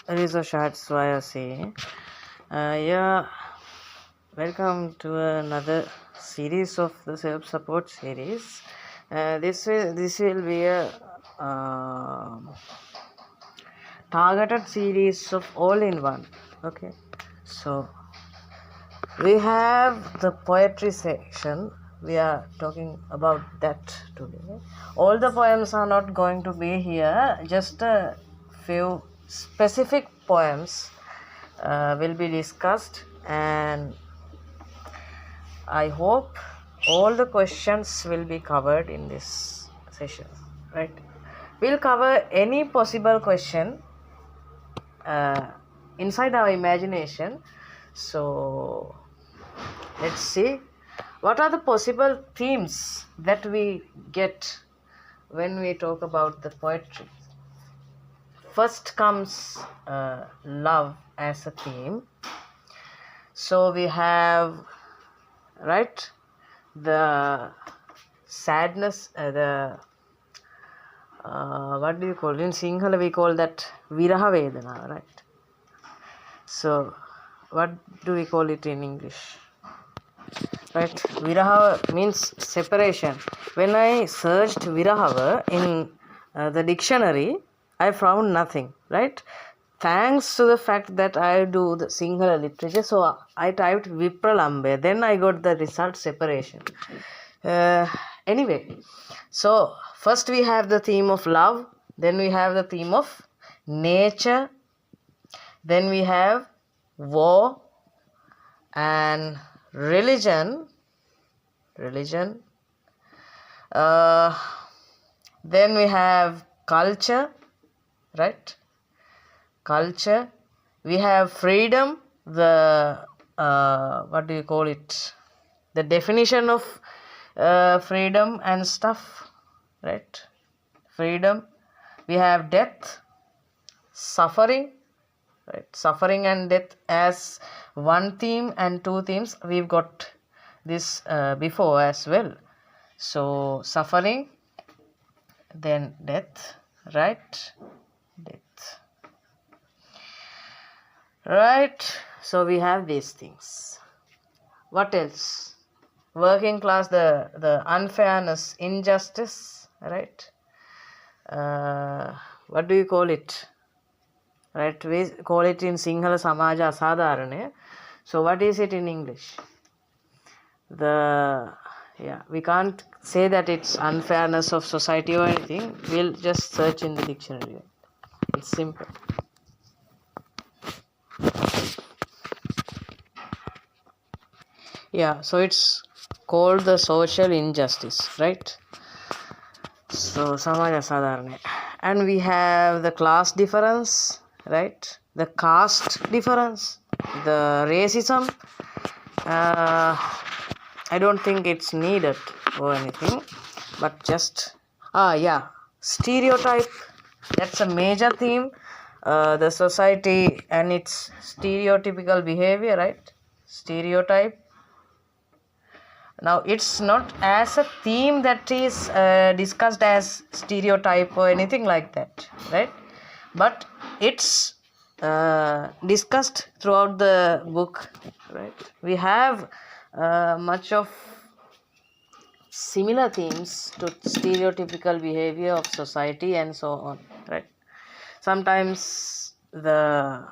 That's why I say, yeah, welcome to another series of the self-support series. This will be a targeted series of all-in-one. Okay, so we have the poetry section. We are talking about that today. All the poems are not going to be here, just a few specific poems will be discussed, and I hope all the questions will be covered in this session, right? We'll cover any possible question inside our imagination. So let's see what are the possible themes that we get when we talk about the poetry. First comes love as a theme. So we have, right, the sadness, what do you call it? In Sinhala we call that viraha vedana, right? So what do we call it in English? Right, viraha means separation. When I searched viraha in the dictionary, I found nothing, right? Thanks to the fact that I do the Sinhala literature, so I typed Vipralambe, then I got the result separation. Anyway, so first we have the theme of love, then we have the theme of nature, then we have war and religion, then we have culture, right? Culture, we have freedom, the what do you call it, the definition of freedom and stuff, right? Freedom, we have death, suffering, right? Suffering and death as one theme and two themes. We've got this before as well. So suffering, then death, right? Death, right? So we have these things. What else? Working class, the unfairness, injustice, right? What do you call it? Right, we call it in Sinhala Samaja Asadharane. So what is it in English? We can't say that it's unfairness of society or anything. We'll just search in the dictionary. It's simple. Yeah, so it's called the social injustice, right? So Samaja Sadharane. And we have the class difference, right? The caste difference, the racism. I don't think it's needed or anything, but just stereotype. That's a major theme. The society and its stereotypical behavior, right? Stereotype. Now it's not as a theme that is discussed as stereotype or anything like that, right? But it's discussed throughout the book, right? We have much of similar themes to stereotypical behavior of society and so on, right? Sometimes the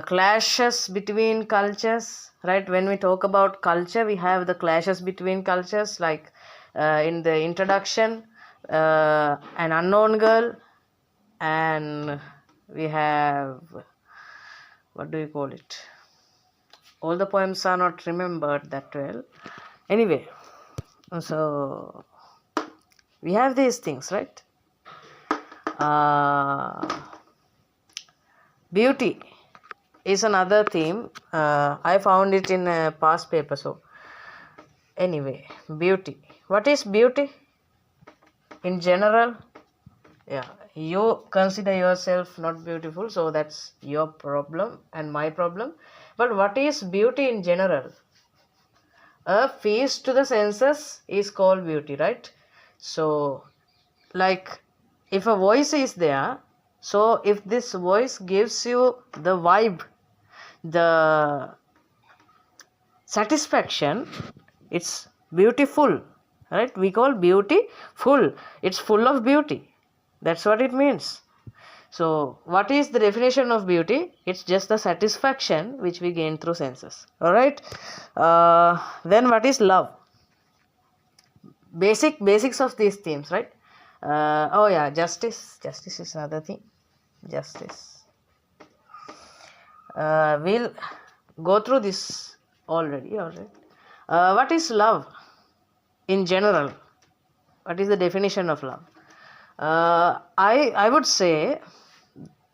clashes between cultures, right? When we talk about culture, we have the clashes between cultures, like in the introduction, an unknown girl, and we have, what do you call it? All the poems are not remembered that well. Anyway, so we have these things, right? Beauty is another theme. I found it in a past paper. So anyway, beauty. What is beauty in general? Yeah, you consider yourself not beautiful, so that's your problem and my problem. But what is beauty in general? A feast to the senses is called beauty, right? So like if a voice is there, So if this voice gives you the vibe, the satisfaction, it's beautiful, right? We call beauty full. It's full of beauty. That's what it means. So what is the definition of beauty? It's just the satisfaction which we gain through senses. All right. Then what is love? Basics of these themes, right? Oh yeah, justice is another thing. Justice, we'll go through this already. All right. What is love in general? What is the definition of love? I would say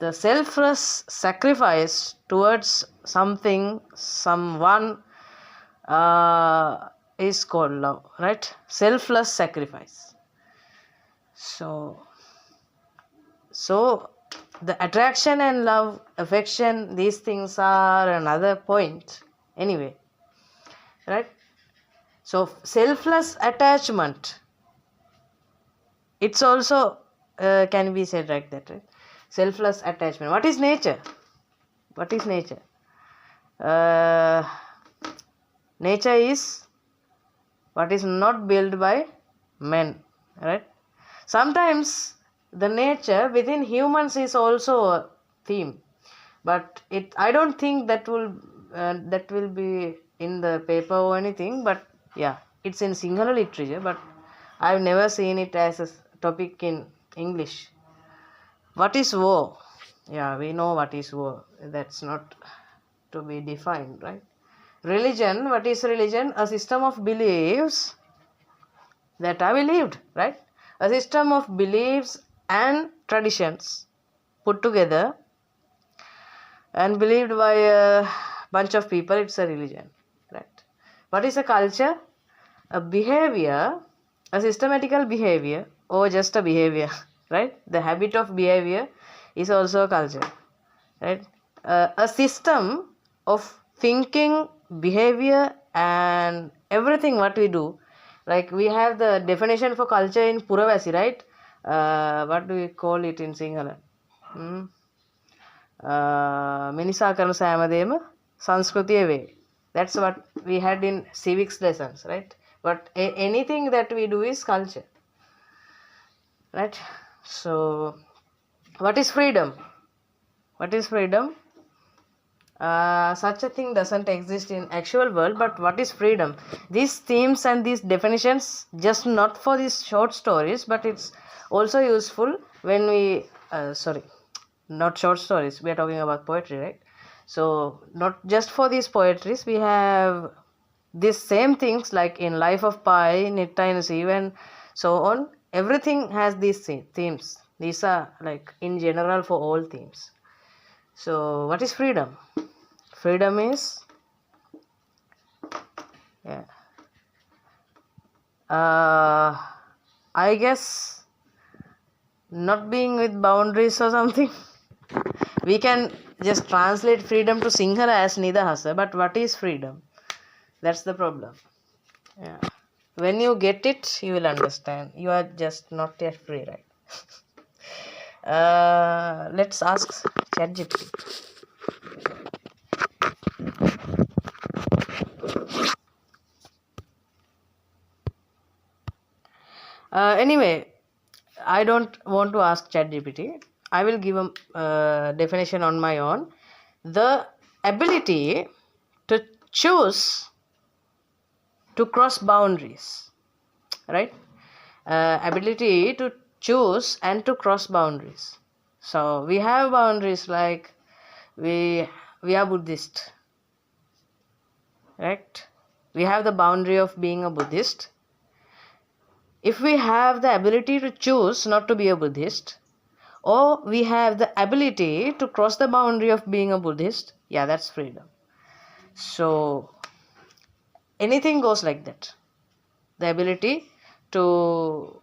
the selfless sacrifice towards something, someone, is called love, right? Selfless sacrifice. So the attraction and love, affection, these things are another point anyway, right? So selfless attachment, it's also can be said like that, right? Selfless attachment. What is nature? Nature is what is not built by men, right? Sometimes the nature within humans is also a theme, but I don't think that will be in the paper or anything. But yeah, it's in Sinhala literature, but I've never seen it as a topic in English. What is war? Yeah, we know what is war. That's not to be defined, right? Religion. What is religion? A system of beliefs that are believed, right? A system of beliefs and traditions put together and believed by a bunch of people. It's a religion, right? What is a culture? A behavior, a systematical behavior, or just a behavior, right? The habit of behavior is also a culture, right? A system of thinking, behavior, and everything what we do. Like we have the definition for culture in Puravasi, right? What do we call it in Sinhala? Minisa karana samadema sanskrutiya way. That's what we had in civics lessons, right? But anything that we do is culture, right? So what is freedom? Such a thing doesn't exist in actual world, but what is freedom? These themes and these definitions, just not for these short stories, but it's also useful when we not short stories, we are talking about poetry, right? So not just for these poetries, we have these same things like in Life of Pi, Nitta and Siv, and so on. Everything has these themes. These are like in general for all themes. So what is freedom? Freedom is I guess not being with boundaries or something. We can just translate freedom to Sinhala as Nidahasa, but what is freedom? That's the problem. Yeah. When you get it, you will understand. You are just not yet free, right? Let's ask ChatGPT. Anyway, I don't want to ask ChatGPT. I will give a definition on my own. The ability to choose to cross boundaries, right? Ability to choose and to cross boundaries. So we have boundaries like we are Buddhist, right? We have the boundary of being a Buddhist. If we have the ability to choose not to be a Buddhist, or we have the ability to cross the boundary of being a Buddhist, yeah, that's freedom. So anything goes like that. The ability to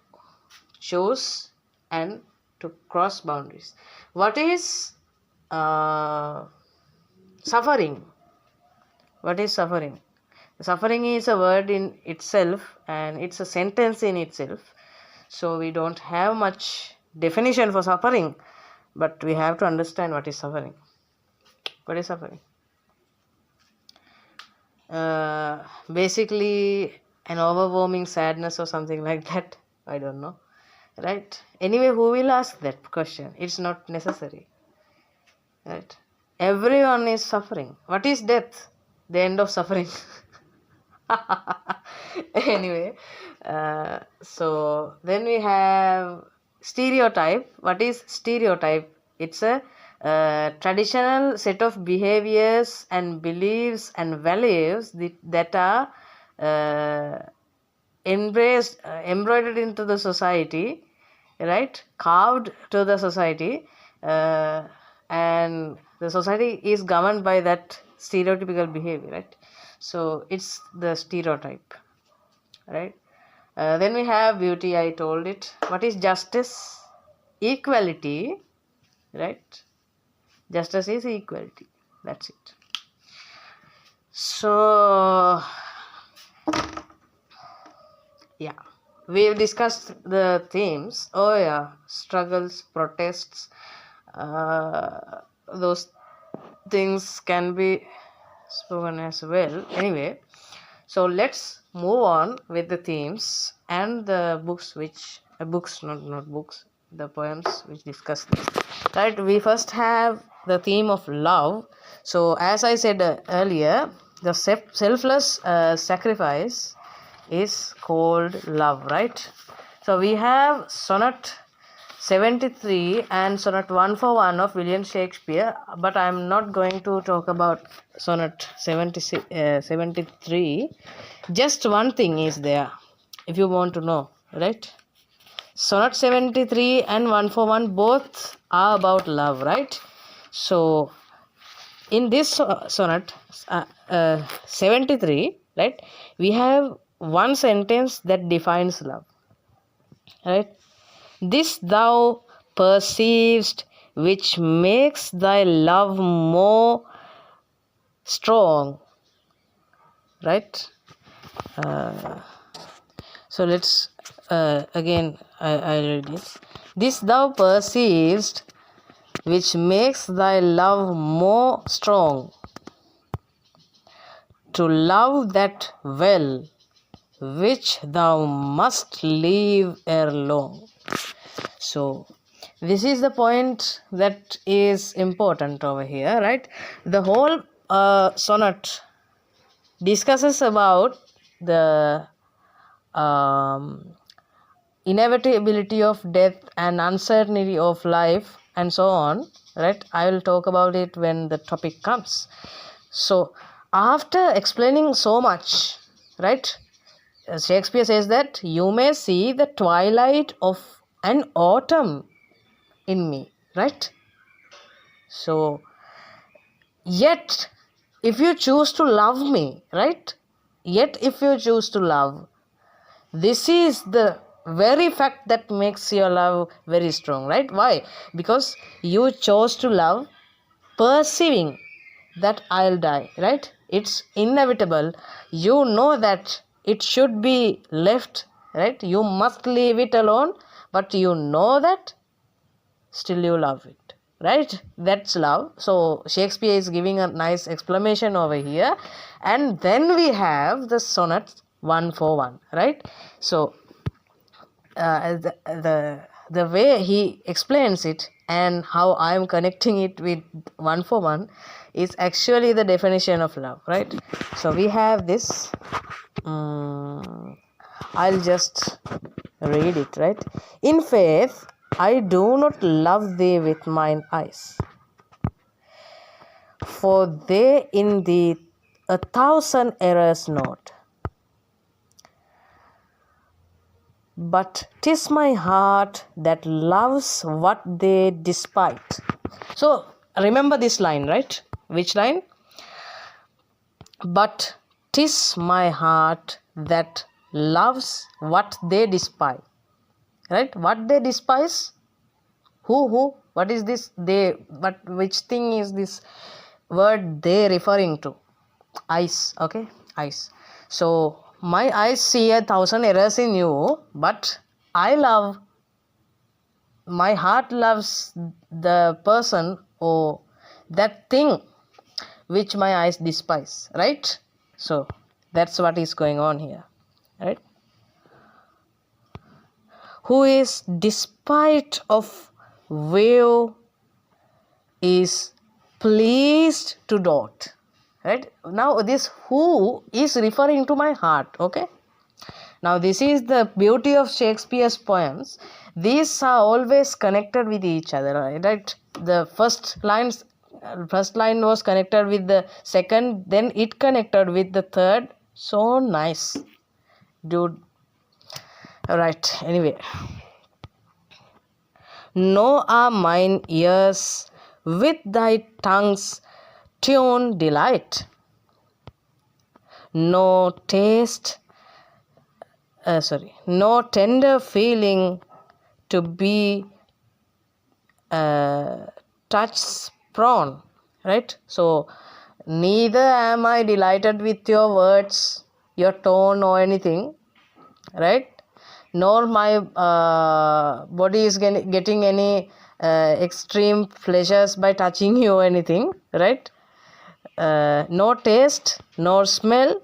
choose and to cross boundaries. What is suffering? What is suffering? Suffering is a word in itself and it's a sentence in itself. So we don't have much definition for suffering. but we have to understand what is suffering. What is suffering? Basically an overwhelming sadness or something like that. I don't know, right? Anyway, who will ask that question? It's not necessary, right? Everyone is suffering. What is death? The end of suffering. Anyway, so then we have stereotype. What is stereotype? It's a traditional set of behaviors and beliefs and values that are embroidered into the society, right? Carved to the society, and the society is governed by that stereotypical behavior, right? So it's the stereotype, right? Then we have beauty. I told it. What is justice? Equality, right? Justice is equality. That's it. So yeah, we've discussed the themes. Oh yeah, struggles, protests, those things can be spoken as well. Anyway, so let's move on with the themes and the books which not books, the poems which discuss this, right? We first have the theme of love. So as I said earlier, the selfless sacrifice is called love, right? So we have sonnet 73 and sonnet 141 of William Shakespeare, but I am not going to talk about sonnet 73. Just one thing is there, if you want to know, right? Sonnet 73 and 141 both are about love, right? So in this sonnet 73, right, we have one sentence that defines love, right? This thou perceivest, which makes thy love more strong, right? So let's again I read it. This thou perceivest, which makes thy love more strong, to love that well, which thou must leave ere long. So this is the point that is important over here, right? The whole sonnet discusses about the inevitability of death and uncertainty of life and so on, right? I will talk about it when the topic comes. So after explaining so much, right, Shakespeare says that you may see the twilight of an autumn in me, right? So yet if you choose to love me, right, yet if you choose to love, this is the very fact that makes your love very strong, right? Why? Because you chose to love perceiving that I'll die, right? It's inevitable. You know that it should be left, right? You must leave it alone, but you know that still you love it, right? That's love. So Shakespeare is giving a nice explanation over here. And then we have the sonnet 141, right? So the way he explains it and how I am connecting it with 141 is actually the definition of love, right? So we have this. I'll just read it, right? In faith, I do not love thee with mine eyes, for they in thee 1,000 errors note. But 'tis my heart that loves what they despite. So remember this line, right? Which line? But 'tis my heart that loves what they despise. Right? What they despise? Who? What is this they? But which thing is this word they referring to? Eyes. Okay? Eyes. So my eyes see 1,000 errors in you, but I love my heart loves the person or that thing which my eyes despise, right? So that's what is going on here, right? Who is despite of wave is pleased to dot, right? Now this who is referring to my heart, okay? Now this is the beauty of Shakespeare's poems. These are always connected with each other, right? The first line was connected with the second, then it connected with the third. So nice, dude. Alright, anyway. Know are mine ears with thy tongue's tune delight. No tender feeling to be touch prone, right? So neither am I delighted with your words, your tone or anything, right? Nor my body is getting any extreme pleasures by touching you or anything, right? No taste nor smell,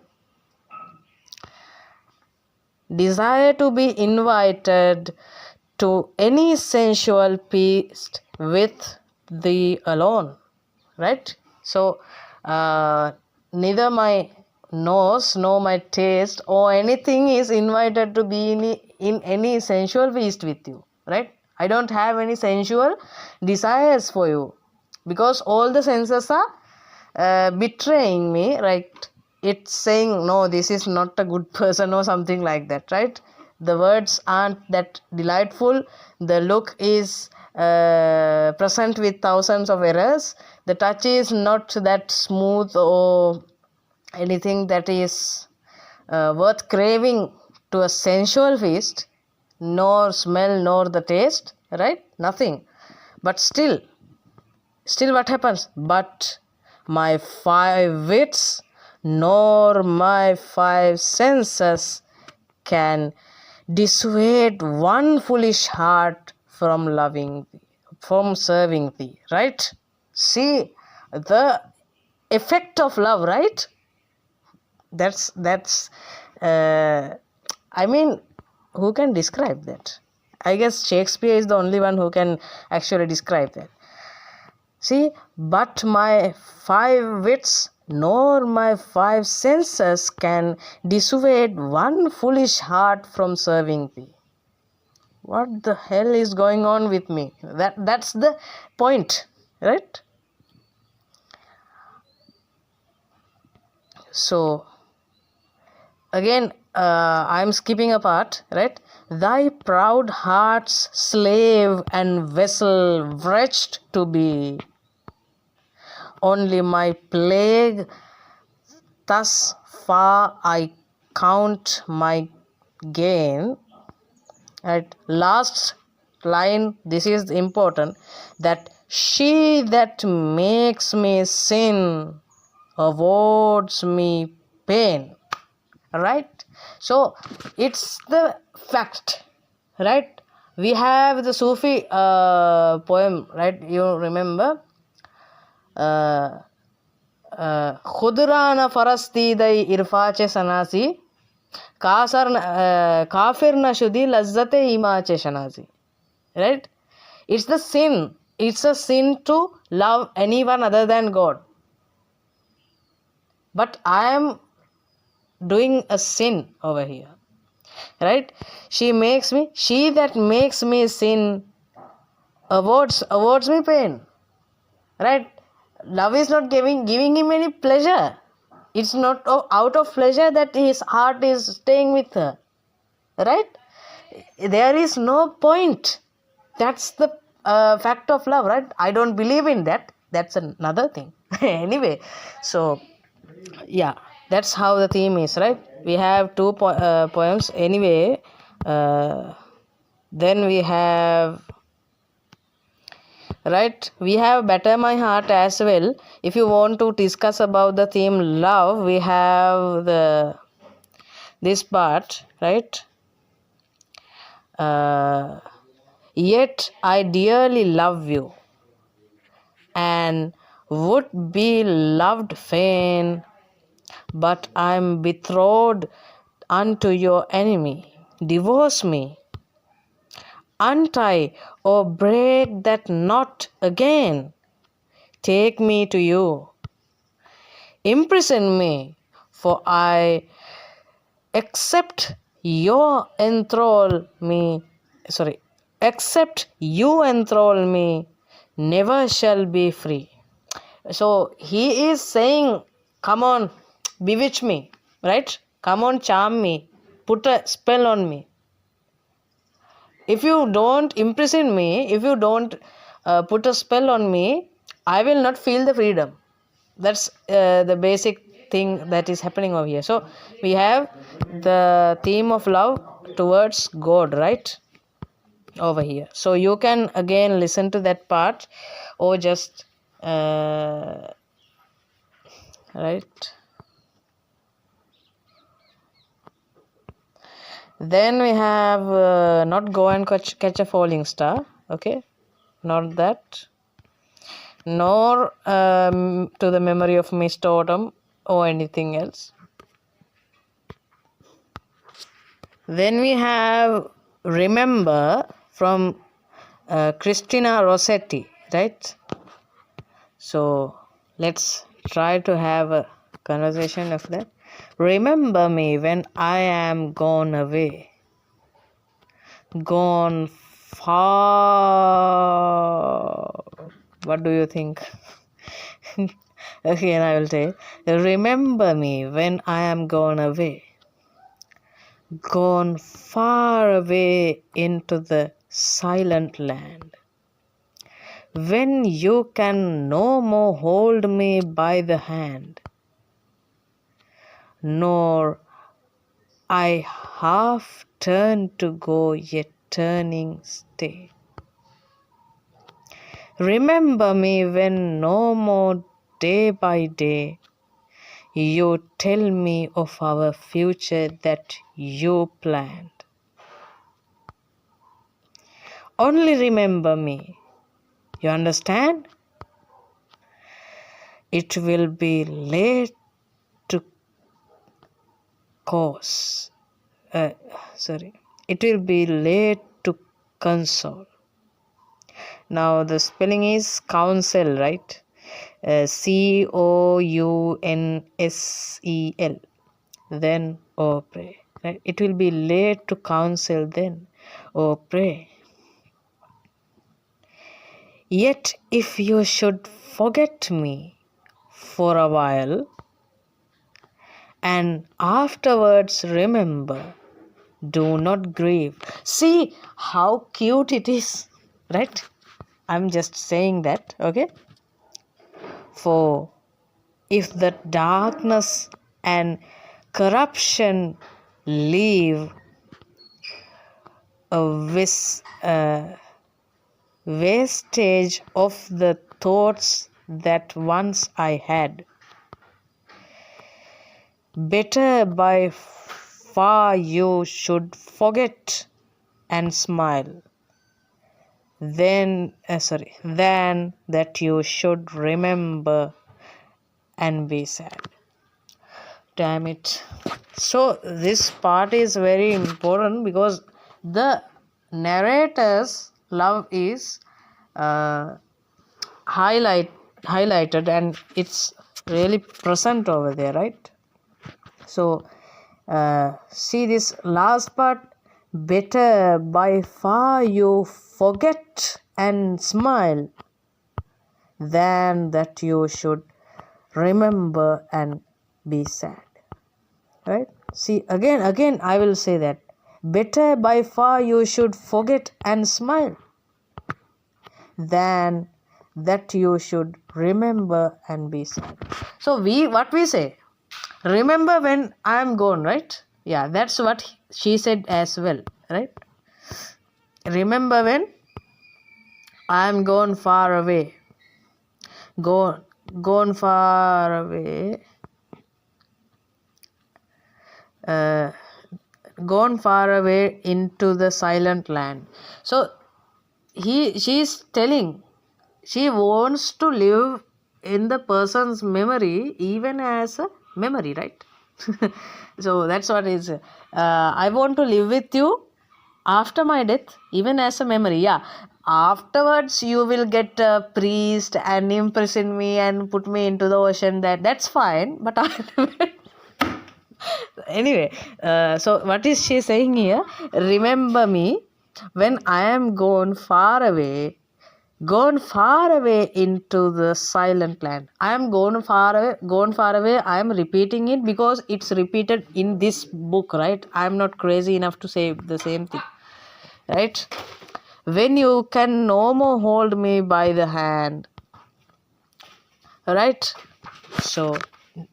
desire to be invited to any sensual feast with thee alone, right? So neither my nose nor my taste or anything is invited to be in any sensual feast with you, right? I don't have any sensual desires for you because all the senses are betraying me, right? It's saying no, this is not a good person or something like that, right? The words aren't that delightful, the look is present with thousands of errors, the touch is not that smooth or anything that is worth craving to a sensual feast, nor smell nor the taste, right? Nothing. But still what happens? But my five wits nor my five senses can dissuade one foolish heart from serving thee, right? See the effect of love, right? That's I mean, who can describe that? I guess Shakespeare is the only one who can actually describe that. See, but my five wits nor my five senses can dissuade one foolish heart from serving thee. What the hell is going on with me? That's the point, right? So again, I'm skipping a part, right? Thy proud heart's slave and vessel wretched to be, only my plague, thus far I count my gain. Right? Last line, this is important, that she that makes me sin awards me pain, right? So it's the fact, right? We have the Sufi poem, right? You remember? खुदराना फरस्ती दई इरफाचे सनासी काफिर न शुदी लज्जते इमाचे शनासी, right? It's the sin. It's a sin to love anyone other than God. But I am doing a sin over here, right? She that makes me sin awards me pain, right? Love is not giving him any pleasure. It's not out of pleasure that his heart is staying with her, right? There is no point. That's the fact of love, right? I don't believe in that. That's another thing. Anyway, so yeah, that's how the theme is, right? We have two poems anyway. Then we have, right, we have Better My Heart as well. If you want to discuss about the theme love, we have this part, right? Yet I dearly love you, and would be loved fain, but I am betrothed unto your enemy. Divorce me, untie or break that knot again. Take me to you, imprison me, for I accept your enthrall me. Except you enthrall me, never shall be free. So he is saying, come on, bewitch me, right? Come on, charm me, put a spell on me. If you don't imprison me, if you don't put a spell on me, I will not feel the freedom. That's the basic thing that is happening over here. So we have the theme of love towards God, right? Over here. So you can again listen to that part, or just right. Then we have not go and catch a falling star. Okay, not that. Nor to the memory of Mr. Autumn or anything else. Then we have remember from Christina Rossetti, right? So let's try to have a conversation of that. Remember me when I am gone away, gone far. What do you think? Again, I will say, remember me when I am gone away, gone far away into the silent land, when you can no more hold me by the hand, nor I half turn to go, yet turning stay. Remember me when no more day by day you tell me of our future that you planned. Only remember me. You understand? It will be late to cause. It will be late to console. Now the spelling is counsel, right? COUNSEL. Then or pray. Right? It will be late to counsel then or pray. Yet if you should forget me for a while, and afterwards remember, do not grieve. See how cute it is, right? I'm just saying that, okay? For if the darkness and corruption leave a wastage of the thoughts that once I had, better by far you should forget and smile than that you should remember and be sad. Damn it. So this part is very important because the narrator's love is highlighted and it's really present over there, right? So see this last part, better by far you forget and smile than that you should remember and be sad, right? See, again I will say that better by far you should forget and smile than that you should remember and be sad. So what we say, remember when I am gone, right? Yeah, that's what she said as well, right? Remember when I am gone far away, gone far away, gone far away into the silent land. So she's telling she wants to live in the person's memory even as a memory, right? So that's what is. I want to live with you after my death, even as a memory. Yeah. Afterwards, you will get a priest and imprison me and put me into the ocean. That's fine. But anyway, so what is she saying here? Remember me when I am gone far away into the silent land. I am gone far away. I am repeating it because it's repeated in this book, right? I am not crazy enough to say the same thing, right? When you can no more hold me by the hand, right? So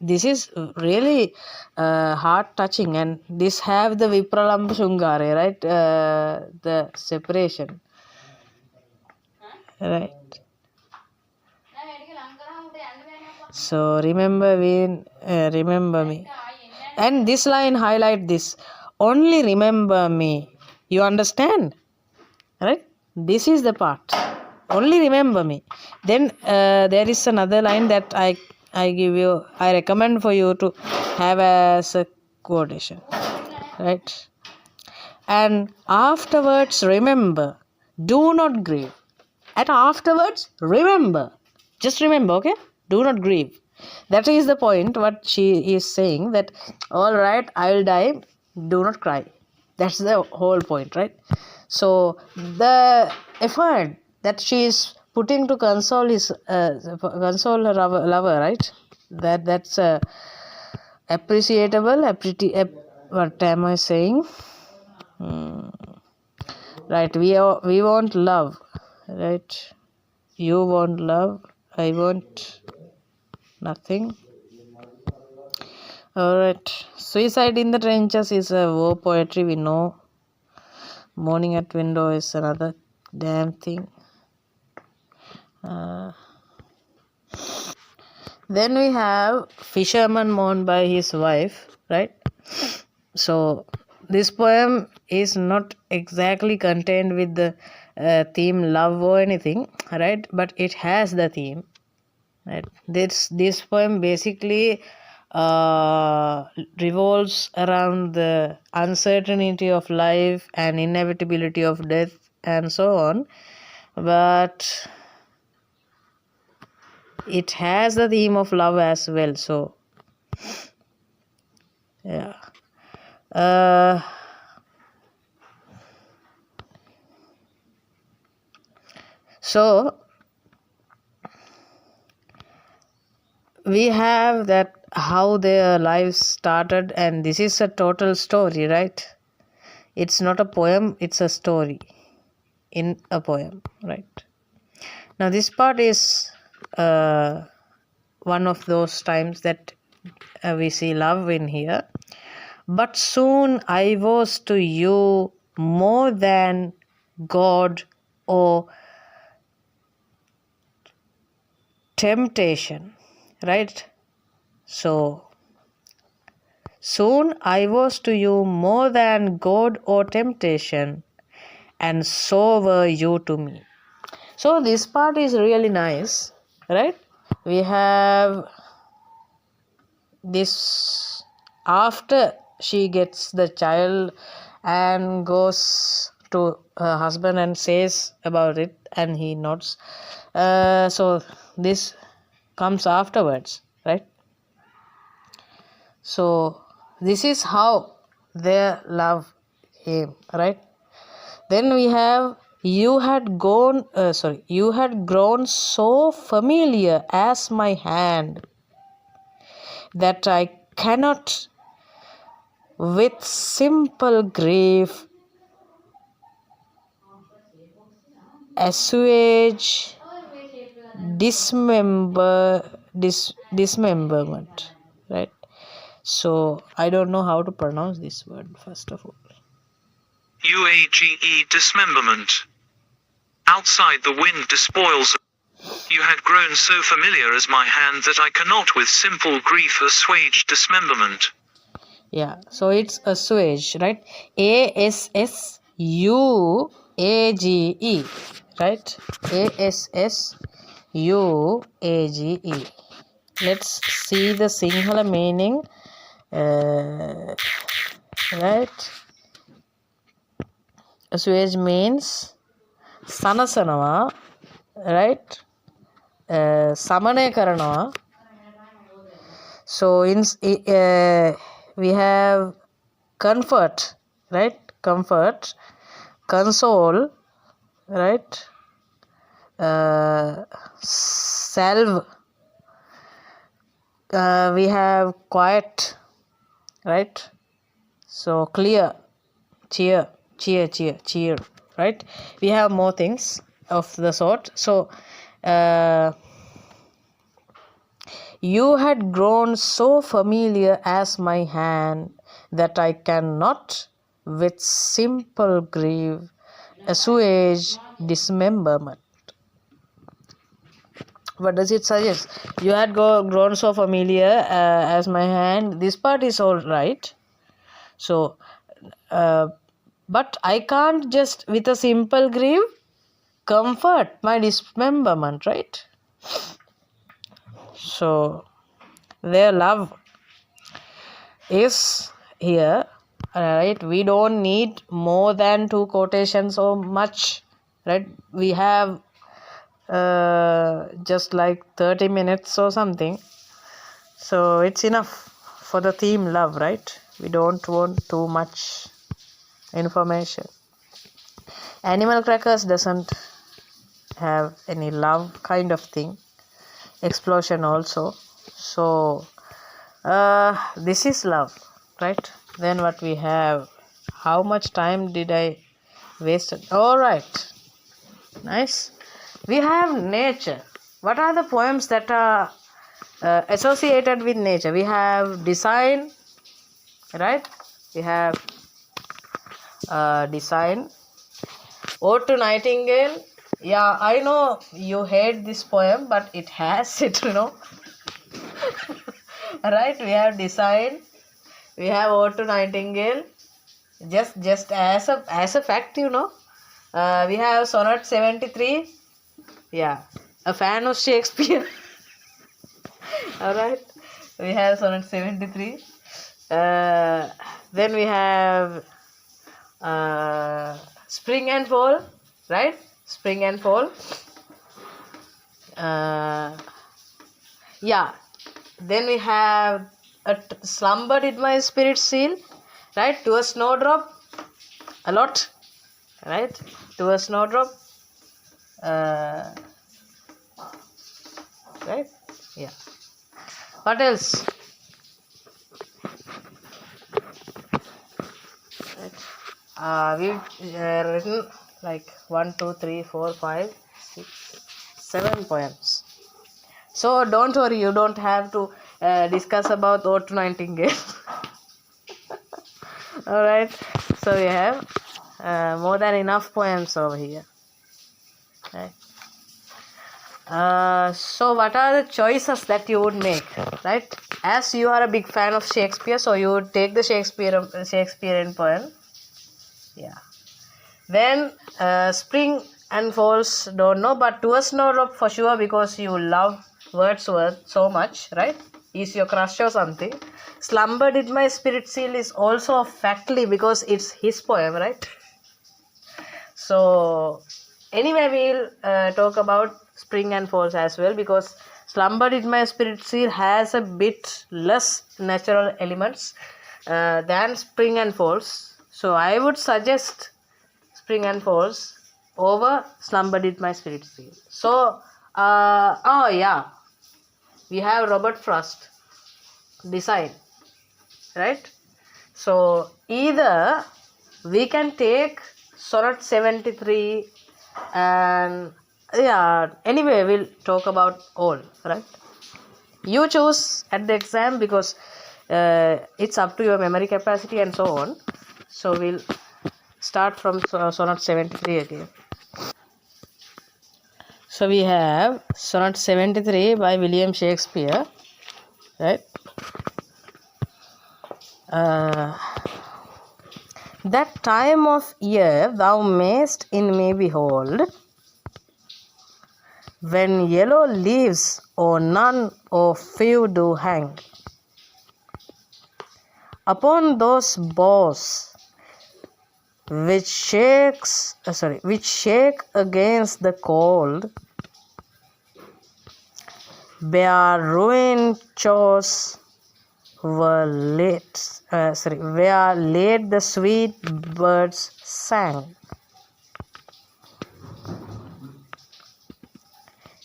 this is really heart touching, and this have the Vipralamb Shungare, right? The separation, right? So remember me, and this line highlight this. Only remember me. You understand, right? This is the part. Only remember me. Then there is another line that I recommend for you to have as a quotation, right? And afterwards remember, do not grieve. And afterwards remember, just remember, okay? Do not grieve. That is the point what she is saying, that all right, I will die, do not cry. That's the whole point, right? So the effort that she is putting to console her lover, right? That's appreciable. What am I saying? Right, we want love, right? You want love, I want nothing. Alright, Suicide in the Trenches is a war poetry, we know. Morning at Window is another damn thing. Then we have Fisherman Mourned by His Wife, right? So this poem is not exactly contained with the theme love or anything, right? But it has the theme, right? This poem basically revolves around the uncertainty of life and inevitability of death and so on, but it has the theme of love as well. So yeah. So we have that how their lives started, and this is a total story, right? It's not a poem, it's a story in a poem, right? Now this part is one of those times that we see love in here. But soon I was to you more than God or temptation, right? So soon I was to you more than God or temptation, and so were you to me. So this part is really nice, right? We have this after she gets the child and goes to her husband and says about it, and he nods. So this comes afterwards, right? So this is how their love came, right? Then we have you had grown so familiar as my hand that I cannot with simple grief assuage dismemberment, right? So I don't know how to pronounce this word, first of all. UAGE dismemberment. Outside the wind despoils. You had grown so familiar as my hand that I cannot with simple grief assuage dismemberment. Yeah, so it's assuage, right? ASSUAGE, right? ASSUAGE. Let's see the Sinhala meaning, right? Assuage means sanasanawa, right? Samane karanawa. So we have comfort, right? Comfort, console, right? Salve. We have quiet, right? So clear, cheer, right? We have more things of the sort. So you had grown so familiar as my hand that I cannot with simple grief assuage dismemberment. What does it suggest? You had grown so familiar as my hand. This part is all right. So but I can't just with a simple grief comfort my dismemberment, right? So their love is here, right? We don't need more than 2 quotations so much, right? We have just like 30 minutes or something, so it's enough for the theme love, right? We don't want too much information. Animal Crackers doesn't have any love kind of thing. Explosion also. So this is love, right? Then what we have, how much time did I waste? All right, nice. We have nature. What are the poems that are associated with nature? We have design, right? We have design. Ode to Nightingale. Yeah, I know you hate this poem, but it has it, right? We have design. We have Ode to Nightingale. Just as a fact, we have Sonnet 73. Yeah, a fan of Shakespeare. All right, we have Sonnet 73. Then we have Spring and Fall, right? Spring and Fall. Yeah. Then we have Slumber Did My Spirit Seal, right? To a Snowdrop, a lot, right? To a Snowdrop, right? Yeah. What else? Right. We've written like 1, 2, 3, 4, 5, 6, 7 poems. So don't worry, you don't have to discuss about Ode to Nightingale. All right. So we have more than enough poems over here. Right. So what are the choices that you would make, right? As you are a big fan of Shakespeare, so you would take the Shakespearean poem. Yeah. Then Spring and Falls, don't know, but To a Snowdrop for sure, because you love Wordsworth so much, right? Is your crush or something. Slumber Did My Spirit Seal is also factly because it's his poem, right? So anyway, we'll talk about Spring and Falls as well, because Slumber Did My Spirit Seal has a bit less natural elements than Spring and Falls. So I would suggest Spring and Falls over Slumber Did My Spirit Seal. So we have Robert Frost, Design, right? So either we can take Sonnet 73 and anyway we'll talk about all, right? You choose at the exam, because it's up to your memory capacity and so on. So we'll start from Sonnet 73 again. So we have Sonnet 73 by William Shakespeare, right? That time of year thou mayst in me behold, when yellow leaves or none or few do hang upon those boughs which shake against the cold, where ruined chores were where late the sweet birds sang.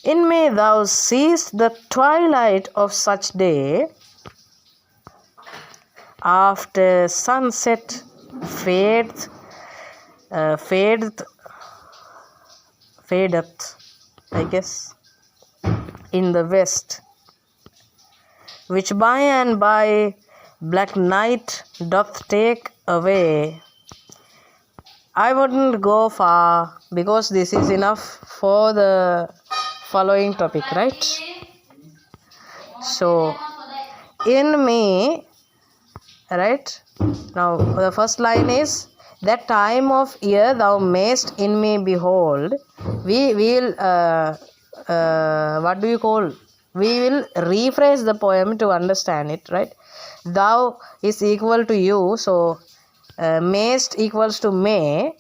In me thou seest the twilight of such day, after sunset fadeth, I guess, in the west, which by and by black night doth take away. I wouldn't go far because this is enough for the following topic, right? So, in me, right? Now, the first line is, that time of year thou mayst in me behold. We will, what do you call? We will rephrase the poem to understand it, right? Thou is equal to you, so mayst equals to may.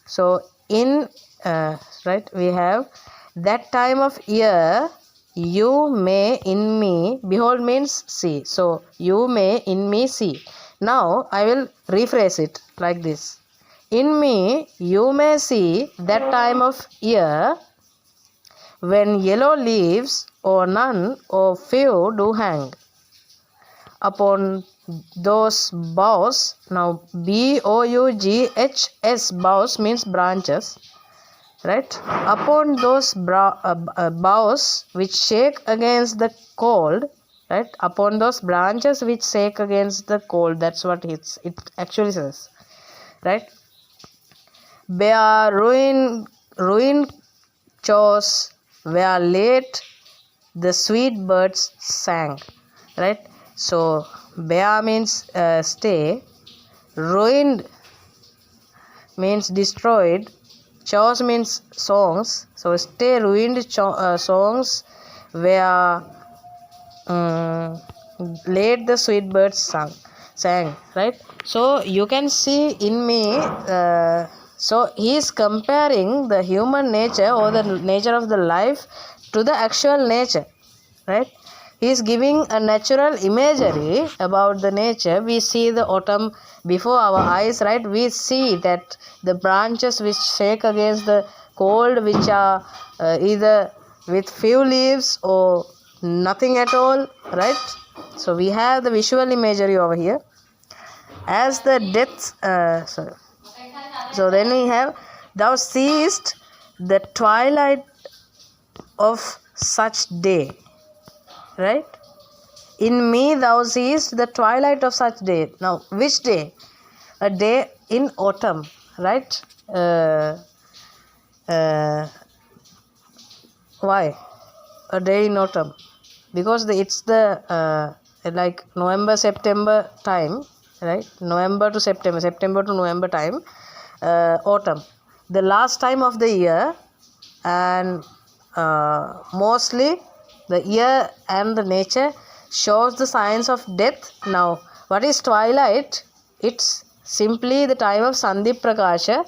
So in right, we have that time of year you may in me behold means see. So you may in me see. Now I will rephrase it like this. In me you may see that time of year when yellow leaves or none or few do hang upon those boughs. Now boughs, boughs means branches, right? Upon those boughs which shake against the cold, right? Upon those branches which shake against the cold, that's what it actually says, right? Where ruin chores where late the sweet birds sang, right? So Bea means stay, ruined means destroyed, chores means songs. So stay ruined songs where late the sweet birds sang, right? So you can see in me, so he is comparing the human nature or the nature of the life to the actual nature, right? He is giving a natural imagery about the nature. We see the autumn before our eyes, right? We see that the branches which shake against the cold, which are either with few leaves or nothing at all, right? So we have the visual imagery over here. As the death, so then we have, thou seest the twilight of such day, right? In me thou seest the twilight of such day. Now, which day? A day in autumn, right? Why? A day in autumn. Because it's the like November, September time, right? November to September, September to November time, autumn. The last time of the year, and mostly the year and the nature shows the signs of death. Now, what is twilight? It's simply the time of Sandhi Prakasha.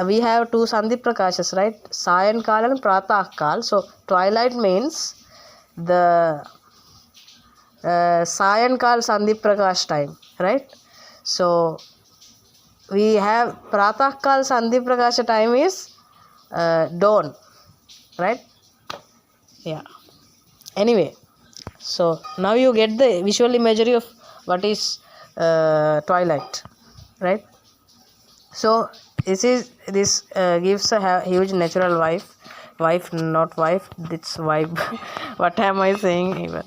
We have two Sandhi Prakashas, right? Sayan Kal and Pratah Kal. So, twilight means the Sayan Kal Sandhi Prakash time, right? So, we have Pratah Kal Sandhi Prakasha time is dawn, right? Yeah. Anyway, so now you get the visual imagery of what is twilight, right? So this gives a huge natural wife, not wife, it's vibe. What am I saying even,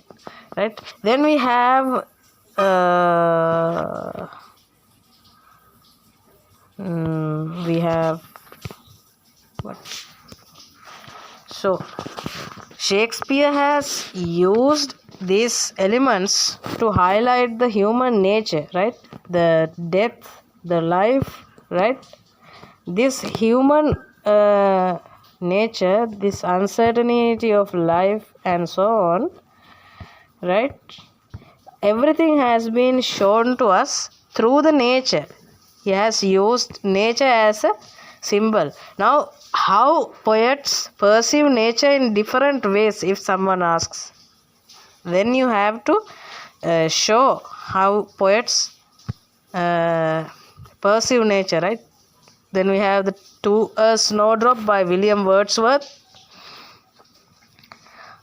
right? Then we have what? So Shakespeare has used these elements to highlight the human nature, right? The death, the life, right? This human nature, this uncertainty of life and so on, right? Everything has been shown to us through the nature. He has used nature as a symbol. Now, how poets perceive nature in different ways, if someone asks, then you have to show how poets perceive nature, right? Then we have the A Snowdrop by William Wordsworth.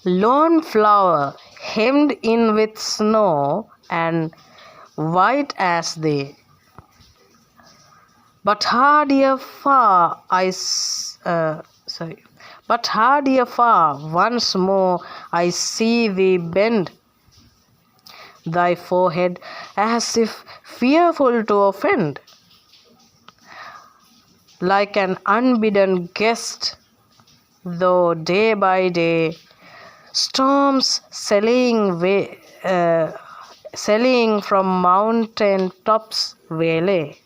Lone flower, hemmed in with snow and white as they. But hardier far, But hardier far, once more I see thee bend thy forehead as if fearful to offend. Like an unbidden guest, though day by day storms sailing from mountain tops waylay.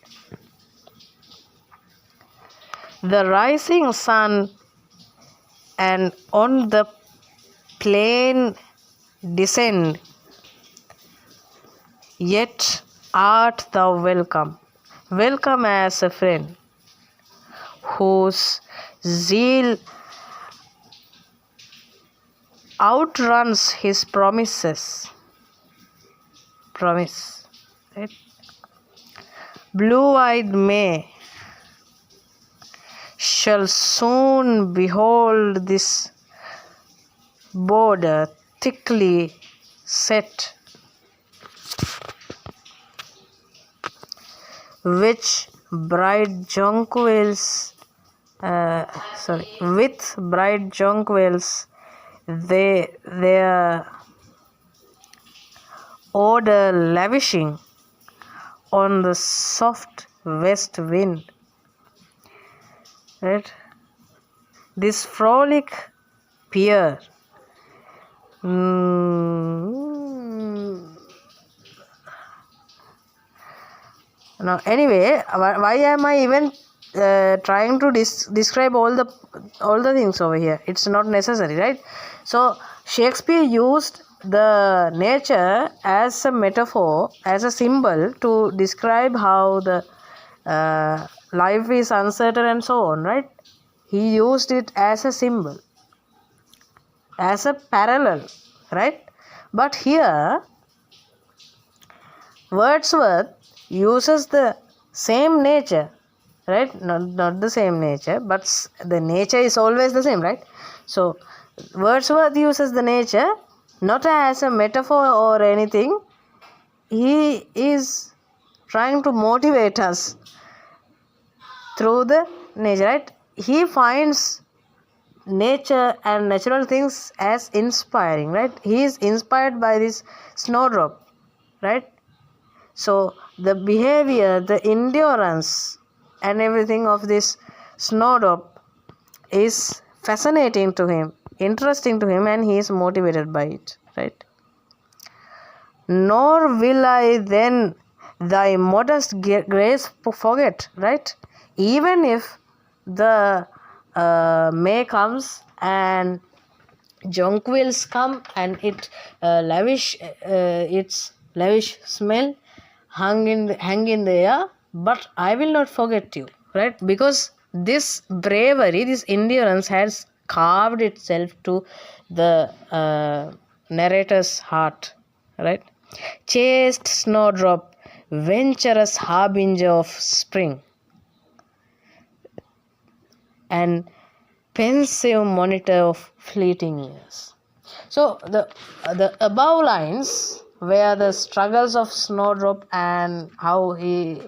The rising sun and on the plain descend, yet art thou welcome as a friend, whose zeal outruns his promise, right? Blue-eyed May shall soon behold this border thickly set, which bright jonquils their odor lavishing on the soft west wind, right? This frolic peer Now, anyway, why am I even trying to describe all the things over here? It's not necessary, right? So Shakespeare used the nature as a metaphor, as a symbol to describe how the life is uncertain and so on, right? He used it as a symbol, as a parallel, right? But here Wordsworth uses the same nature, right? Not the same nature, but the nature is always the same, right? So Wordsworth uses the nature not as a metaphor or anything. He is trying to motivate us through the nature, right? He finds nature and natural things as inspiring, right? He is inspired by this snowdrop, right? So the behavior, the endurance and everything of this snowdrop is fascinating to him, interesting to him, and he is motivated by it, right? Nor will I then thy modest grace forget, right? Even if the May comes and jonquils come and its lavish smell hang in the air, but I will not forget you, right? Because this bravery, this endurance has carved itself to the narrator's heart, right? Chaste snowdrop, venturous harbinger of spring, and pensive monitor of fleeting years. So the above lines, where the struggles of snowdrop and how it's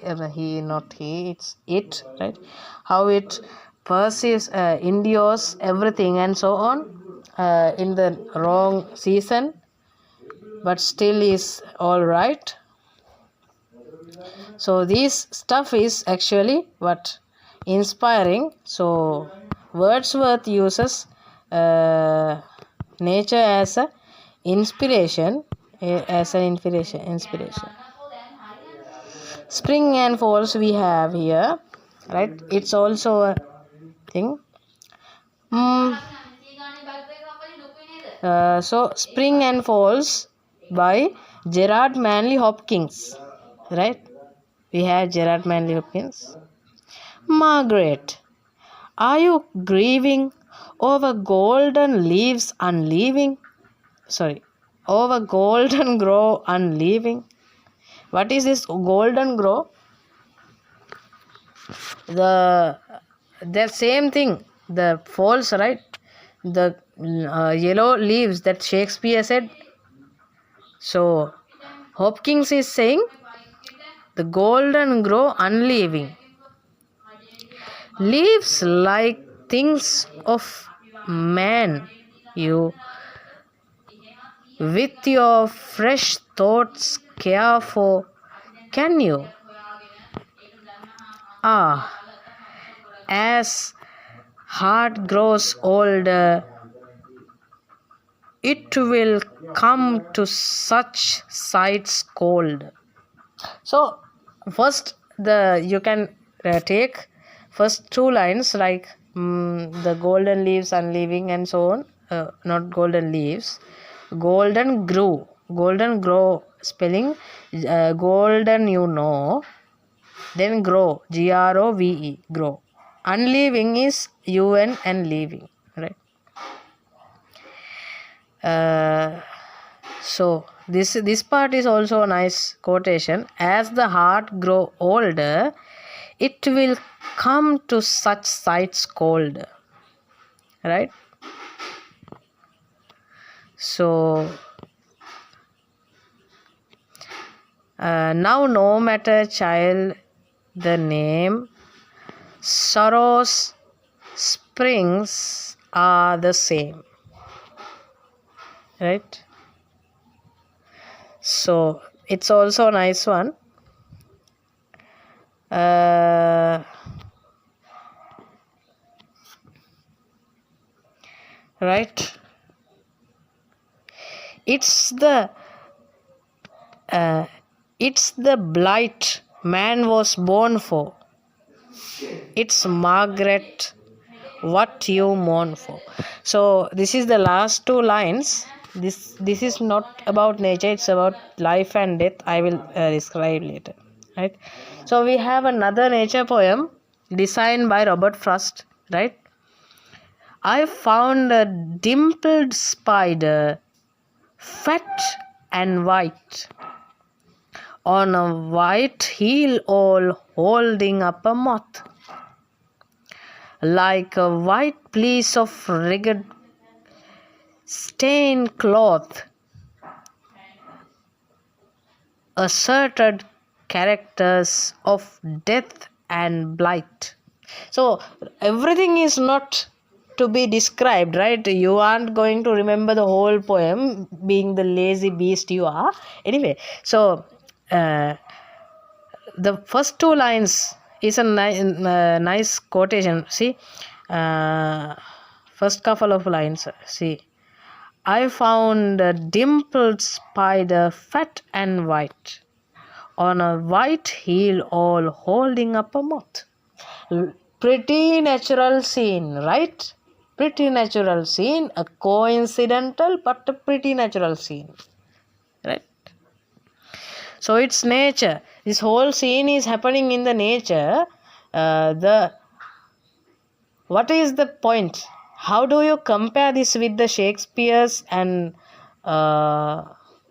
it, right? How it perceives, endures everything and so on in the wrong season, but still is all right. So this stuff is actually what inspiring. So Wordsworth uses nature as a inspiration. Spring and falls we have here, right? It's also a thing. So Spring and Falls by Gerard Manley Hopkins, right? We have Gerard Manley Hopkins. Margaret, are you grieving over golden leaves unleaving? Sorry, over golden grow unleaving. What is this golden grow? The same thing, the falls, right? The yellow leaves that Shakespeare said. So Hopkins is saying the golden grow unleaving. Leaves like things of man, you with your fresh thoughts care for. Can you? Ah, as heart grows older, it will come to such sights cold. So first you can take first two lines like the golden leaves unleaving and so on. Not golden leaves, golden grow spelling golden, then grow, grove, grow. Unleaving is un and leaving, right? So this part is also a nice quotation. As the heart grow older, it will come to such sights cold, right? So now no matter child the name, sorrow's springs are the same, right? So it's also a nice one. Right? It's the blight man was born for. It's Margaret, what you mourn for. So this is the last two lines. This is not about nature, it's about life and death. I will describe later, right? So we have another nature poem designed by Robert Frost, right? I found a dimpled spider, fat and white, on a white heel all holding up a moth, like a white piece of ragged stained cloth, asserted characters of death and blight. So everything is not to be described, right? You aren't going to remember the whole poem, being the lazy beast you are. Anyway, so the first two lines is a nice quotation. See, first couple of lines. See, I found a dimpled spider, fat and white, on a white heel all holding up a moth. Pretty natural scene, right? Pretty natural scene, a coincidental but a pretty natural scene, right? So it's nature. This whole scene is happening in the nature. What is the point? How do you compare this with the Shakespeare's and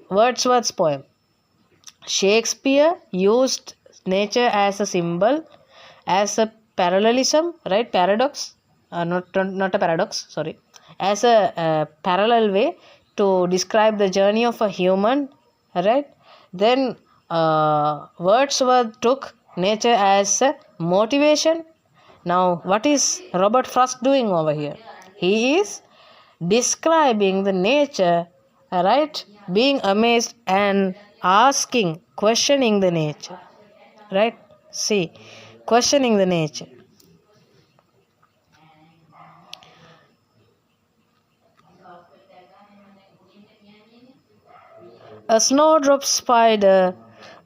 Wordsworth's poem? Shakespeare used nature as a symbol, as a parallelism, right? Paradox, not a paradox, sorry, as a parallel way to describe the journey of a human, right? Then Wordsworth took nature as a motivation. Now what is Robert Frost doing over here? He is describing the nature, right? Being amazed and asking, questioning the nature, right? See, questioning the nature. A snowdrop spider,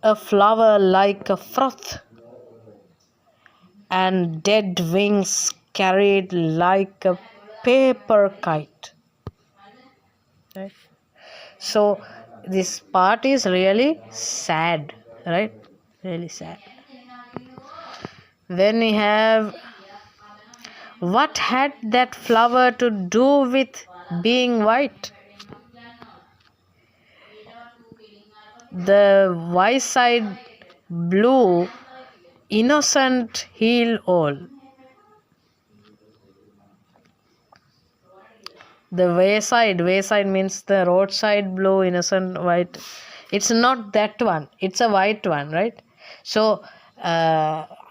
a flower like a froth, and dead wings carried like a paper kite. Right? So this part is really sad, right? Really sad. Then we have, what had that flower to do with being white? The wayside blue, innocent heal all. The wayside means the roadside blue, innocent white. It's not that one, it's a white one, right? So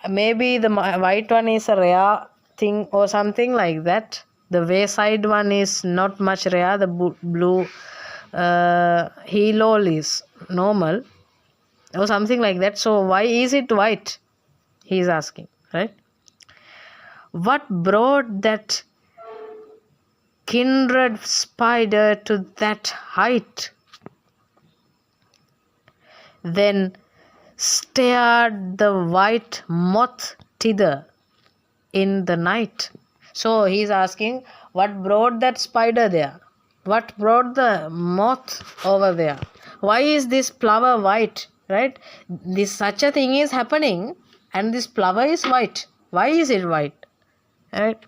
maybe the white one is a rare thing or something like that. The wayside one is not much rare. The blue heel is normal or something like that. So why is it white? He is asking, right? What brought that kindred spider to that height? Then stared the white moth thither in the night. So he is asking, what brought that spider there? What brought the moth over there? Why is this flower white? Right? This such a thing is happening, and this flower is white. Why is it white? Right?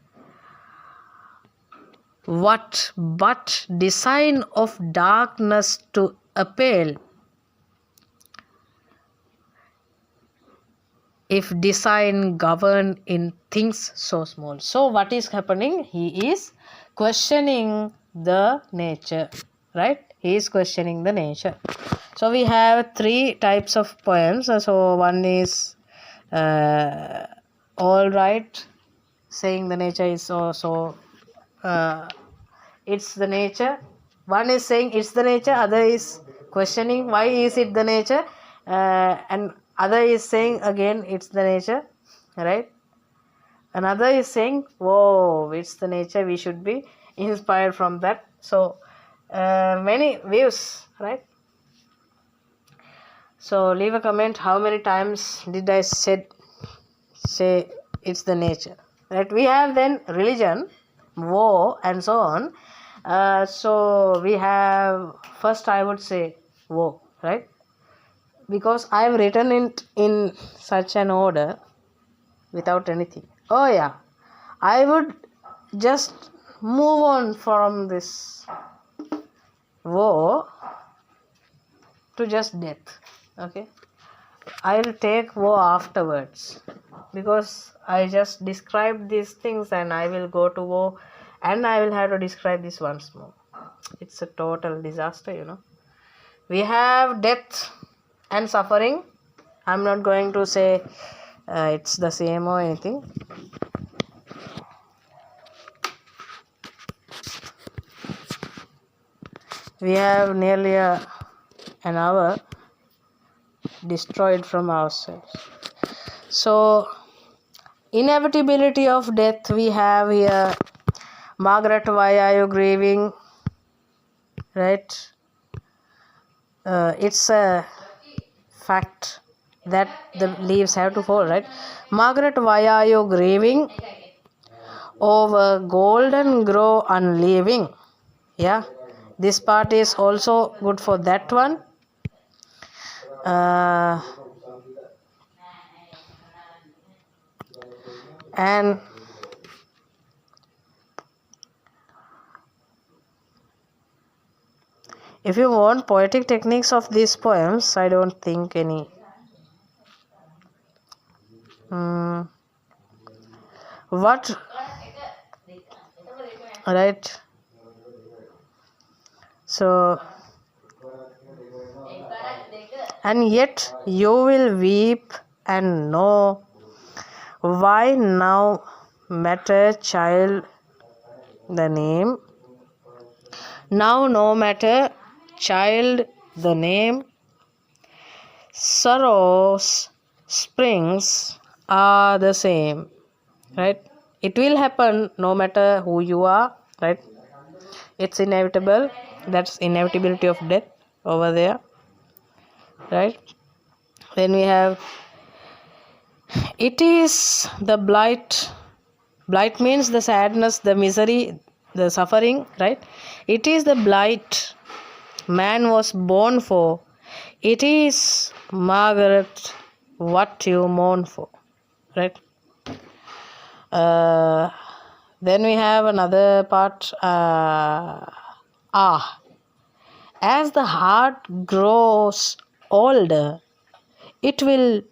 What but design of darkness to appal? If design govern in things so small. So what is happening? He is questioning the nature, right? He is questioning the nature. So we have 3 types of poems. So one is all right, saying the nature is so it's the nature. One is saying it's the nature, other is questioning why is it the nature, and other is saying again it's the nature, right? Another is saying, whoa, it's the nature, we should be inspired from that. So many views, right? So leave a comment, how many times did I say it's the nature, right? We have then religion, war, and so on. So we have, first I would say war, right? Because I have written it in such an order without anything. Oh yeah, I would just move on from this war to just death. Okay, I will take war afterwards, because I just described these things and I will go to war and I will have to describe this once more. It's a total disaster, you know. We have death and suffering. I'm not going to say it's the same or anything. We have nearly an hour destroyed from ourselves. So, inevitability of death, we have here, Margaret, why are you grieving? Right? It's a fact that the leaves have to fall, right? Margaret, why are you grieving over golden grow unleaving? Yeah, this part is also good for that one. And if you want poetic techniques of these poems, I don't think any. What? Right? So, and yet you will weep and know why now matter child the name. Now no matter child the name, sorrows springs are the same, right? It will happen no matter who you are, right? It's inevitable. That's inevitability of death over there, right? Then we have, it is the blight. Blight means the sadness, the misery, the suffering, right? It is the blight man was born for. It is, Margaret, what you mourn for, right? Then we have another part. As the heart grows older, it will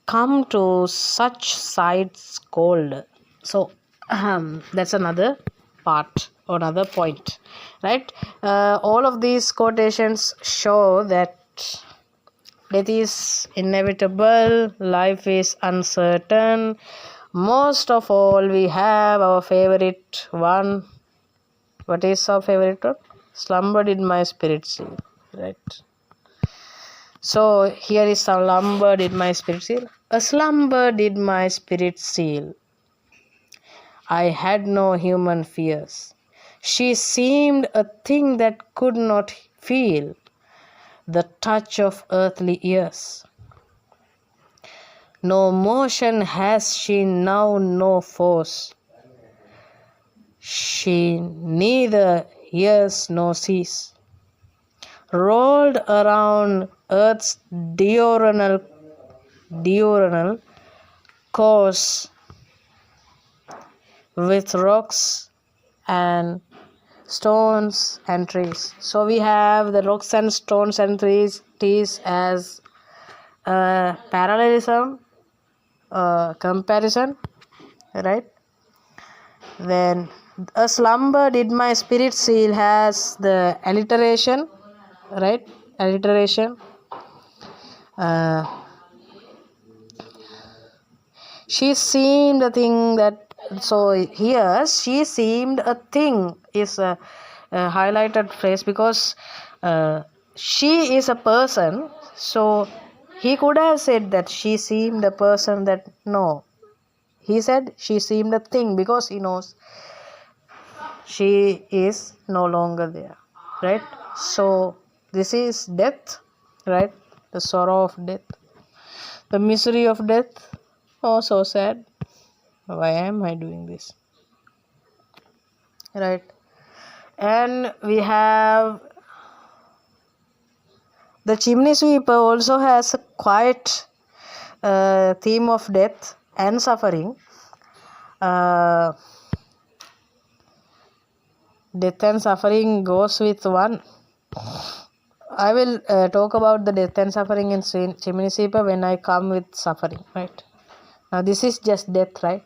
come to such sights cold. So that's another part or another point, right? All of these quotations show that death is inevitable, life is uncertain. Most of all, we have our favorite one. What is our favorite one? Slumbered in my spirit seal, right? So here is slumbered in my spirit seal. A slumber did my spirit seal. I had no human fears. She seemed a thing that could not feel the touch of earthly ears. No motion has she now, no force. She neither hears nor sees. Rolled around earth's diurnal course with rocks and stones and trees. So we have the rocks and stones and trees as parallelism, comparison, right? Then a slumber did my spirit seal has the alliteration, right? Alliteration. She seemed a thing that, so here she seemed a thing is a highlighted phrase because she is a person. So he could have said that she seemed a person, that no, he said she seemed a thing because he knows she is no longer there, right? So this is death, right? The sorrow of death, the misery of death. Oh, so sad. Why am I doing this? Right. And we have the chimney sweeper also has a quiet theme of death and suffering. Death and suffering goes with one. I will talk about the death and suffering in chimney sweeper when I come with suffering, right? Now this is just death, right?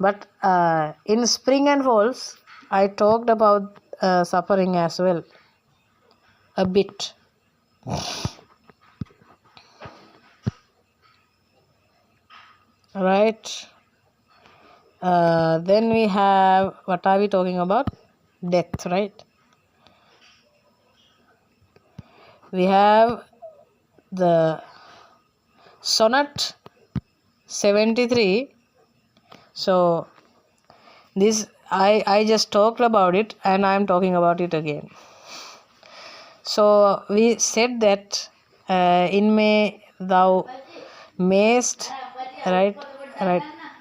But in spring and falls, I talked about suffering as well, a bit. Right. Then we have, what are we talking about? Death, right? We have the sonnet 73. So this I just talked about it and I am talking about it again. So we said that in May thou mayst, right,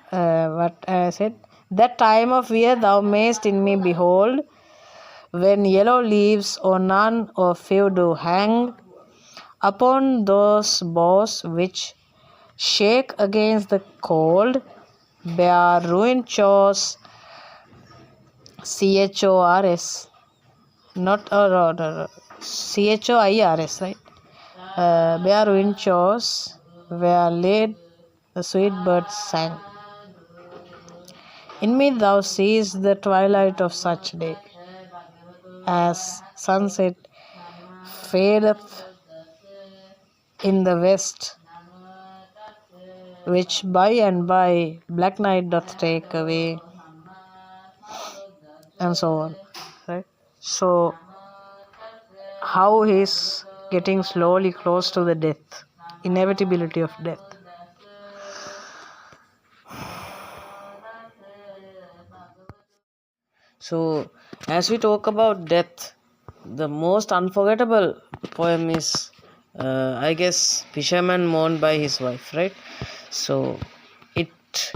what I said, that time of year thou mayst in me behold, when yellow leaves or none or few do hang upon those boughs which shake against the cold, bare ruined shores, CHORS, not CHOIRS, right? Bare ruined shores where laid the sweet birds sang. In me thou seest the twilight of such day, as sunset fadeth in the west, which by and by black night doth take away, and so on, right? So how he is getting slowly close to the death, inevitability of death. So as we talk about death, the most unforgettable poem is I guess Fisherman Mourned by His Wife, right? So it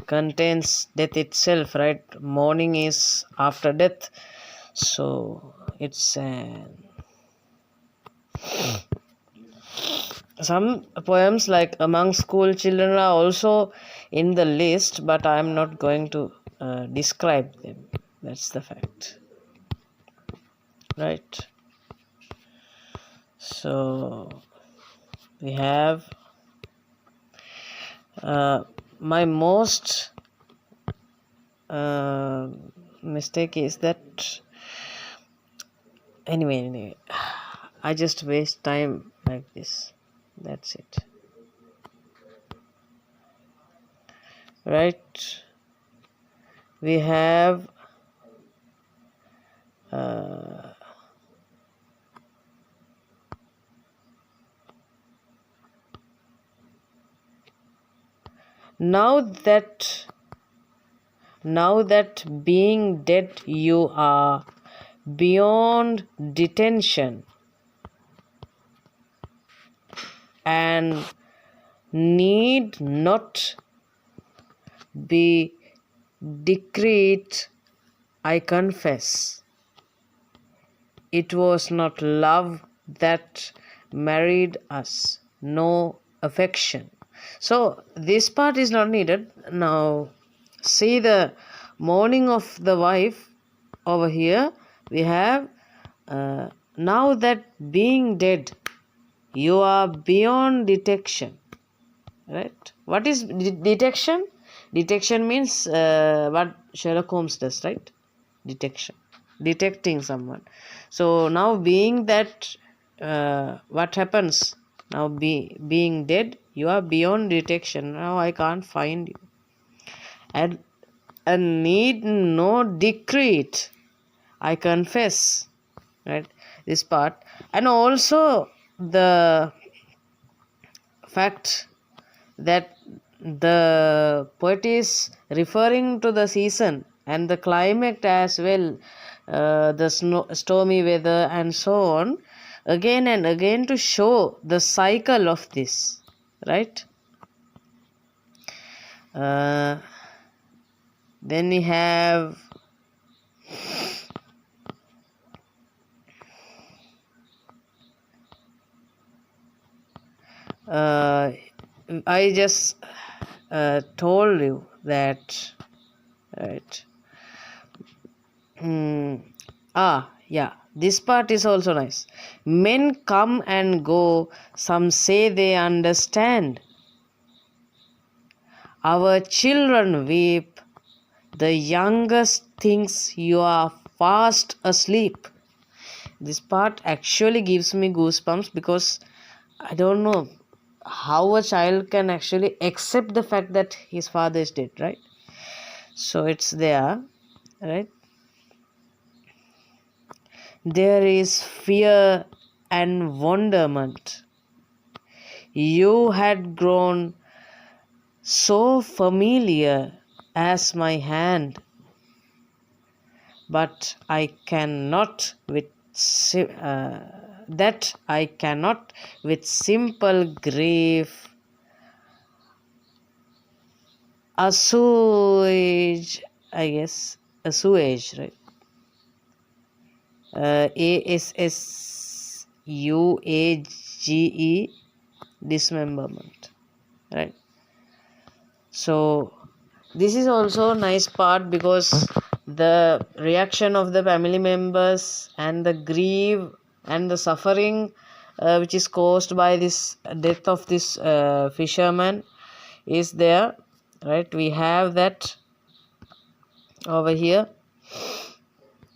contains death itself, right? Mourning is after death. So it's some poems like Among School Children are also in the list, but I am not going to describe them. That's the fact, right? So we have my most mistake is that anyway I just waste time like this. That's it, right? We have now that being dead you are beyond detention and need not be decreed, I confess. It was not love that married us, no affection. So this part is not needed. Now see the mourning of the wife over here. We have now that being dead, you are beyond detection. Right? What is detection? Detection means what Sherlock Holmes does, right? Detection, detecting someone. So now being that, what happens? Now being dead, you are beyond detection. Now I can't find you. And need no decree, I confess. Right? This part. And also the fact that the poet is referring to the season and the climate as well, the stormy weather and so on, again and again to show the cycle of this, right? Then we have I just told you that, right? Yeah, this part is also nice. Men come and go, some say they understand. Our children weep, the youngest thinks you are fast asleep. This part actually gives me goosebumps because I don't know how a child can actually accept the fact that his father is dead, right? So it's there, right? There is fear and wonderment. You had grown so familiar as my hand, but I cannot with simple grief assuage, I guess, assuage, right? ASSUAGE, dismemberment, right? So this is also a nice part because the reaction of the family members and the grief and the suffering which is caused by this death of this fisherman is there, right? We have that over here,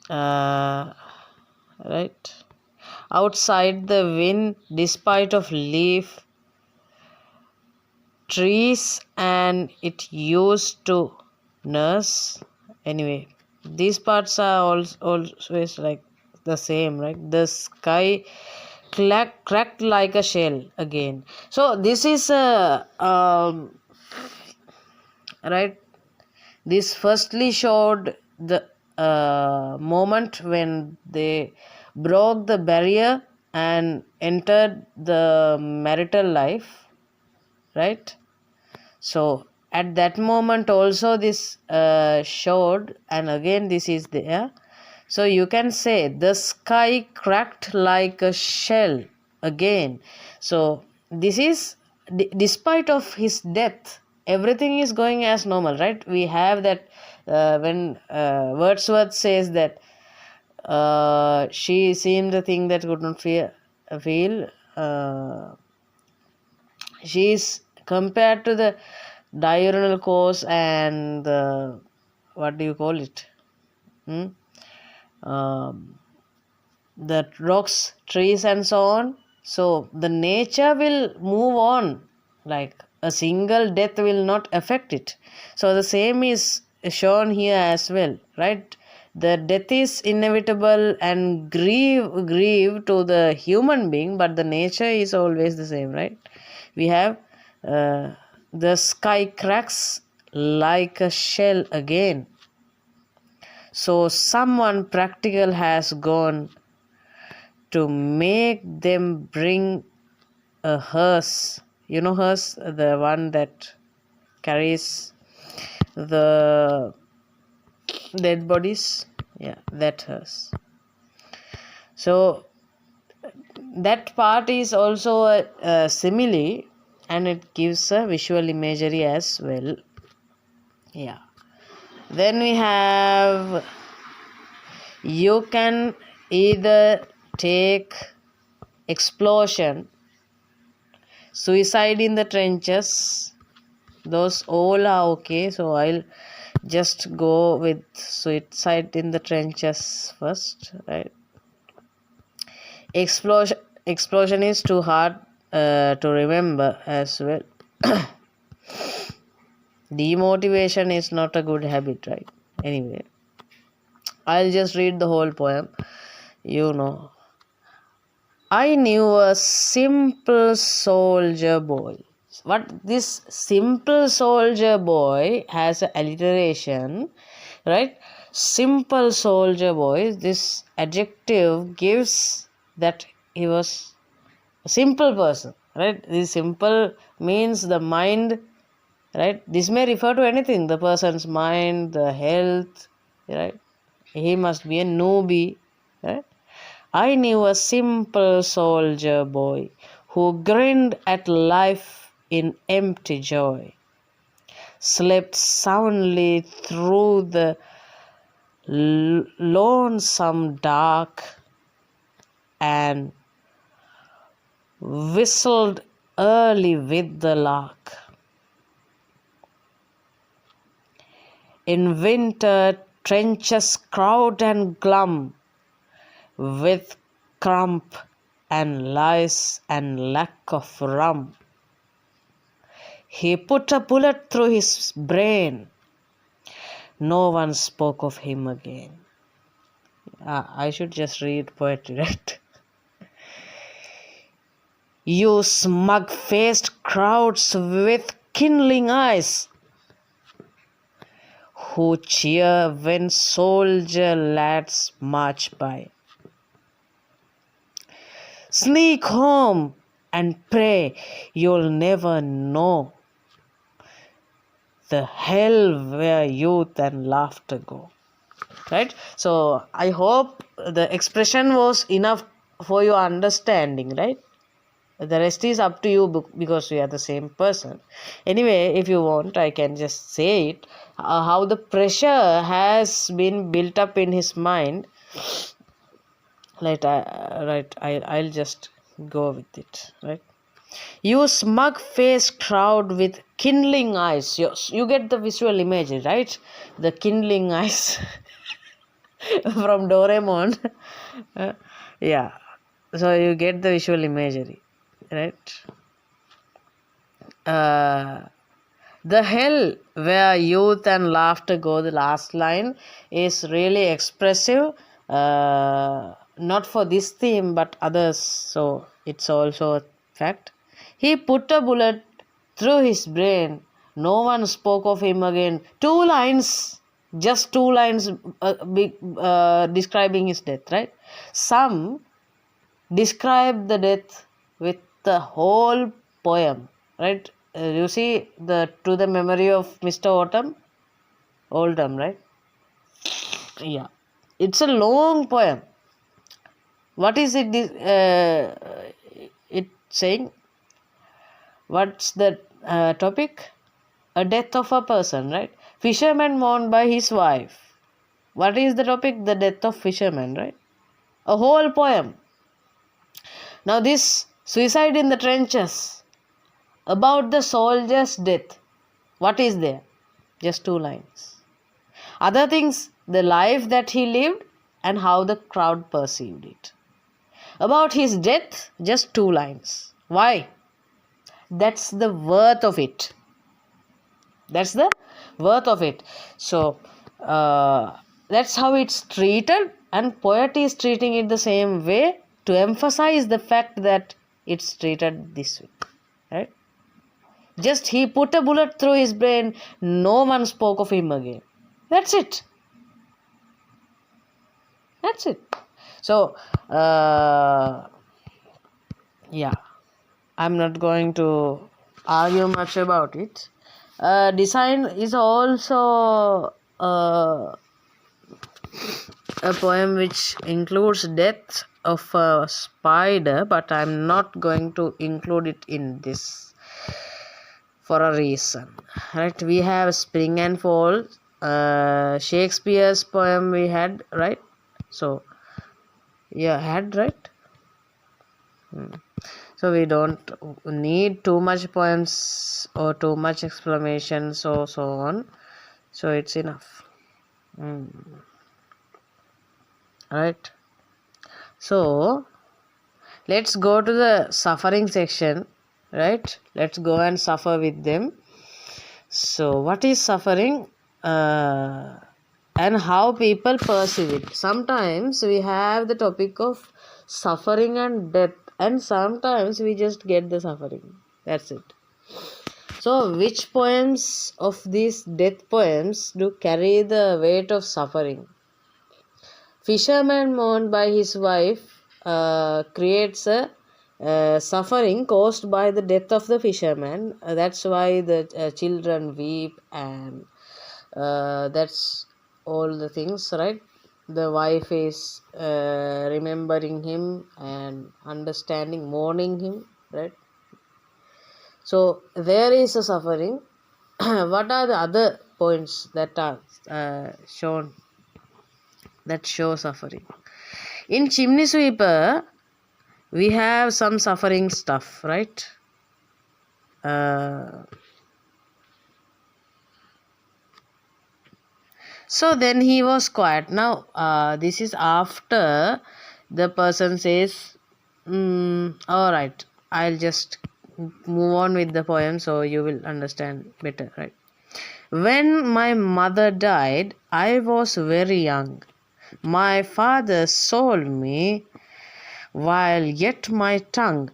right? Outside the wind, despite of leaf, trees, and it used to nurse. Anyway, these parts are always like the same, right? The sky cracked like a shell again. So this is right. This firstly showed the moment when they broke the barrier and entered the marital life, right? So at that moment also this showed, and again this is there. So you can say the sky cracked like a shell again. So this is despite of his death, everything is going as normal, right? We have that when Wordsworth says that she seemed a thing that could not feel. She is compared to the diurnal course and the, what do you call it? Hmm? The rocks, trees, and so on. So the nature will move on, like a single death will not affect it. So the same is shown here as well, right? The death is inevitable and grieve to the human being, but the nature is always the same, right? We have the sky cracks like a shell again. So someone practical has gone to make them bring a hearse. You know hearse, the one that carries the dead bodies? Yeah, that hearse. So that part is also a simile, and it gives a visual imagery as well. Yeah. Then we have, you can either take explosion, suicide in the trenches, those all are okay. So I'll just go with suicide in the trenches first, right? Explosion is too hard to remember as well. Demotivation is not a good habit, right? Anyway, I'll just read the whole poem. I knew a simple soldier boy. What this simple soldier boy has an alliteration, right? Simple soldier boy, this adjective gives that he was a simple person, right? This simple means the mind, right? This may refer to anything, the person's mind, the health, right? He must be a newbie, right? I knew a simple soldier boy who grinned at life in empty joy, slept soundly through the lonesome dark, and whistled early with the lark. In winter trenches crowd and glum, with crump and lice and lack of rum, he put a bullet through his brain. No one spoke of him again. I should just read poetry, right? You smug-faced crowds with kindling eyes, who cheer when soldier lads march by. Sneak home and pray you'll never know the hell where youth and laughter go. Right? So I hope the expression was enough for your understanding, right? The rest is up to you because we are the same person. Anyway, if you want, I can just say it. How the pressure has been built up in his mind. I'll just go with it. Right. You smug-faced crowd with kindling eyes. You get the visual imagery, right? The kindling eyes from Doraemon. Yeah. So you get the visual imagery, right? The hell where youth and laughter go, the last line is really expressive. Not for this theme but others, so it's also a fact. He put a bullet through his brain. No one spoke of him again. 2 lines, just 2 lines describing his death, right? Some describe the death with the whole poem, right? You see the To the Memory of Mr. Oldham, right? Yeah. It's a long poem. What is it? It saying? What's the topic? A death of a person, right? Fisherman mourned by his wife. What is the topic? The death of fisherman, right? A whole poem. Now this suicide in the trenches, about the soldier's death. What is there? Just 2 lines. Other things, the life that he lived and how the crowd perceived it. About his death, just 2 lines. Why? That's the worth of it. That's the worth of it. So, that's how it's treated, and poet is treating it the same way to emphasize the fact that it's treated this way. Right? Just he put a bullet through his brain, no one spoke of him again. That's it. That's it. So, yeah, I'm not going to argue much about it. Design is also a poem which includes death of a spider, but I'm not going to include it in this for a reason. Right? We have Spring and Fall, Shakespeare's poem we had, right? So, yeah, had, right? So we don't need too much poems or too much explanation, so on. So it's enough. Right? So let's go to the suffering section. Right? Let's go and suffer with them. So what is suffering? And how people perceive it. Sometimes we have the topic of suffering and death, and sometimes we just get the suffering. That's it. So which poems of these death poems do carry the weight of suffering? Fisherman mourned by his wife creates a suffering caused by the death of the fisherman. That's why the children weep, and that's all the things, right? The wife is remembering him and understanding, mourning him, right? So there is a suffering. What are the other points that are shown that show suffering? In Chimney Sweeper, we have some suffering stuff, right? So then he was quiet. Now, this is after the person says, all right, I'll just move on with the poem so you will understand better, right? When my mother died, I was very young. My father sold me, while yet my tongue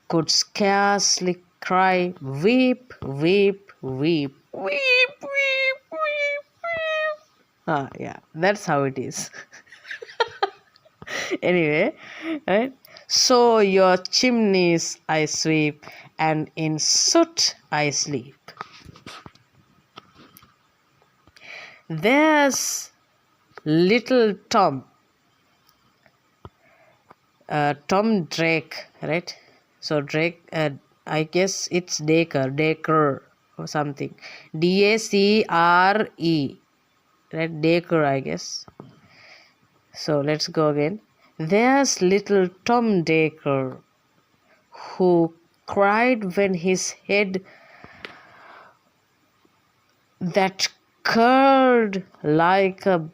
could scarcely cry, weep, weep, weep, weep, weep, weep, weep. Yeah, that's how it is. Anyway, right? So your chimneys I sweep, and in soot I sleep. There's little Tom, Tom Drake, right? So Drake, I guess it's Dacre or something. Dacre, right? Dacre, I guess. So let's go again. There's little Tom Dacre, who cried when his head that curled like a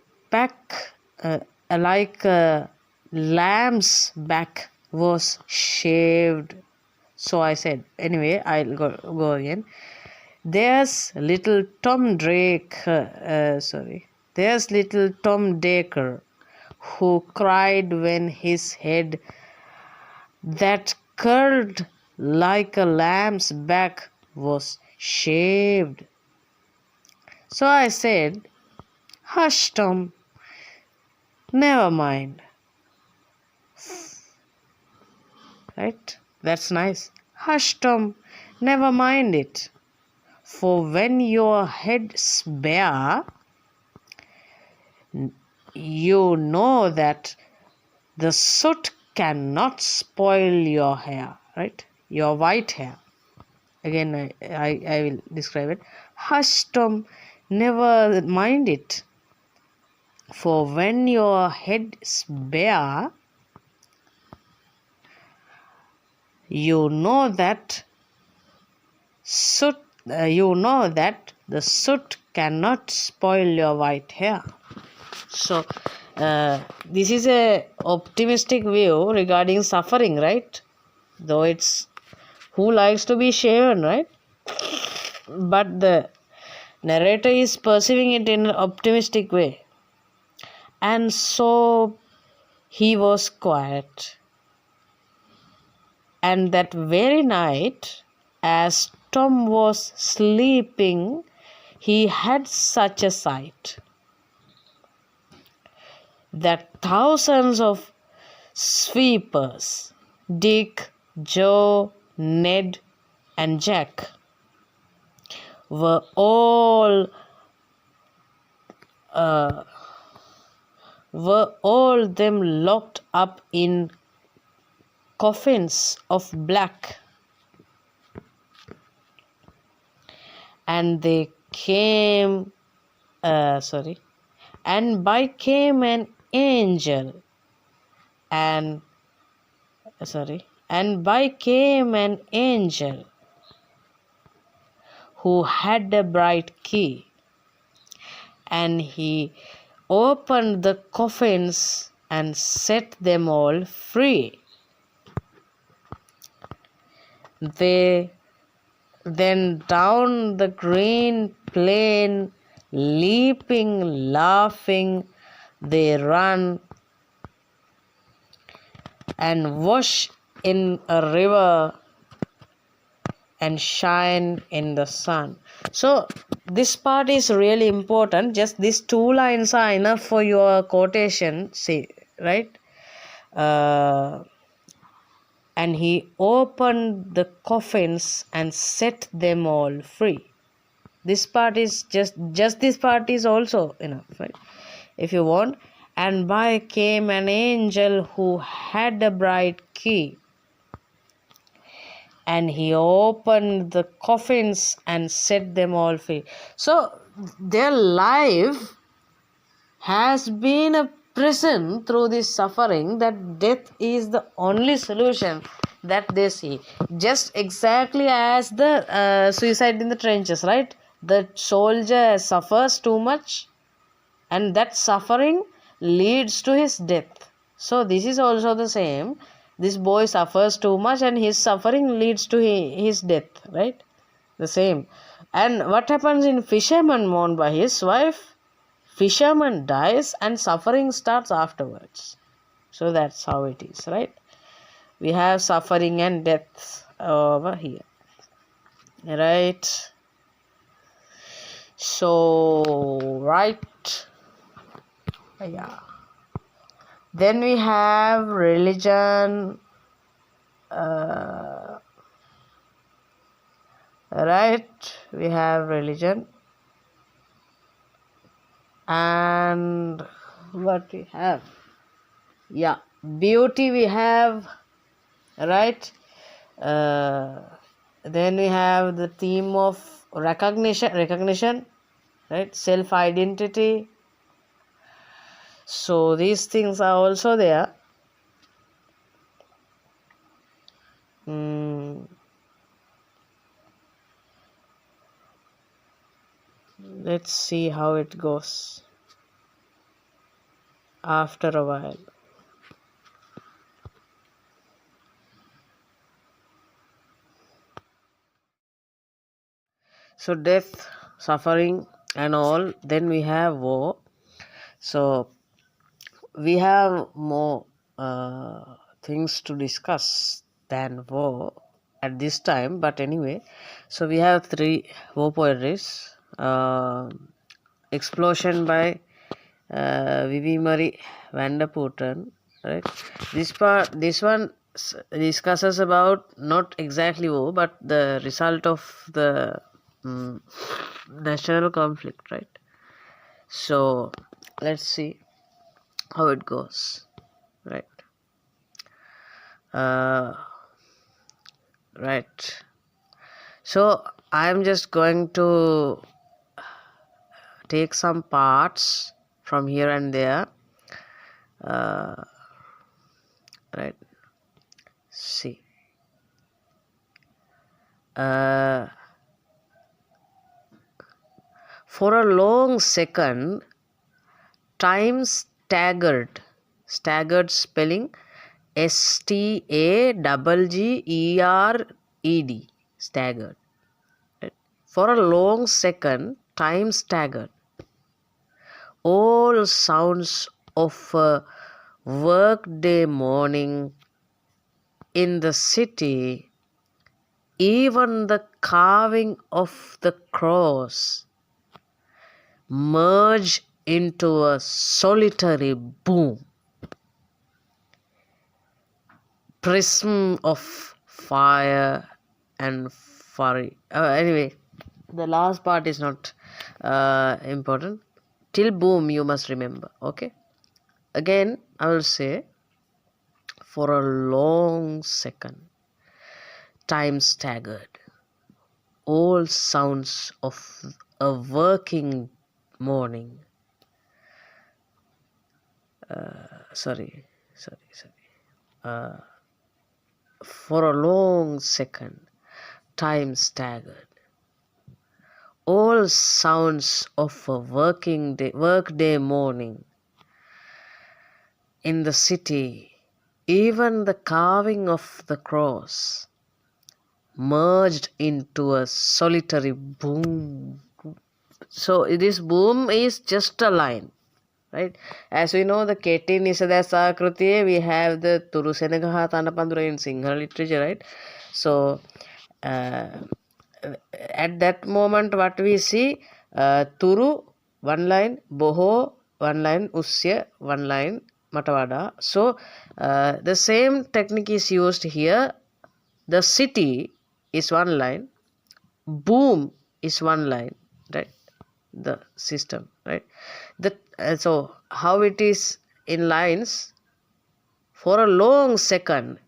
lamb's back was shaved. So I said, anyway, I'll go again. There's little Tom There's little Tom Dacre, who cried when his head that curled like a lamb's back was shaved. So I said, hush, Tom, never mind. Right? That's nice. Hush, Tom, never mind it. For when your head's bare, you know that the soot cannot spoil your hair, right? Your white hair. Again, I will describe it. Hush, Tom, never mind it. For when your head is bare, you know that the soot cannot spoil your white hair. So, this is a optimistic view regarding suffering, right? Though it's who likes to be shaven, right? But the narrator is perceiving it in an optimistic way. And so he was quiet. And that very night, as Tom was sleeping, he had such a sight that thousands of sweepers, Dick, Joe, Ned, and Jack, were all them locked up in coffins of black, and they came and by came an angel and by came an angel who had a bright key, and he opened the coffins and set them all free. They then down the green plain, leaping, laughing, they run and wash in a river and shine in the sun. So this part is really important. Just these 2 lines are enough for your quotation, see, right? And he opened the coffins and set them all free. This part is just this part is also enough, right? If you want. And by came an angel who had a bright key, and he opened the coffins and set them all free. So their life has been a prison through this suffering, that death is the only solution that they see. Just exactly as the suicide in the trenches, right? The soldier suffers too much, and that suffering leads to his death. So this is also the same. This boy suffers too much, and his suffering leads to his death, right? The same. And what happens in Fisherman mourned by his wife? Fisherman dies and suffering starts afterwards. So that's how it is, right? We have suffering and death over here, right? So, right. Yeah. Then we have religion. Right. We have religion. And what we have? Yeah. Beauty we have. Right. Then we have the theme of recognition, right? Self-identity. So these things are also there. Let's see how it goes after a while. So death, suffering and all. Then we have war. So we have more things to discuss than war at this time, but anyway, so we have 3 war poetries. Explosion by Vivi Marie van der Putten, right? This one discusses about not exactly war, but the result of the national conflict, right? So let's see. how it goes, right? uh, right. So I'm just going to take some parts from here and there, uh, right? See, uh, for a long second, time staggered spelling staggered, staggered, right? For a long second, time staggered. All sounds of a workday morning in the city, even the carving of the cross, merge into a solitary boom, prism of fire and fury. Anyway, the last part is not important. Till boom, you must remember. Okay. Again, I will say, for a long second, time staggered. All sounds of a working morning. Sorry. For a long second, time staggered. All sounds of a workday morning in the city, even the carving of the cross, merged into a solitary boom. So this boom is just a line, right? As we know, the Keti Nisadasa Krutiye, we have the Turusenagaha Tanapandura in Sinhala literature, right? So at that moment, what we see, Turu, one line, Boho, one line, Usya, one line, Matavada. So the same technique is used here. The city is one line, boom is one line, right? The system, right? So how it is in lines, for a long second,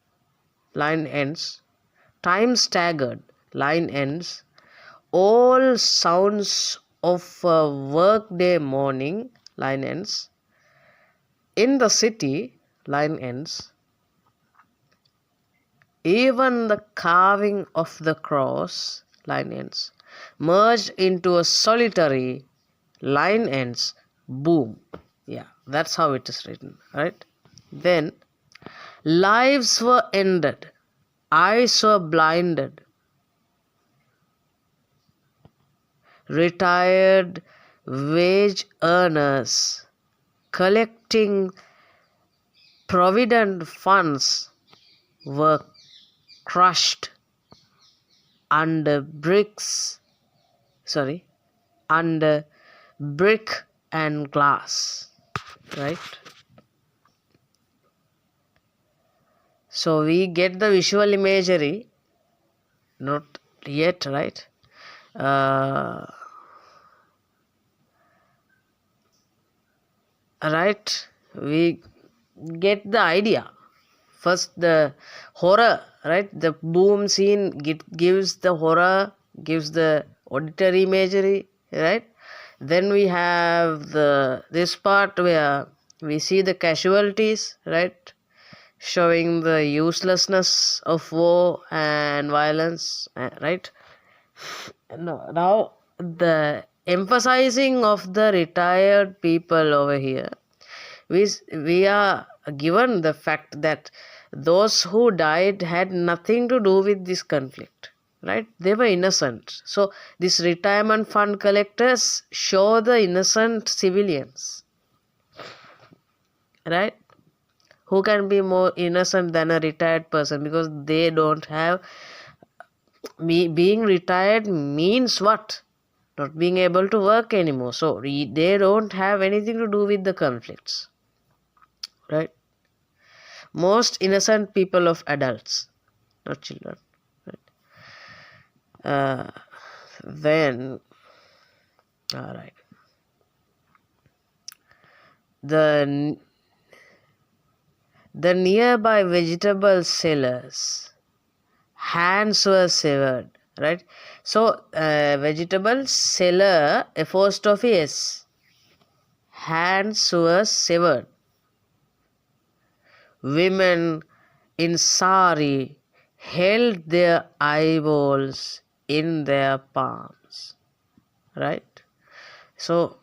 line ends, time staggered, line ends, all sounds of a workday morning, line ends, in the city, line ends, even the carving of the cross, line ends, merged into a solitary, line ends, boom. Yeah, that's how it is written, right? Then, lives were ended, eyes were blinded, retired wage earners collecting provident funds were crushed under under brick and glass, right? So we get the visual imagery, not yet, right? Right, we get the idea. First, the horror, right? The boom scene gives the horror, gives the auditory imagery, right? Then we have this part where we see the casualties, right? Showing the uselessness of war and violence, right? Now, the emphasizing of the retired people over here, we are given the fact that those who died had nothing to do with this conflict, right? They were innocent. So these retirement fund collectors show the innocent civilians, right? Who can be more innocent than a retired person? Because they don't have, being retired means what? Not being able to work anymore. So they don't have anything to do with the conflicts, right? Most innocent people of adults, not children, right? Then, all right. The The nearby vegetable sellers' hands were severed, right? So, vegetable seller, apostrophe S, hands were severed. Women in sari held their eyeballs in their palms, right? So,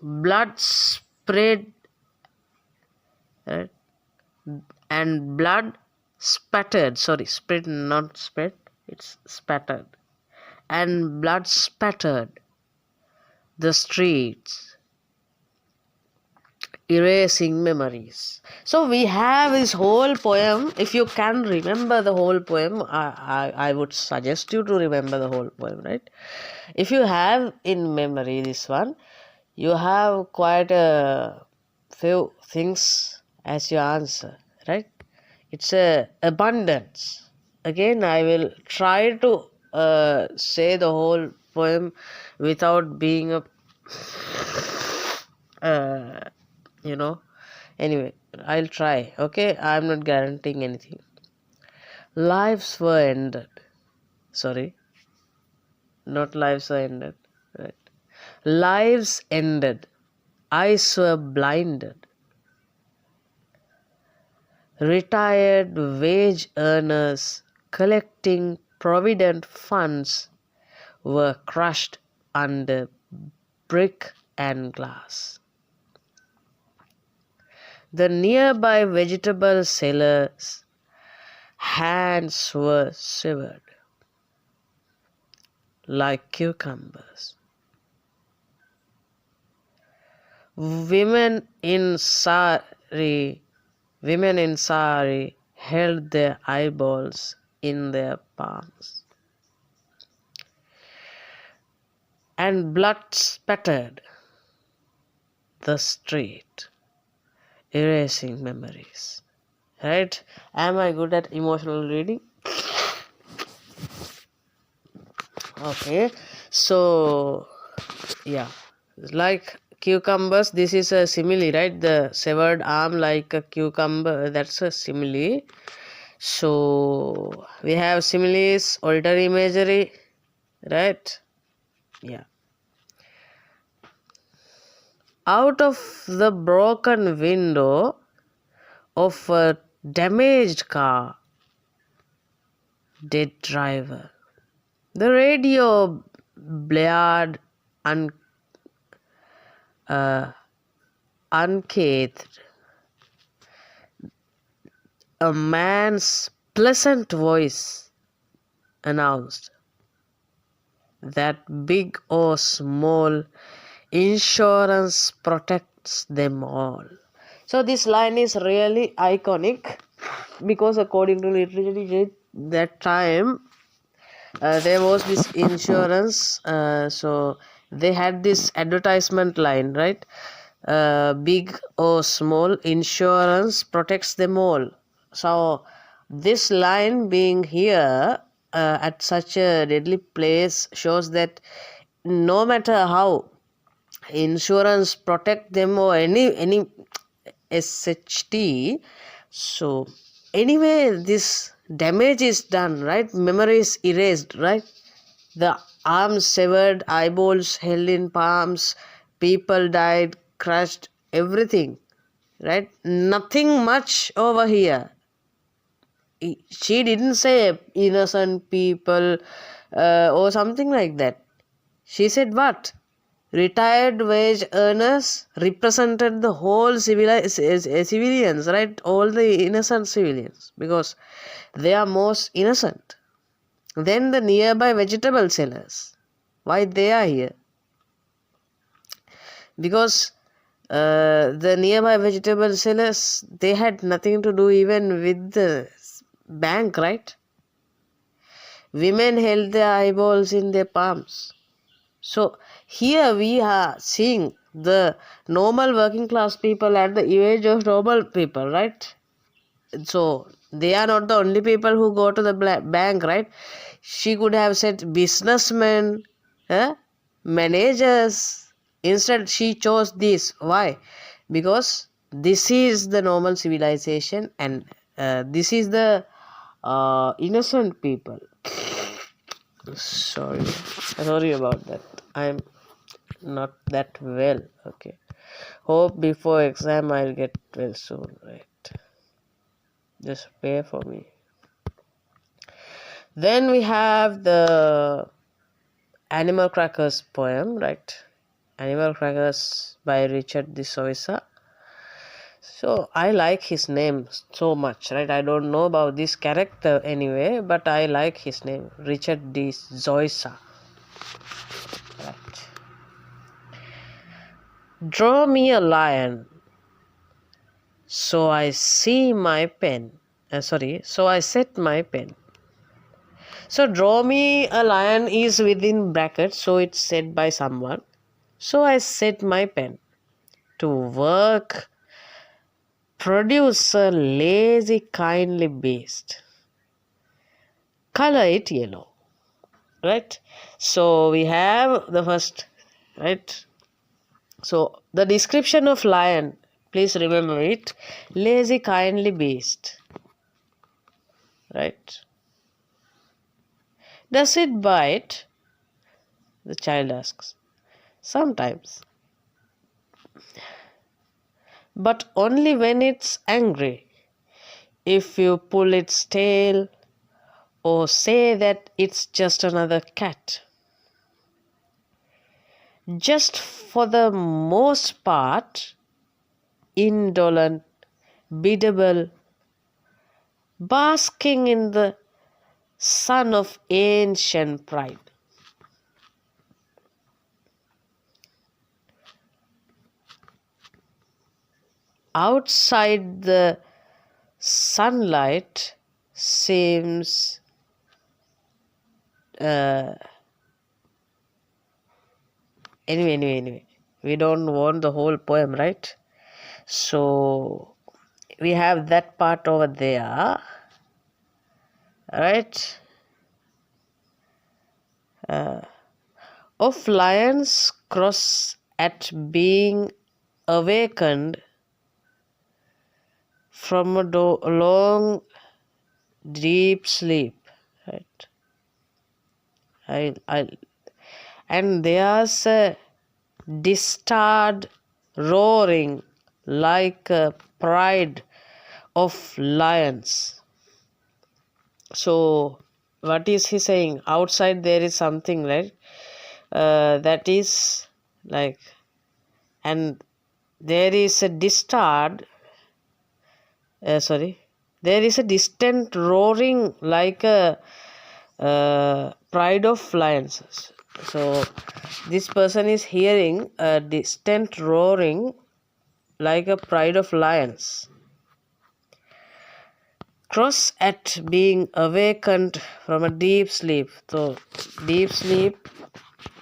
blood spread, right? And blood spattered, sorry, spread, not spread, it's spattered, and blood spattered the streets, erasing memories. So we have this whole poem. If you can remember the whole poem, I would suggest you to remember the whole poem, right? If you have in memory this one, you have quite a few things as your answer, right? It's a abundance. Again, I will try to say the whole poem without being a anyway, I'll try. Okay, I'm not guaranteeing anything. Lives were ended. Sorry, not lives were ended, right? Lives ended, eyes were blinded. Retired wage earners collecting provident funds were crushed under brick and glass. The nearby vegetable sellers' hands were severed like cucumbers. Women in sari held their eyeballs in their palms, and blood spattered the street, erasing memories. Right? Am I good at emotional reading? Okay. So, yeah. Like cucumbers, this is a simile, right? The severed arm like a cucumber, that's a simile. So, we have similes, auditory imagery, right? Yeah. Out of the broken window of a damaged car, dead driver. The radio blared uncathed. A man's pleasant voice announced that big or small, insurance protects them all. So this line is really iconic because according to literature that time there was this insurance, so they had this advertisement line, right? Big or small, insurance protects them all. So this line being here at such a deadly place shows that no matter how insurance protect them or any SHT, so anyway this damage is done, right? Memory is erased, right? The arms severed, eyeballs held in palms, people died, crushed, everything, right? Nothing much over here. She didn't say innocent people or something like that. She said what? Retired wage earners represented the whole civilians, right? All the innocent civilians, because they are most innocent. Then the nearby vegetable sellers. Why they are here? Because the nearby vegetable sellers, they had nothing to do even with the bank, right? Women held their eyeballs in their palms. So here we are seeing the normal working class people at the image of normal people, right? So they are not the only people who go to the bank, right? She could have said businessmen, managers. Instead, she chose this. Why? Because this is the normal civilization, and this is the innocent people. Sorry about that. I'm not that well. Okay. Hope before exam I'll get well soon, right? Just pray for me. Then we have the Animal Crackers poem, right? Animal Crackers by Richard de Souza. So I like his name so much, right? I don't know about this character anyway, but I like his name, Richard de Souza. Right. Draw me a lion, so I see my pen. So I set my pen. So draw me a lion is within brackets, so it's said by someone. So I set my pen to work, produce a lazy kindly beast. Color it yellow. Right? So we have the first, right? So the description of lion, please remember it. Lazy kindly beast. Right? Does it bite? The child asks. Sometimes. But only when it's angry. If you pull its tail or say that it's just another cat. Just for the most part, indolent, biddable, basking in the sun of ancient pride. Outside the sunlight seems anyway, we don't want the whole poem, right? So we have that part over there, right? Of lions cross at being awakened from a long deep sleep, right? And there's a disturbed roaring like a pride of lions. So what is he saying? Outside there is something, right? That is like, and there is a there is a distant roaring like a pride of lions. So this person is hearing a distant roaring like a pride of lions. Cross at being awakened from a deep sleep. So deep sleep,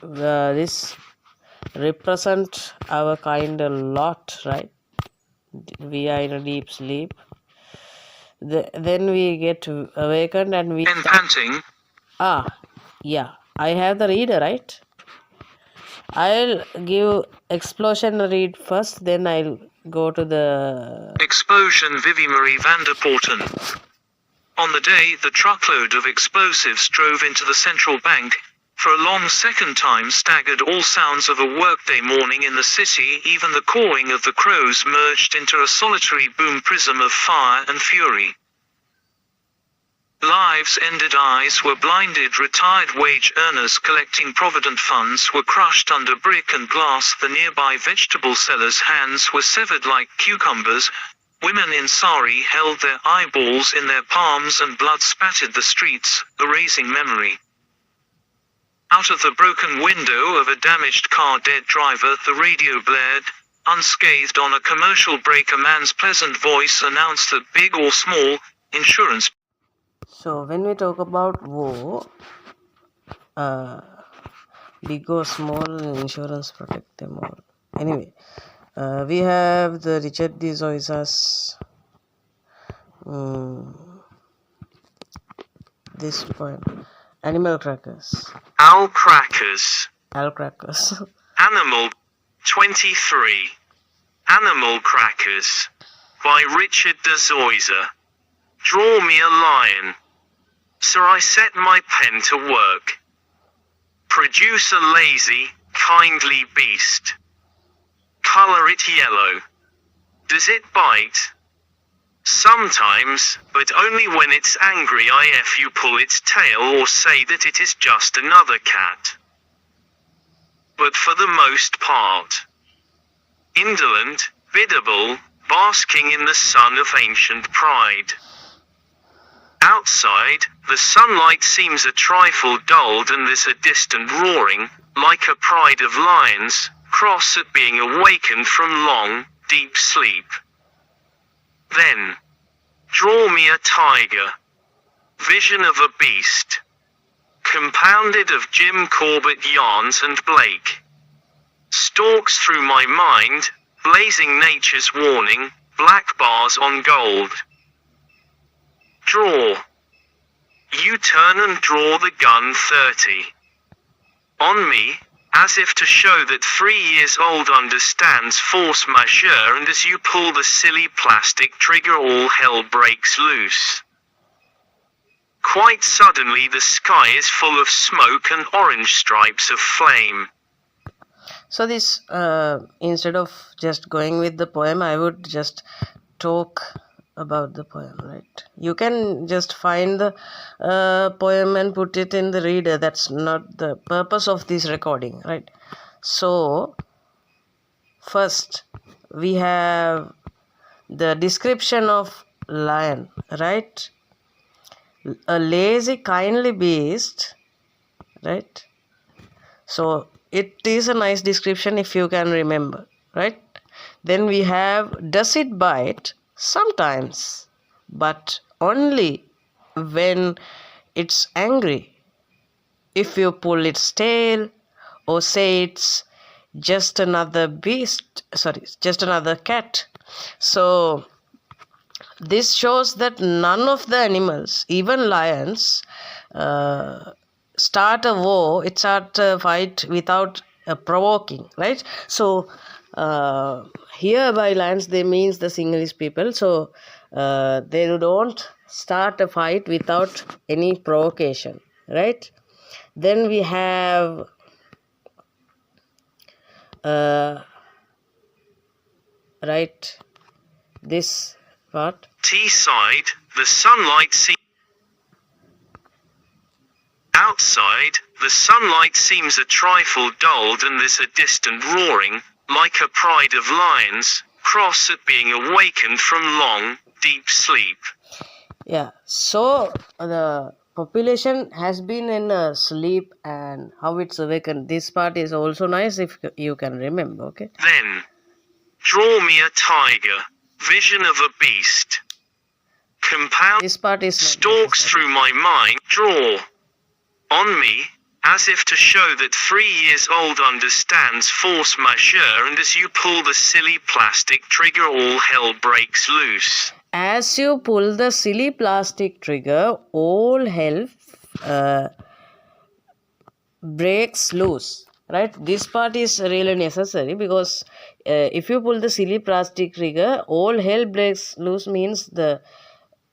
this represent our kind a lot, right? We are in a deep sleep. Then we get awakened and we panting. Yeah, I have the reader, right? I'll give explosion read first, then I'll go to the Explosion Vivi Marie van der Porten. On the day the truckload of explosives drove into the central bank, for a long second time staggered all sounds of a workday morning in the city, even the cawing of the crows merged into a solitary boom prism of fire and fury. Lives ended, eyes were blinded, retired wage earners collecting provident funds were crushed under brick and glass, the nearby vegetable sellers' hands were severed like cucumbers, women in sari held their eyeballs in their palms and blood spattered the streets, erasing memory. Out of the broken window of a damaged car, dead driver, the radio blared. Unscathed on a commercial break, a man's pleasant voice announced that big or small, insurance. So when we talk about war, big or small, insurance protect them all. Anyway, we have the Richard de Souza's this poem, Animal Crackers. Owl Crackers. Owl Crackers. Animal 23. Animal Crackers by Richard de Zoysa. Draw me a lion. So I set my pen to work. Produce a lazy, kindly beast. Color it yellow. Does it bite? Sometimes, but only when it's angry if you pull its tail or say that it is just another cat. But for the most part, indolent, biddable, basking in the sun of ancient pride. Outside, the sunlight seems a trifle dulled and there's a distant roaring, like a pride of lions, cross at being awakened from long, deep sleep. Then, draw me a tiger. Vision of a beast. Compounded of Jim Corbett yarns and Blake. Stalks through my mind, blazing nature's warning, black bars on gold. Draw. You turn and draw the gun 30. On me, as if to show that 3 years old understands force majeure, and as you pull the silly plastic trigger all hell breaks loose. Quite suddenly the sky is full of smoke and orange stripes of flame. So this, instead of just going with the poem, I would just talk about the poem, right? You can just find the poem and put it in the reader. That's not the purpose of this recording, right? So first we have the description of lion, right? A lazy, kindly beast, right? So it is a nice description if you can remember, right? Then we have, does it bite? Sometimes, but only when it's angry. If you pull its tail or say it's just another just another cat. So this shows that none of the animals, even lions, start a war, it start a fight without provoking, right? So here by lions they means the Sinhalese people, so they don't start a fight without any provocation, right? Then we have right, this part. T-side, the sunlight Outside, the sunlight seems a trifle dulled and there's a distant roaring, like a pride of lions, cross at being awakened from long, deep sleep. Yeah, so the population has been in a sleep and how it's awakened. This part is also nice if you can remember, okay? Then, draw me a tiger, vision of a beast. Compound This part is not stalks necessary. through my mind, draw. On me, as if to show that 3 years old understands force majeure, and as you pull the silly plastic trigger all hell breaks loose. As you pull the silly plastic trigger, all hell breaks loose, right? This part is really necessary because if you pull the silly plastic trigger, all hell breaks loose means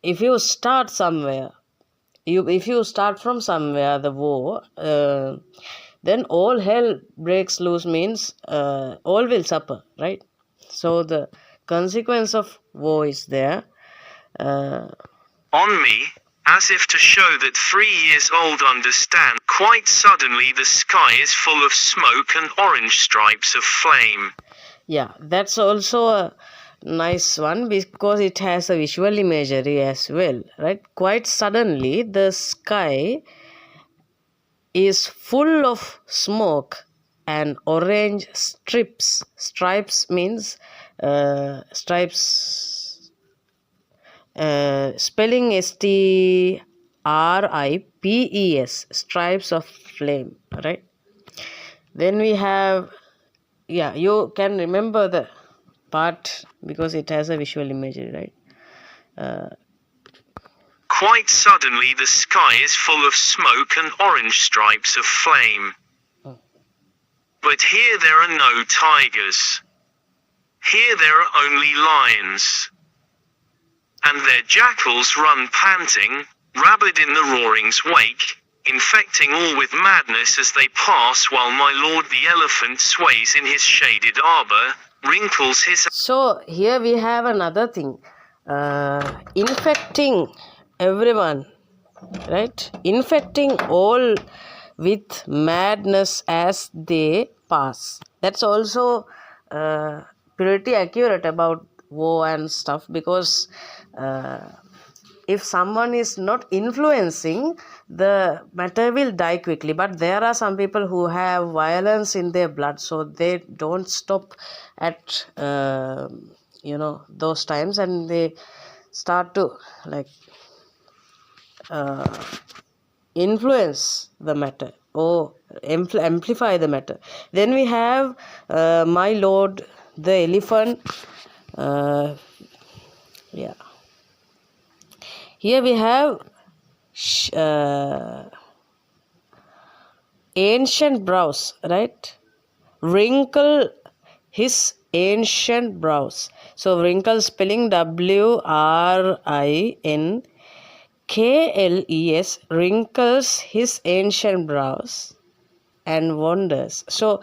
if you start somewhere, if you start from somewhere the war, then all hell breaks loose means all will suffer, right? So the consequence of war is there. On me, as if to show that 3 years old understand, quite suddenly the sky is full of smoke and orange stripes of flame. Yeah, that's also a nice one because it has a visual imagery as well, right? Quite suddenly the sky is full of smoke and orange stripes means stripes, spelling stripes, stripes of flame, right? Then we have, yeah, you can remember the part because it has a visual imagery, right? Quite suddenly the sky is full of smoke and orange stripes of flame. But here there are no tigers. Here there are only lions. And their jackals run panting, rabid in the roaring's wake, infecting all with madness as they pass, while my lord the elephant sways in his shaded arbor, wrinkles his... So here we have another thing, infecting everyone, right? Infecting all with madness as they pass. That's also pretty accurate about war and stuff, because if someone is not influencing, the matter will die quickly. But there are some people who have violence in their blood, so they don't stop at those times, and they start to influence the matter or amplify the matter. Then we have my lord the elephant. Here we have ancient brows, right? Wrinkle his ancient brows. So wrinkle spelling WRINKLES, wrinkles his ancient brows and wonders. So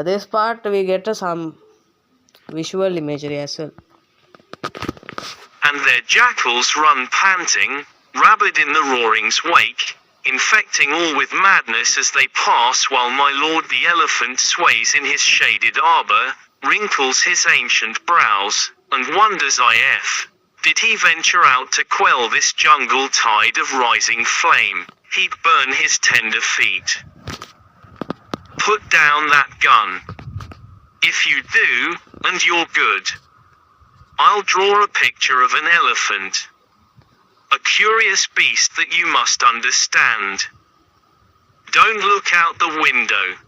this part we get some visual imagery as well. And their jackals run panting, rabid in the roaring's wake, infecting all with madness as they pass, while my lord the elephant sways in his shaded arbor, wrinkles his ancient brows, and wonders if, did he venture out to quell this jungle tide of rising flame, he'd burn his tender feet. Put down that gun. If you do, and you're good, I'll draw a picture of an elephant. A curious beast that you must understand. Don't look out the window.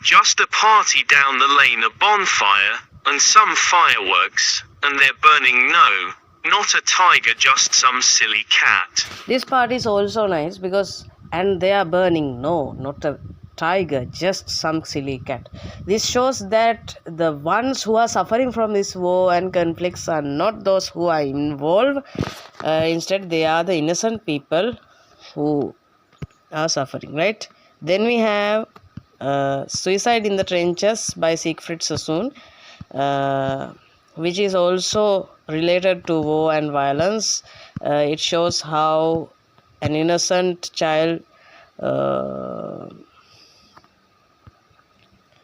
Just a party down the lane, a bonfire, and some fireworks, and they're burning not a tiger, just some silly cat. This part is also nice because, and they are burning not a tiger, just some silly cat. This shows that the ones who are suffering from this war and conflicts are not those who are involved. Instead, they are the innocent people who are suffering, right? Then we have Suicide in the Trenches by Siegfried Sassoon, which is also related to war and violence. It shows how an innocent child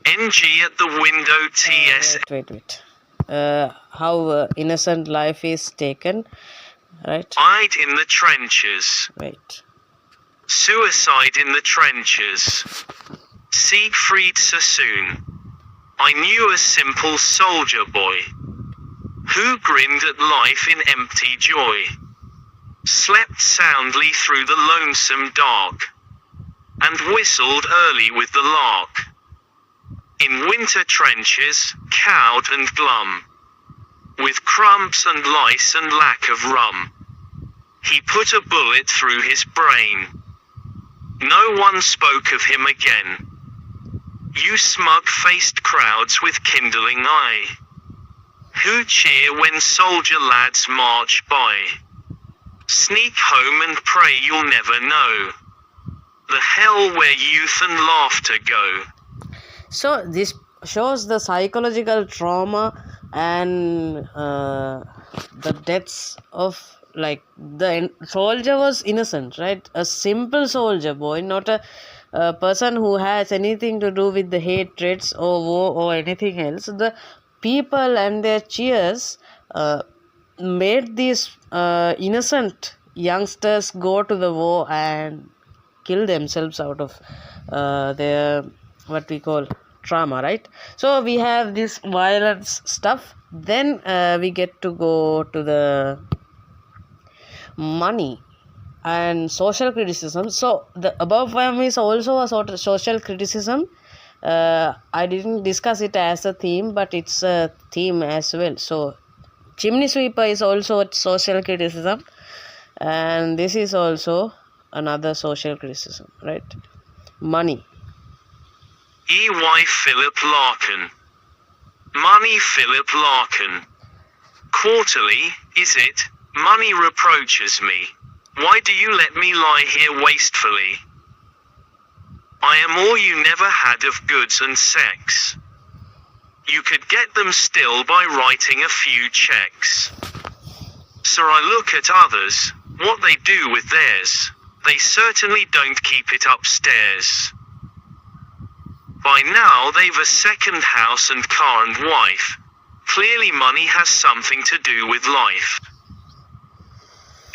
NG at the window TS. Wait. How innocent life is taken, right? I'd in the trenches. Wait. Suicide in the trenches. Siegfried Sassoon. I knew a simple soldier boy who grinned at life in empty joy, slept soundly through the lonesome dark, and whistled early with the lark. In winter trenches, cowed and glum, with crumbs and lice and lack of rum, he put a bullet through his brain. No one spoke of him again. You smug-faced crowds with kindling eye, who cheer when soldier lads march by, sneak home and pray you'll never know the hell where youth and laughter go. So this shows the psychological trauma and the deaths of, like, the soldier was innocent, right? A simple soldier boy, not a person who has anything to do with the hatreds or war or anything else. The people and their cheers made these innocent youngsters go to the war and kill themselves out of their, what we call, trauma, right? So we have this violence stuff. Then we get to go to the money and social criticism. So the above one is also a sort of social criticism. I didn't discuss it as a theme, but it's a theme as well. So chimney sweeper is also social criticism, and this is also another social criticism, right? Money. E.Y. Philip Larkin. Money Philip Larkin. Quarterly, is it? Money reproaches me. Why do you let me lie here wastefully? I am all you never had of goods and sex. You could get them still by writing a few checks. So I look at others, what they do with theirs. They certainly don't keep it upstairs. By now they've a second house and car and wife. Clearly money has something to do with life.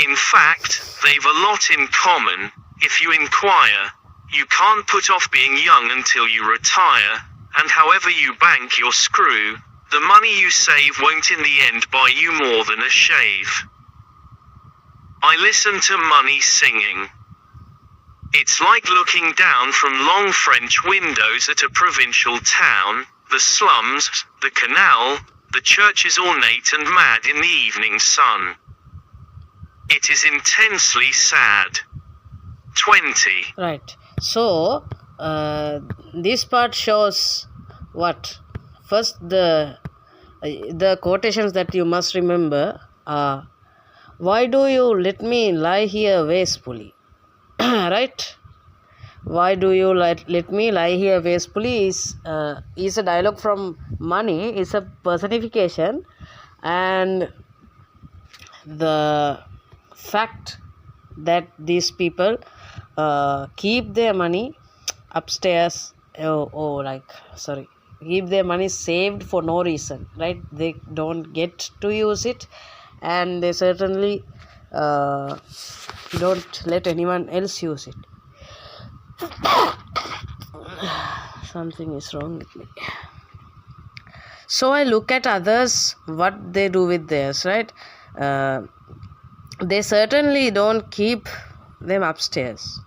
In fact, they've a lot in common. If you inquire, you can't put off being young until you retire, and however you bank your screw, the money you save won't in the end buy you more than a shave. I listen to money singing. It's like looking down from long French windows at a provincial town, the slums, the canal, the church is ornate and mad in the evening sun. It is intensely sad. 20. Right. So, this part shows what? First, the quotations that you must remember are, why do you let me lie here wastefully? Right? Why do you let me lie here wastefully is a dialogue from money, is a personification, and the fact that these people keep their money upstairs, keep their money saved for no reason, right? They don't get to use it, and they certainly don't let anyone else use it. Something is wrong with me. So I look at others, what they do with theirs, right? They certainly don't keep them upstairs.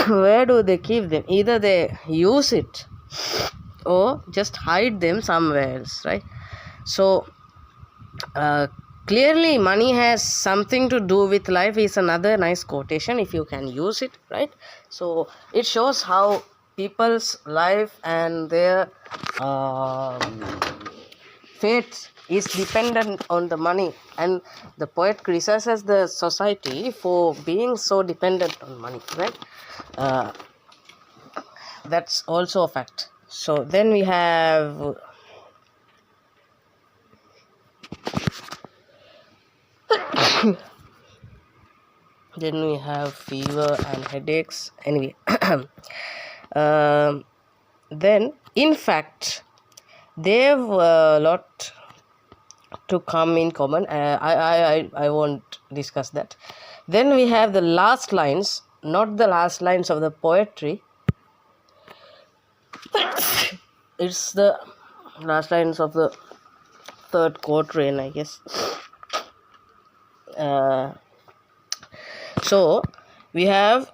Where do they keep them? Either they use it or just hide them somewhere else, right? So clearly money has something to do with life is another nice quotation if you can use it, right? So it shows how people's life and their fate is dependent on the money, and the poet criticizes the society for being so dependent on money, right? That's also a fact. So then we have fever and headaches. Anyway, then in fact they have a lot to come in common. I won't discuss that. Then we have the last lines, not the last lines of the poetry. It's the last lines of the third quatrain, I guess. So we have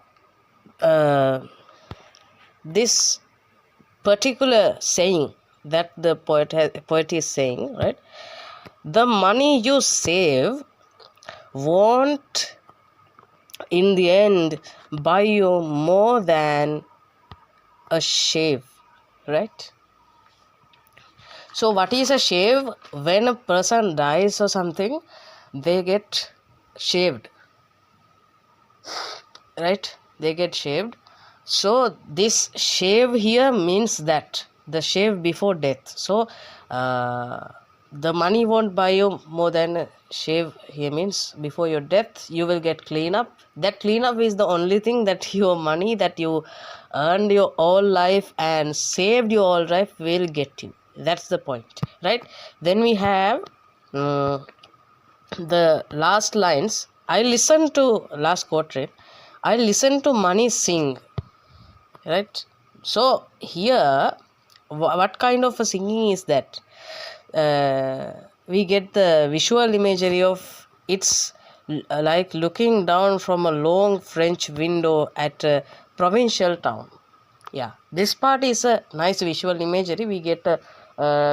this particular saying that the poet is saying, right? The money you save won't in the end buy you more than a shave, right? So what is a shave? When a person dies or something, they get shaved, right? They get shaved. So this shave here means that the shave before death. So the money won't buy you more than a shave here means before your death you will get clean up. That clean up is the only thing that your money that you earned your whole life and saved your whole life will get you. That's the point, right? Then we have the last lines. I listen to last quatrain. I listen to money sing, right? So here what kind of a singing is that? We get the visual imagery of it's like looking down from a long French window at a provincial town. Yeah, this part is a nice visual imagery. We get a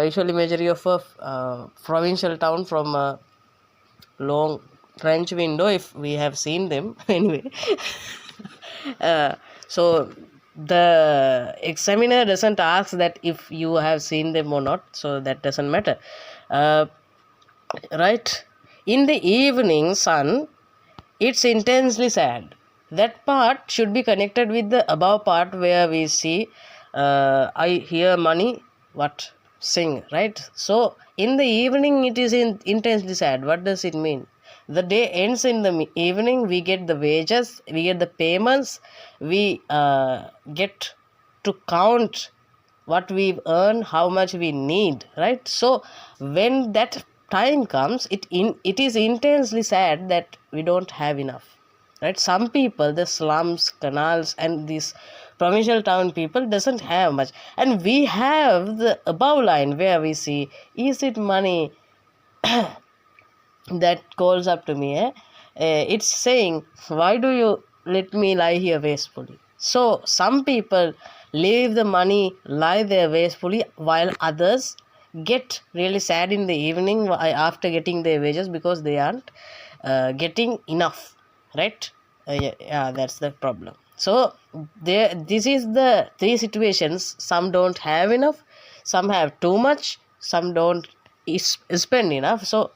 visual imagery of a provincial town from a long French window if we have seen them. Anyway, so the examiner doesn't ask that if you have seen them or not, so that doesn't matter. Right? In the evening sun, it's intensely sad. That part should be connected with the above part where we see I hear money, what? Sing, right? So in the evening it is intensely sad. What does it mean? The day ends in the evening, we get the wages, we get the payments, we get to count what we've earned, how much we need, right? So when that time comes, it is intensely sad that we don't have enough, right? Some people, the slums, canals, and these provincial town people doesn't have much, and we have the above line where we see, is it money that calls up to me, it's saying, why do you let me lie here wastefully? So some people leave the money lie there wastefully, while others get really sad in the evening after getting their wages, because they aren't getting enough, right? Yeah, that's the problem. So this is the three situations. Some don't have enough, some have too much, some don't spend enough. So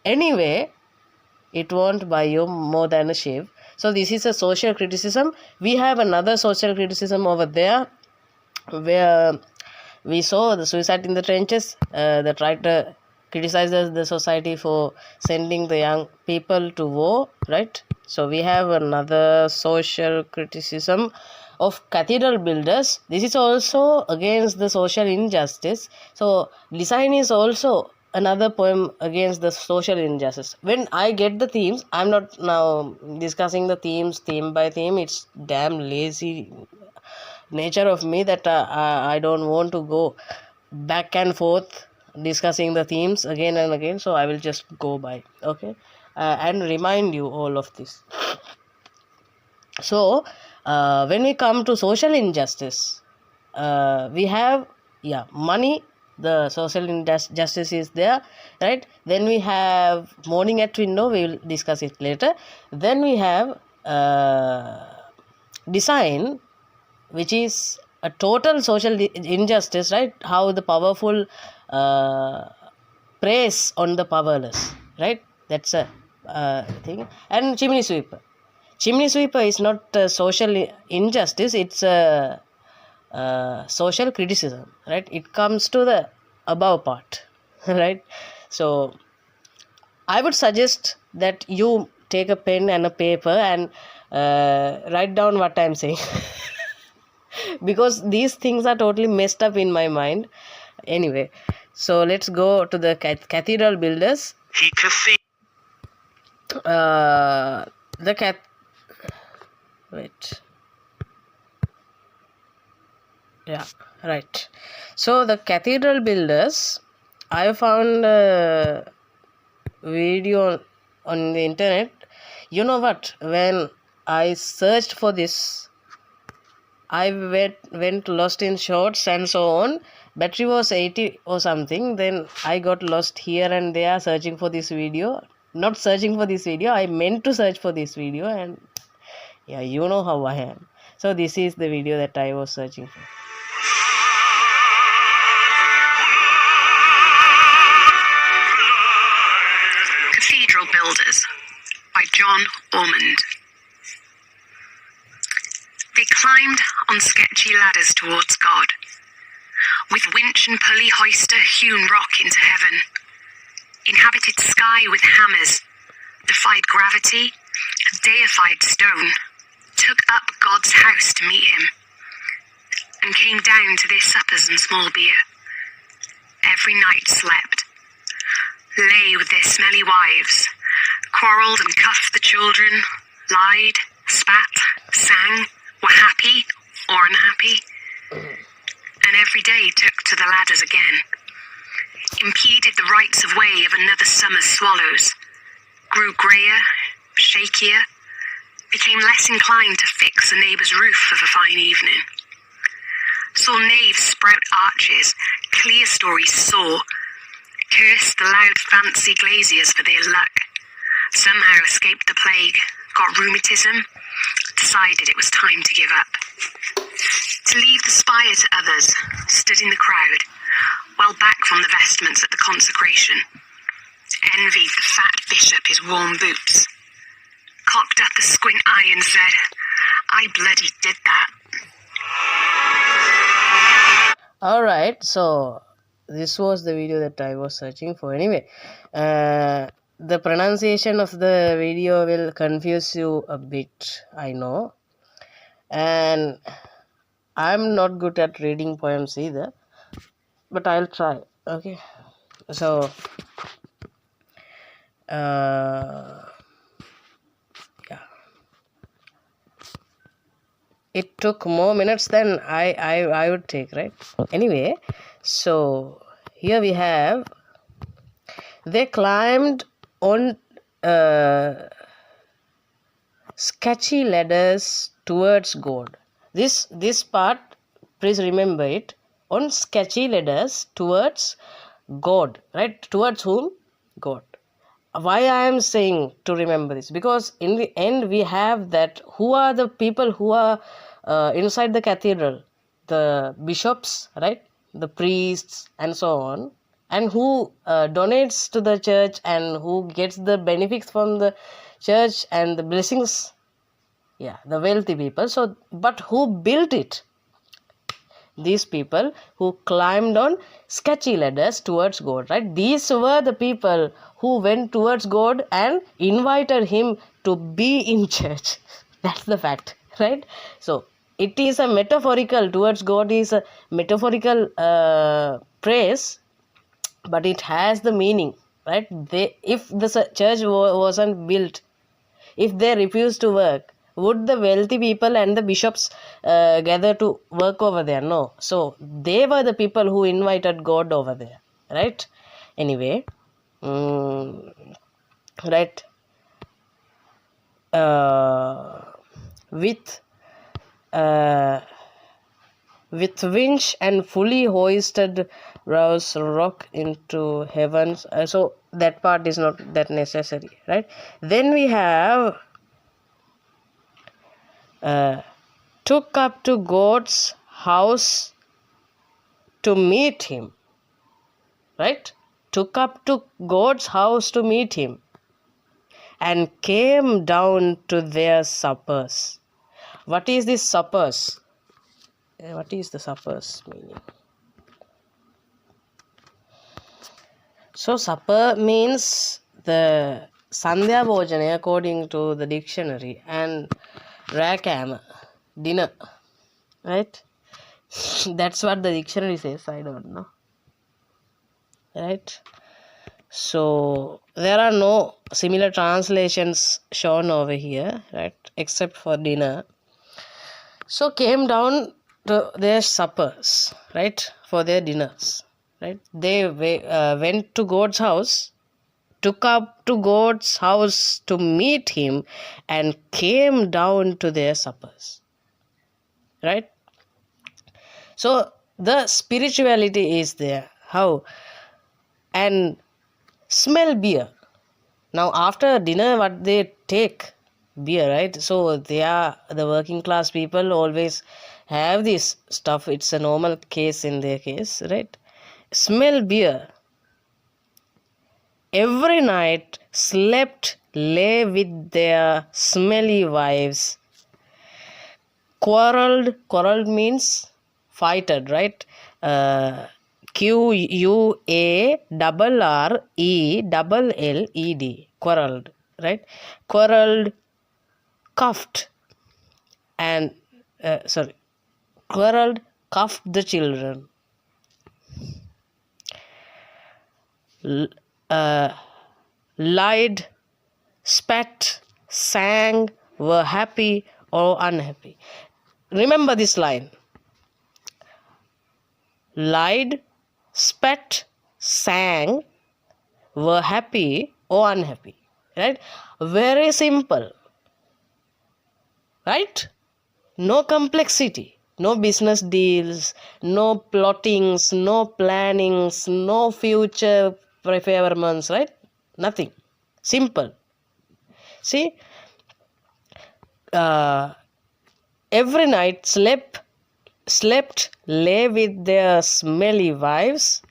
anyway, it won't buy you more than a shave. So this is a social criticism. We have another social criticism over there, where we saw the suicide in the trenches. The writer criticizes the society for sending the young people to war, right? So we have another social criticism of cathedral builders. This is also against the social injustice. So design is also another poem against the social injustice. When I get the themes, I'm not now discussing the themes theme by theme. It's damn lazy nature of me that I don't want to go back and forth discussing the themes again and again, so I will just go by, okay, and remind you all of this. So when we come to social injustice, we have money. The social injustice is there, right? Then we have morning at window, we will discuss it later. Then we have design, which is a total social injustice, right? How the powerful press on the powerless, right? That's a thing. And chimney sweeper. Chimney sweeper is not a social injustice, it's a social criticism, right? It comes to the above part, right? So I would suggest that you take a pen and a paper and write down what I'm saying. Because these things are totally messed up in my mind. Anyway, so let's go to the cathedral builders. Right. So the cathedral builders, I found a video on the internet. You know what? When I searched for this, I went lost in shorts and so on. Battery was 80 or something. Then I got lost here and there searching for this video. Not searching for this video, I meant to search for this video, and yeah, you know how I am. So this is the video that I was searching for. Cathedral Builders by John Ormond. They climbed on sketchy ladders towards God, with winch and pulley hoister hewn rock into heaven, inhabited sky with hammers, defied gravity, deified stone, took up God's house to meet him, and came down to their suppers and small beer. Every night slept, lay with their smelly wives, quarrelled and cuffed the children, lied, spat, sang, were happy or unhappy, and every day took to the ladders again, impeded the rights of way of another summer's swallows, grew greyer, shakier, became less inclined to fix a neighbour's roof of a fine evening, saw knaves sprout arches, clear stories soar, cursed the loud fancy glaziers for their luck, somehow escaped the plague, got rheumatism, decided it was time to give up. To leave the spire to others, stood in the crowd, well back from the vestments at the consecration, envied the fat bishop his warm boots, cocked up a squint eye and said, I bloody did that. Alright, so this was the video that I was searching for. Anyway, the pronunciation of the video will confuse you a bit, I know. And I'm not good at reading poems either, but I'll try. Okay, so yeah, it took more minutes than I would take, right? Anyway, so here we have, they climbed on sketchy ladders towards God. This part, please remember it, on sketchy ladders towards God, right? Towards whom? God. Why I am saying to remember this? Because in the end we have that who are the people who are inside the cathedral? The bishops, right? The priests and so on. And who donates to the church and who gets the benefits from the church and the blessings? Yeah, the wealthy people. So, but who built it? These people who climbed on sketchy ladders towards God, right? These were the people who went towards God and invited him to be in church. That's the fact, right? So it is a metaphorical, towards God is a metaphorical praise, but it has the meaning, right? If the church wasn't built, if they refused to work, would the wealthy people and the bishops gather to work over there? No. So they were the people who invited God over there, right? Anyway, right, with winch and fully hoisted rows rock into heavens. So that part is not that necessary, right? Then we have took up to God's house to meet him, right? Took up to God's house to meet him and came down to their suppers. What is this suppers? What is the suppers meaning? So supper means the Sandhya Bhojana according to the dictionary, and Rakam, dinner, right? That's what the dictionary says, I don't know, right? So there are no similar translations shown over here, right, except for dinner. So came down to their suppers, right, for their dinners, right? They went to God's house, took up to God's house to meet him, and came down to their suppers, right? So the spirituality is there. How? And smell beer. Now after dinner, what they take? Beer, right? So they are the working class people always have this stuff. It's a normal case in their case, right? Smell beer. Every night slept, lay with their smelly wives. Quarreled means fighted, right? QUARRELLED, quarreled, right? Quarreled, cuffed, and quarreled, cuffed the children. Lied, spat, sang, were happy or unhappy. Remember this line. Lied, spat, sang, were happy or unhappy. Right? Very simple. Right? No complexity. No business deals, no plottings, no plannings, no future preferments, right? Nothing. Simple. See, every night slept, lay with their smelly wives,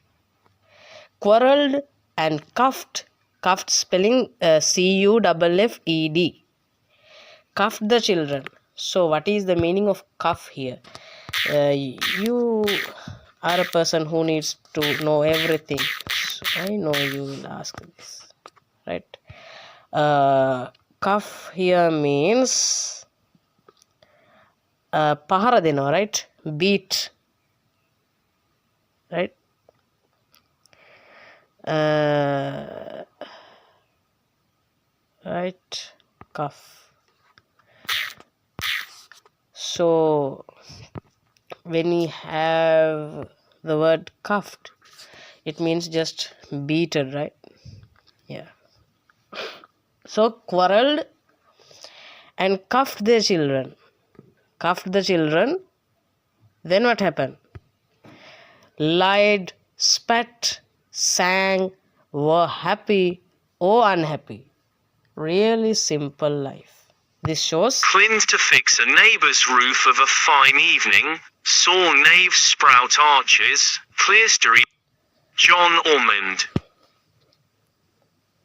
quarrelled and cuffed. Cuffed spelling cuffed. Cuffed the children. So what is the meaning of cuff here? You are a person who needs to know everything. So I know you will ask this, right? Cuff here means pahara deno, right? Beat, right? Right, cuff. So when we have the word cuffed, it means just beaten, right? Yeah. So quarreled and cuffed their children. Cuffed the children. Then what happened? Lied, spat, sang, were happy or unhappy. Really simple life. This shows Clint to fix a neighbour's roof of a fine evening, saw nave sprout arches, clerestory, John Ormond.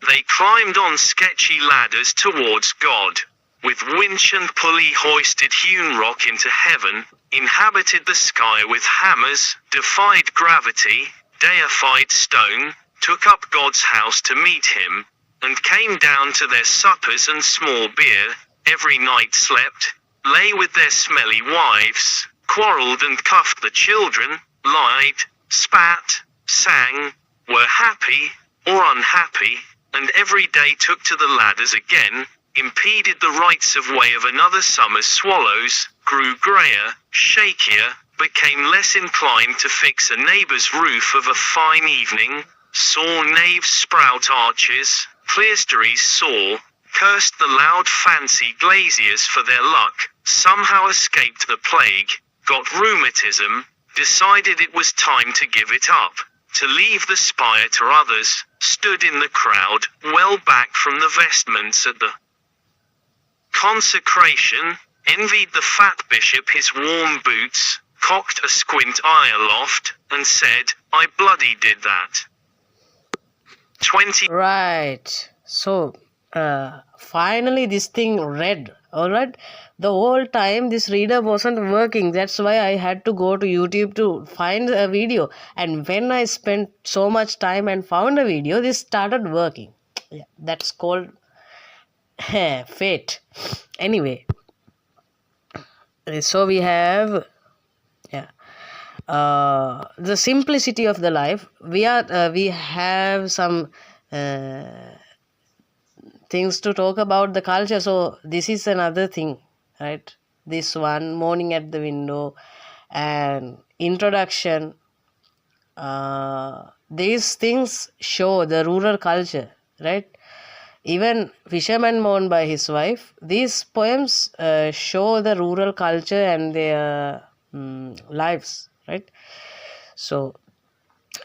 They climbed on sketchy ladders towards God. With winch and pulley hoisted hewn rock into heaven, inhabited the sky with hammers, defied gravity, deified stone, took up God's house to meet him, and came down to their suppers and small beer, every night slept, lay with their smelly wives, quarrelled and cuffed the children, lied, spat, sang, were happy, or unhappy, and every day took to the ladders again, impeded the rights of way of another summer's swallows, grew greyer, shakier, became less inclined to fix a neighbour's roof of a fine evening, saw naves sprout arches, clerestories soar, cursed the loud fancy glaziers for their luck, somehow escaped the plague, got rheumatism, decided it was time to give it up, to leave the spire to others, stood in the crowd, well back from the vestments at the consecration, envied the fat bishop his warm boots, cocked a squint eye aloft, and said, I bloody did that. 20. right. So finally this thing read. All right. The whole time this reader wasn't working. That's why I had to go to YouTube to find a video. And when I spent so much time and found a video, this started working. Yeah, that's called fate. Anyway, so we have the simplicity of the life. We have some things to talk about the culture. So this is another thing, right? This one, morning at the window, and introduction. These things show the rural culture, right? Even Fisherman Mourned by His Wife. These poems show the rural culture and their lives, right? So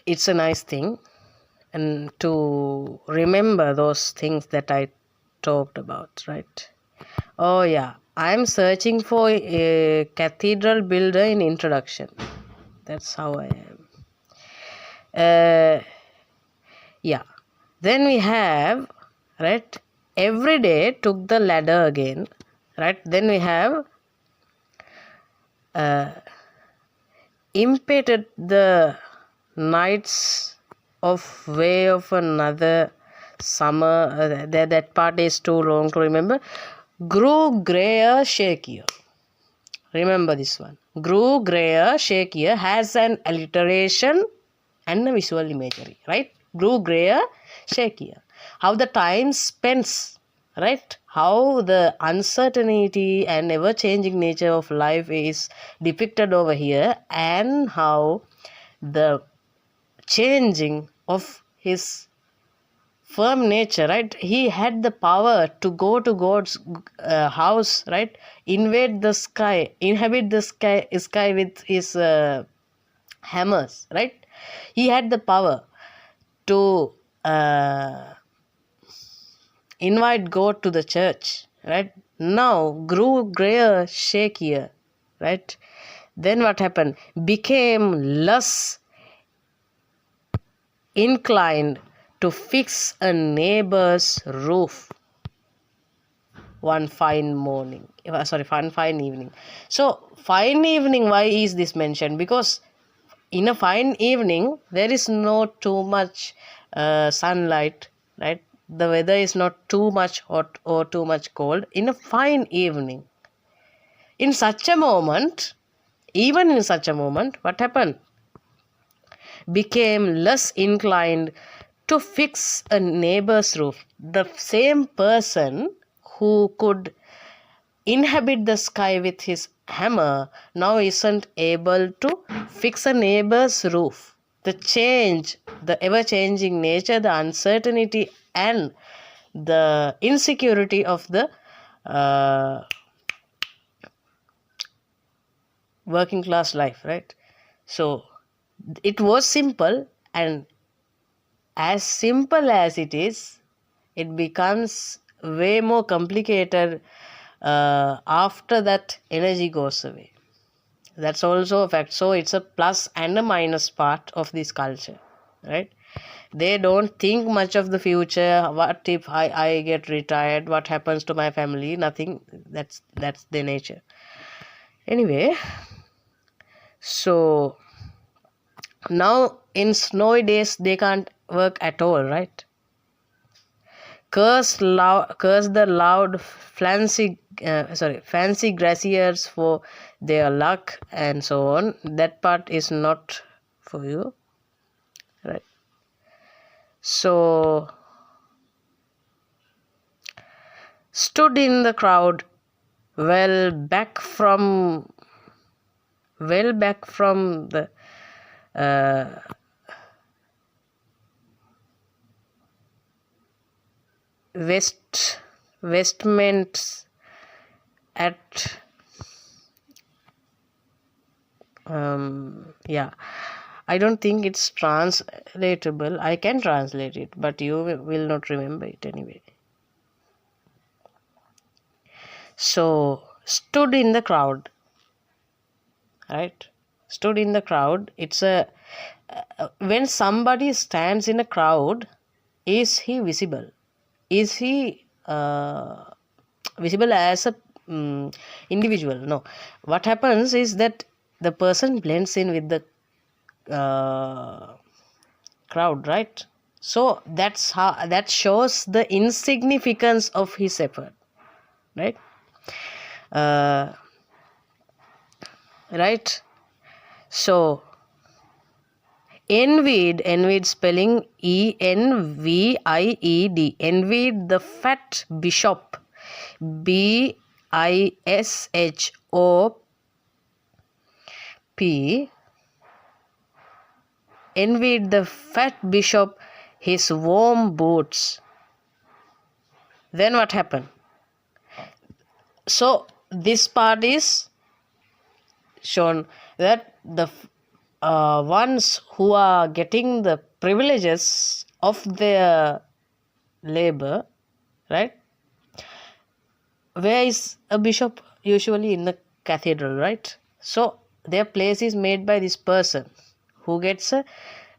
it's a nice thing, and to remember those things that I talked about, right? Oh yeah, I'm searching for a cathedral builder in introduction. That's how I am. Yeah. Then we have, right, every day took the ladder again, right? Then we have impeded the nights of way of another summer. That part is too long to remember. Grew grayer, shakier. Remember this one. Grew grayer, shakier has an alliteration and a visual imagery, right? Grew grayer, shakier. How the time spends, right? How the uncertainty and ever-changing nature of life is depicted over here, and how the changing of his firm nature, right? He had the power to go to God's house, right? Invade the sky, inhabit the sky with his hammers, right? He had the power to invite God to the church, right? Now grew grayer, shakier, right? Then what happened? Became less inclined to fix a neighbor's roof one fine morning. One fine evening. So, fine evening, why is this mentioned? Because in a fine evening, there is no too much sunlight, right? The weather is not too much hot or too much cold. In a fine evening, in such a moment, even in such a moment, what happened? Became less inclined to fix a neighbor's roof. The same person who could inhabit the sky with his hammer now isn't able to fix a neighbor's roof. The change, the ever changing nature, the uncertainty, and the insecurity of the working class life, right? So it was simple, and as simple as it is, it becomes way more complicated after that energy goes away. That's also a fact. So it's a plus and a minus part of this culture, right? They don't think much of the future. What if I get retired? What happens to my family? Nothing. That's their nature. Anyway, so now in snowy days they can't work at all, right? Curse the loud fancy graziers for their luck and so on. That part is not for you, right? So stood in the crowd well back from the vestments at I don't think it's translatable. I can translate it, but you will not remember it anyway. So stood in the crowd, right? Stood in the crowd. It's a when somebody stands in a crowd, is he visible? Is he visible as a individual? No. What happens is that the person blends in with the crowd, right? So that shows the insignificance of his effort, right? Right. So envied spelling ENVIED, envied the fat bishop, BISHOP, envied the fat bishop his warm boots. Then what happened? So this part is shown that the ones who are getting the privileges of their labor, right? Where is a bishop? Usually in the cathedral, right? So their place is made by this person who gets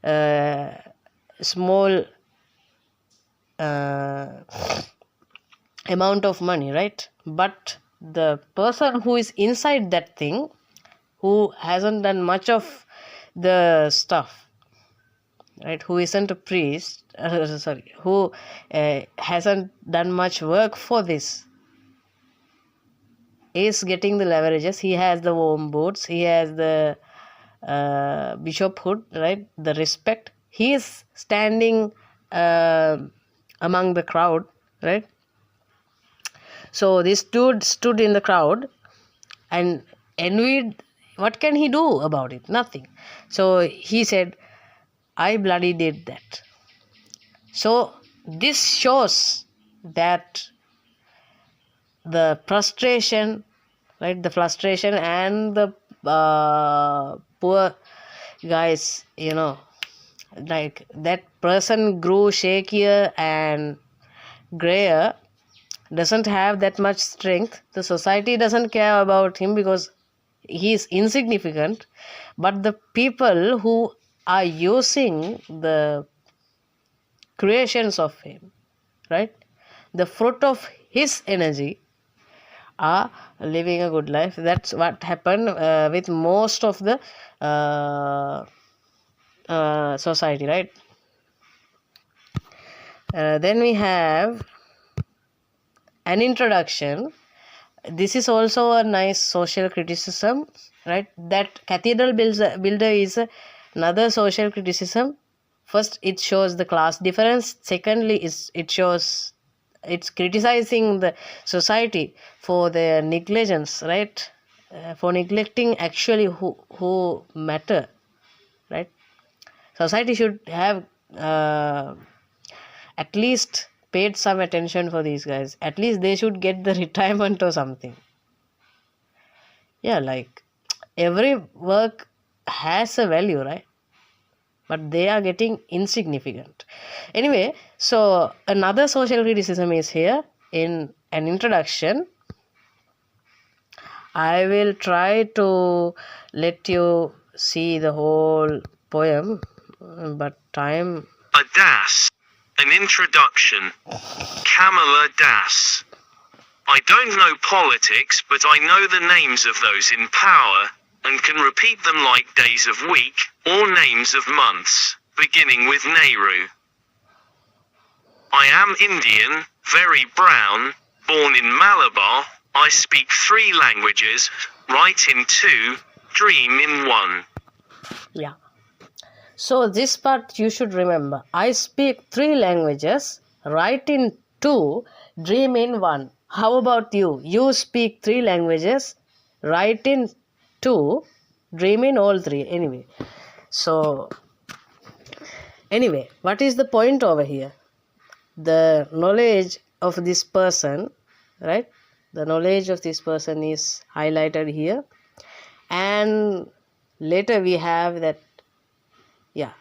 a small amount of money, right? But the person who is inside that thing, who hasn't done much of the stuff, right? Who isn't a priest, who hasn't done much work for this, is getting the leverages. He has the warm boots, he has the bishophood, right? The respect. He is standing among the crowd, right? So this dude stood in the crowd and envied. What can he do about it? Nothing. So he said, I bloody did that. So this shows that the frustration, right? The frustration and the poor guys, like that person grew shakier and grayer, doesn't have that much strength. The society doesn't care about him because he is insignificant, but the people who are using the creations of him, right, the fruit of his energy, are living a good life. That's what happened with most of the society, right? Then we have an introduction. This is also a nice social criticism, right? That cathedral builder is another social criticism. First, it shows the class difference. Secondly, it's criticizing the society for their negligence, right? For neglecting actually who matter, right? Society should have at least paid some attention for these guys. At least they should get the retirement or something. Yeah, like every work has a value, right? But they are getting insignificant. Anyway, so another social criticism is here in an introduction. I will try to let you see the whole poem, but time. A Das. An introduction. Kamala Das. I don't know politics, but I know the names of those in power, and can repeat them like days of week, or names of months, beginning with Nehru. I am Indian, very brown, born in Malabar, I speak 3 languages, write in 2, dream in 1. Yeah. So this part you should remember. I speak 3 languages, write in 2, dream in 1. How about you? You speak 3 languages, write in 2, dream in all 3. Anyway, what is the point over here? The knowledge of this person, right? The knowledge of this person is highlighted here. And later we have that, yeah.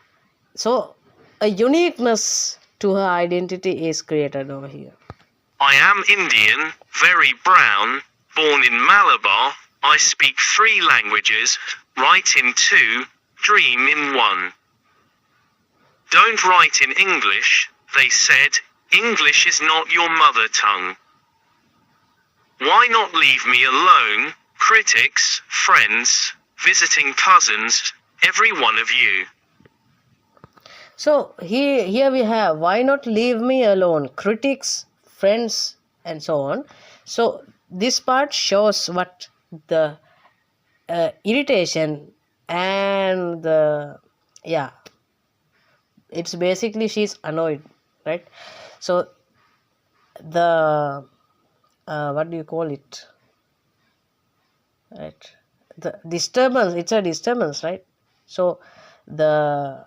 So a uniqueness to her identity is created over here. I am Indian, very brown, born in Malabar, I speak 3 languages, write in 2, dream in 1. Don't write in English, they said, English is not your mother tongue. Why not leave me alone, critics, friends, visiting cousins, every one of you. So here we have, why not leave me alone, critics, friends, and so on. So this part shows what the irritation and the, yeah, it's basically she's annoyed, right? So the what do you call it, right? The disturbance, it's a disturbance, right? So the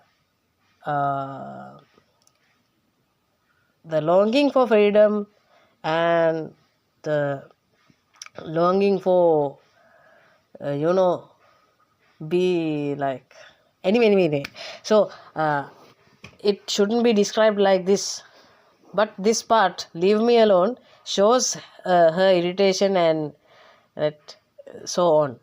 longing for freedom and the longing for be like anyway. So it shouldn't be described like this, but this part, leave me alone, shows her irritation and so on.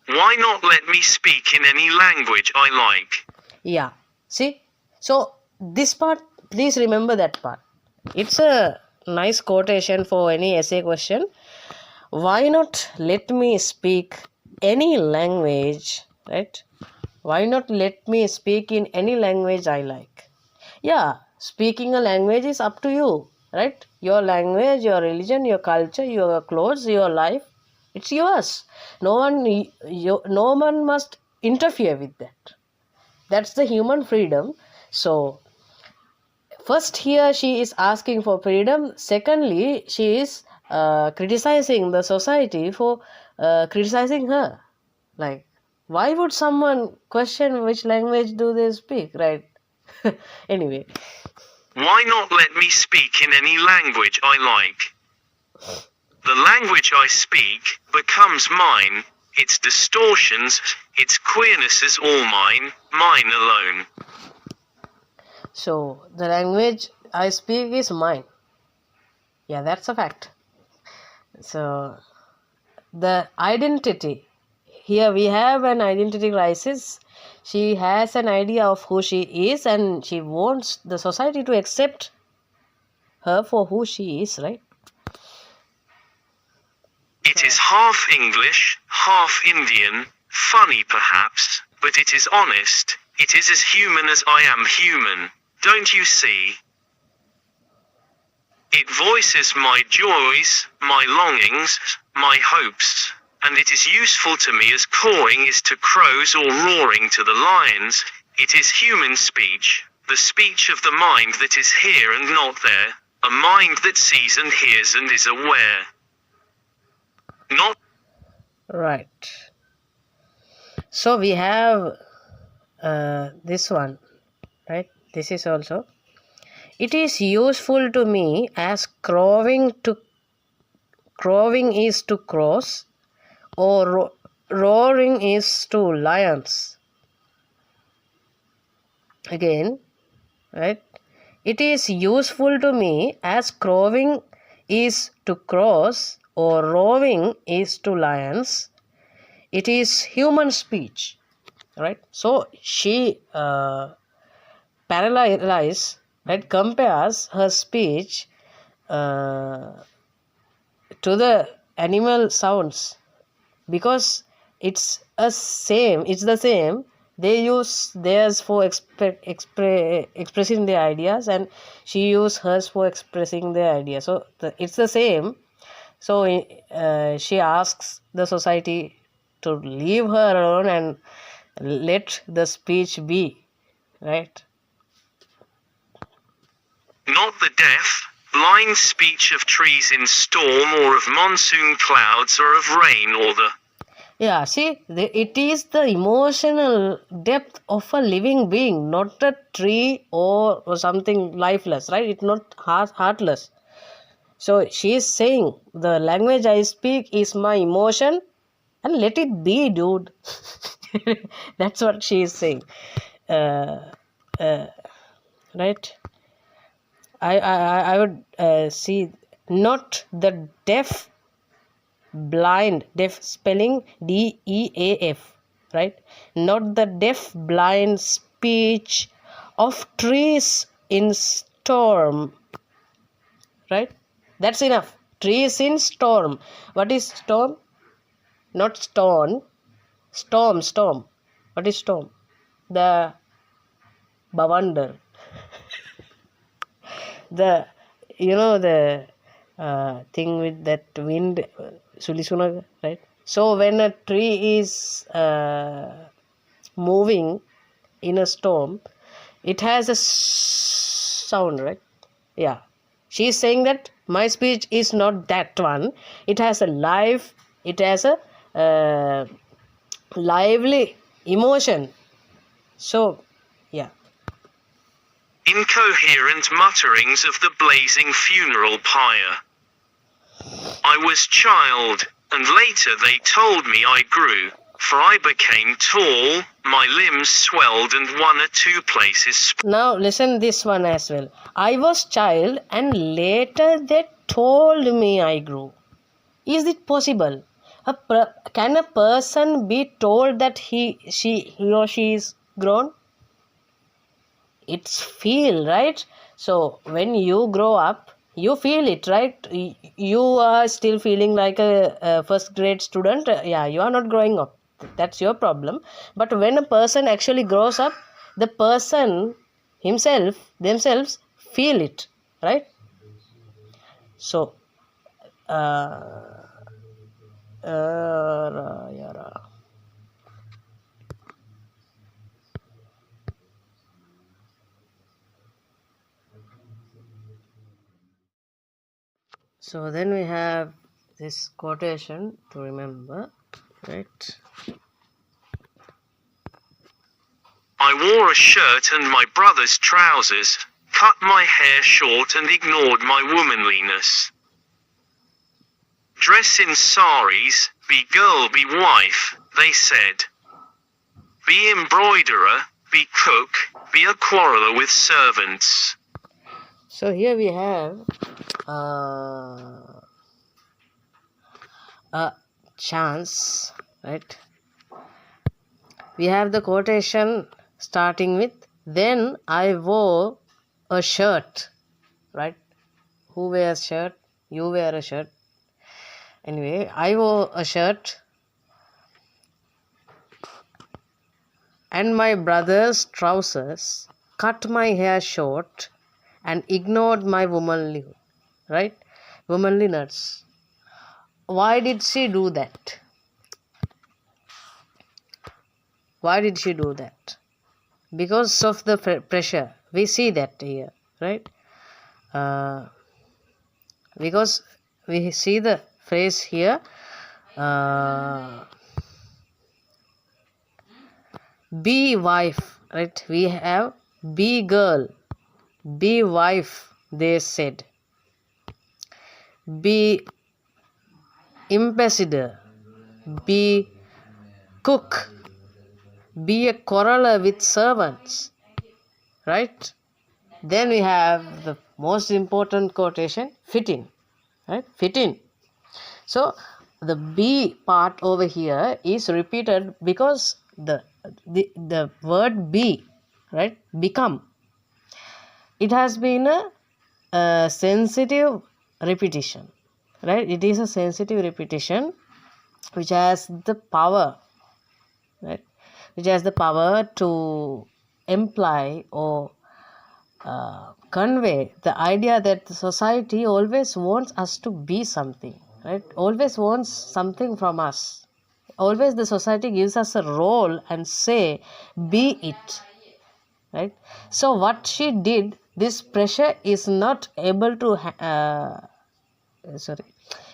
Why not let me speak in any language I like? Yeah, see, so this part, please remember that part. It's a nice quotation for any essay question. Why not let me speak any language, right? Why not let me speak in any language I like? Yeah, speaking a language is up to you, right? Your language, your religion, your culture, your clothes, your life, it's yours. No one must interfere with that. That's the human freedom. So first here she is asking for freedom. Secondly, she is criticizing the society for criticizing her. Like, why would someone question which language do they speak, right? Anyway. Why not let me speak in any language I like? The language I speak becomes mine, its distortions, its queerness is all mine, mine alone. So, the language I speak is mine. Yeah, that's a fact. So the identity, here we have an identity crisis. She has an idea of who she is and she wants the society to accept her for who she is, right? It is half English, half Indian, funny perhaps, but it is honest. It is as human as I am human, don't you see? It voices my joys, my longings, my hopes, and it is useful to me as cawing is to crows or roaring to the lions. It is human speech, the speech of the mind that is here and not there, a mind that sees and hears and is aware. Not Right. So we have this one, right? This is also. It is useful to me as crowing is to crows or roaring is to lions. Again, right? It is useful to me as crowing is to crows or roaring is to lions. It is human speech, right? So she parallelizes, right? Compares her speech to the animal sounds because it's the same. They use theirs for expressing their ideas and she use hers for expressing their ideas, so it's the same. So she asks the society to leave her alone and let the speech be, right? Not the deaf, blind speech of trees in storm or of monsoon clouds or of rain or the Yeah, see, it is the emotional depth of a living being, not a tree or something lifeless, right? It's not heartless. So she is saying, the language I speak is my emotion and let it be, dude. That's what she is saying. Right? I would see not the deaf, blind, deaf spelling DEAF, right? Not the deaf, blind speech of trees in storm, right? That's enough. Trees in storm. What is storm? Not stone. Storm. What is storm? The bavander. The the thing with that wind, sulisunaga, right? So when a tree is moving in a storm, it has a sound, right? Yeah, she is saying that my speech is not that one. It has a life, it has a lively emotion. So yeah. incoherent mutterings of the blazing funeral pyre. I was child, and later they told me I grew, for I became tall, my limbs swelled and one or two places Now listen this one as well. I was child and later they told me I grew. Is it possible? Can a person be told that he or she is grown? It's feel, right? So when you grow up, you feel it, right? You are still feeling like a first grade student. Yeah, you are not growing up. That's your problem. But when a person actually grows up, the person themselves feel it, right? So yeah. So then we have this quotation to remember, right? I wore a shirt and my brother's trousers, cut my hair short and ignored my womanliness. Dress in saris, be girl, be wife, they said. Be embroiderer, be cook, be a quarreler with servants. So here we have a chance, right? We have the quotation starting with, then I wore a shirt, right? Who wears shirt? You wear a shirt. Anyway, I wore a shirt and my brother's trousers, cut my hair short and ignored my womanlyhood, right? Womanliness. Why did she do that? Why did she do that? Because of the pressure. We see that here, right? Because we see the phrase here, be wife, right? We have be girl, be wife, they said. Be ambassador, be cook, be a quarreler with servants, right? Then we have the most important quotation, fit in, right? Fit in. So the be part over here is repeated because the word be, right, become, it has been a sensitive repetition, right? It is a sensitive repetition which has the power, right, which has the power to imply or convey the idea that the society always wants us to be something, right? Always wants something from us. Always the society gives us a role and say, be it, right? So what she did, this pressure is not able to,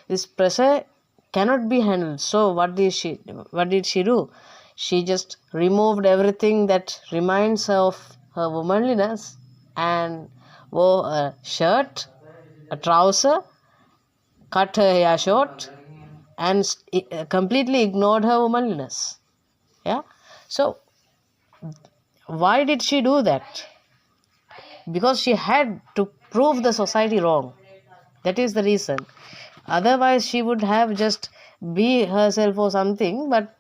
this pressure cannot be handled. So what did she do? She just removed everything that reminds her of her womanliness and wore a shirt, a trouser, cut her hair short, and completely ignored her womanliness. Yeah. So why did she do that? Because she had to prove the society wrong. That is the reason. Otherwise, she would have just be herself or something, but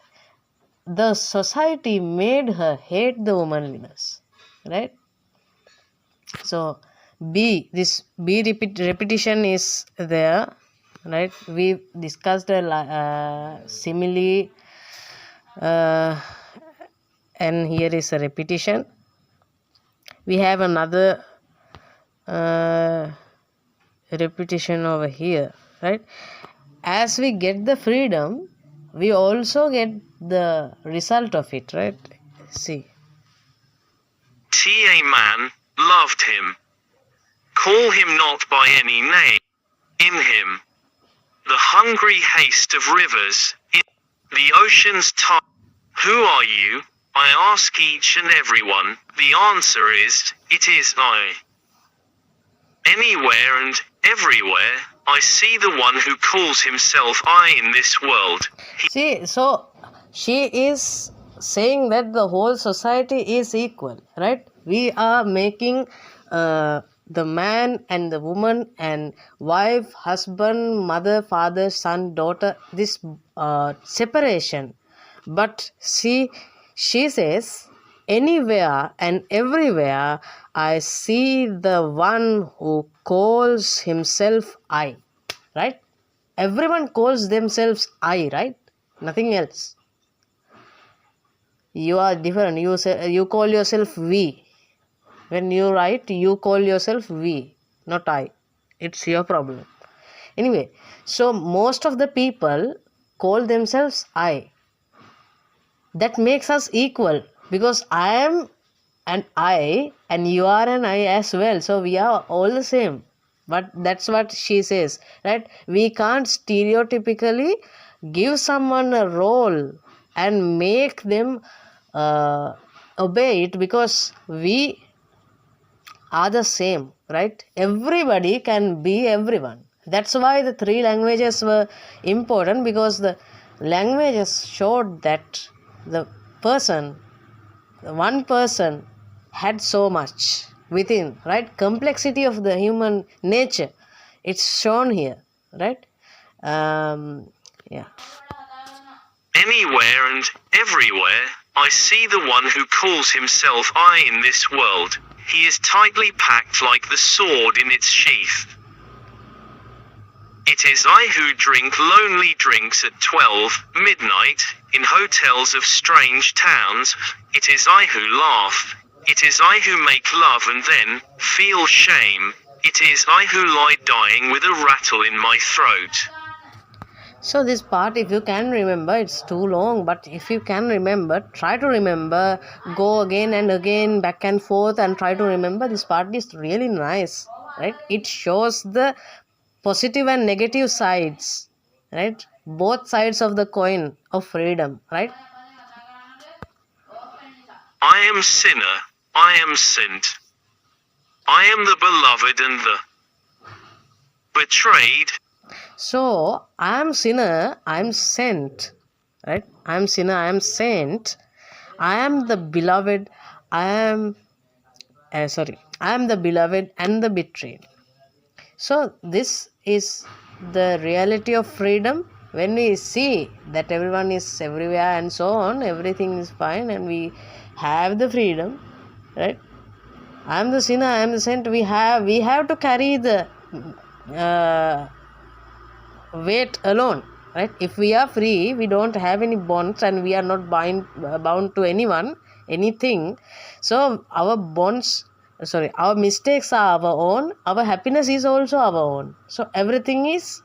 the society made her hate the womanliness, right? So this repetition is there, right? We discussed a simile, and here is a repetition. We have another repetition over here, right? As we get the freedom, we also get the result of it, right? See. A man loved him. Call him not by any name. In him, the hungry haste of rivers, in the ocean's tide. Who are you? I ask each and every one. The answer is, it is I. Anywhere and everywhere, I see the one who calls himself I in this world. See, so she is saying that the whole society is equal, right? We are making the man and the woman and wife, husband, mother, father, son, daughter, this separation. But she says, anywhere and everywhere I see the one who calls himself I, right? Everyone calls themselves I, right? Nothing else. You are different. You call yourself we. When you write, you call yourself we, not I. It's your problem. Anyway, so most of the people call themselves I. That makes us equal because I am an I and you are an I as well. So we are all the same. But that's what she says, right? We can't stereotypically give someone a role and make them obey it because we are the same, right? Everybody can be everyone. That's why the 3 languages were important, because the languages showed that the one person had so much within, right? Complexity of the human nature, it's shown here, right? Yeah. Anywhere and everywhere, I see the one who calls himself I in this world. He is tightly packed like the sword in its sheath. It is I who drink lonely drinks at 12 midnight, in hotels of strange towns. It is I who laugh. It is I who make love and then feel shame. It is I who lie dying with a rattle in my throat. So this part, if you can remember, it's too long, but if you can remember, try to remember, go again and again, back and forth, and try to remember. This part is really nice, right? It shows the positive and negative sides, right? Both sides of the coin of freedom, right? I am sinner, I am sent. I am the beloved and the betrayed. So, I am sinner, I am sent, right? I am sinner, I am sent. I am the beloved, I am the beloved and the betrayed. So, this is the reality of freedom. When we see that everyone is everywhere and so on, everything is fine and we have the freedom, right? I am the sinner, I am the sent. We have to carry the weight alone, right? If we are free, we don't have any bonds and we are not bound to anyone, anything. So our mistakes are our own, our happiness is also our own. So everything is